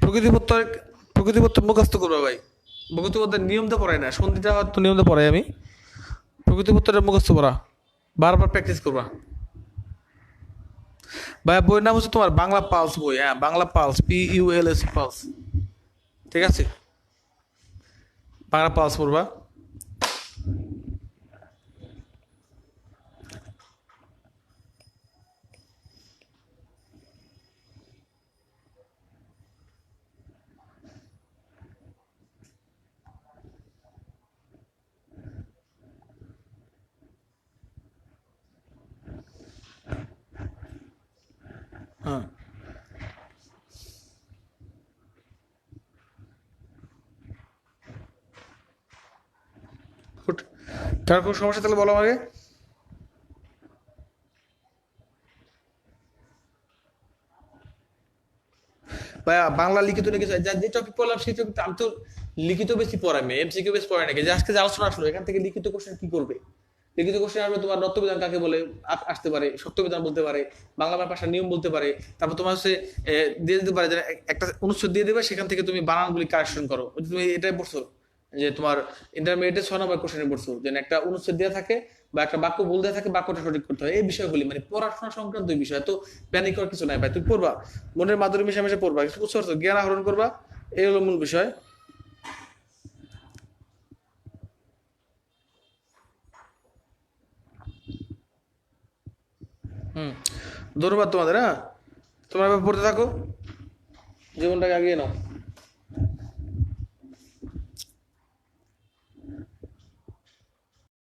প্রকৃতিপত্র, প্রকৃতিপত্র মুখস্থ করবে ভাই। প্রকৃতিপত্রের নিয়মটা পড়াই না, সন্ধিটা হয়তো নিয়মটা পড়াই আমি। প্রকৃতিপত্রটা মুখস্থ করা, বারবার প্র্যাকটিস করবা। ভাই বইয়ের নাম হচ্ছে তোমার বাংলা পালস বই, হ্যাঁ বাংলা পালস, PULS পালস, ঠিক আছে? বাংলা পালস পড়বা। হ্যাঁ কার কোনো সমস্যা তাহলে বলো আমাকে। ভাইয়া বাংলা লিখিত নাকি যে টপিক পড়লাম সেই টপিক আমি তো লিখিত বেশি পড়াই না, এমসিকিউ বেশি পড়াই নাকি, যে আজকে যে আলোচনা আসলো এখান থেকে লিখিত কোশ্চেন কি করবে? লিখিত কোশ্চেন আসবে তোমার রত্নবিধান কাকে বলে আসতে পারে, সত্যবিধান বলতে পারে, বাংলা ভাষার নিয়ম বলতে পারে, তারপর তোমার হচ্ছে দিয়ে দিতে পারে যে একটা অনুচ্ছেদ দিয়ে দেবে, সেখান থেকে তুমি বানানগুলি কারেকশন করো। তুমি এটাই পড়ছো যে তোমার ইন্টারমিডিয়েটে 6 নম্বর কোশ্চেনে পড়ছো যে একটা অনুচ্ছেদ দেওয়া থাকে বা একটা বাক্য ভুল দেওয়া থাকে, বাক্যটা সঠিক করতে হয়। এই বিষয়গুলি মানে পড়াশোনা সংক্রান্ত বিষয়, তো প্যানিক করার কিছু নাই ভাই। তুমি পড়বা, মনের মাধুরী মিশে মিশে পড়বা, কিছু বুঝতে পারছো, জ্ঞান আহরণ করবা, এই হলো মূল বিষয়। হুম, ধন্যবাদ তোমাদের। হ্যাঁ, তোমরা এবার পড়তে থাকো, জীবনটাকে এগিয়ে নাও।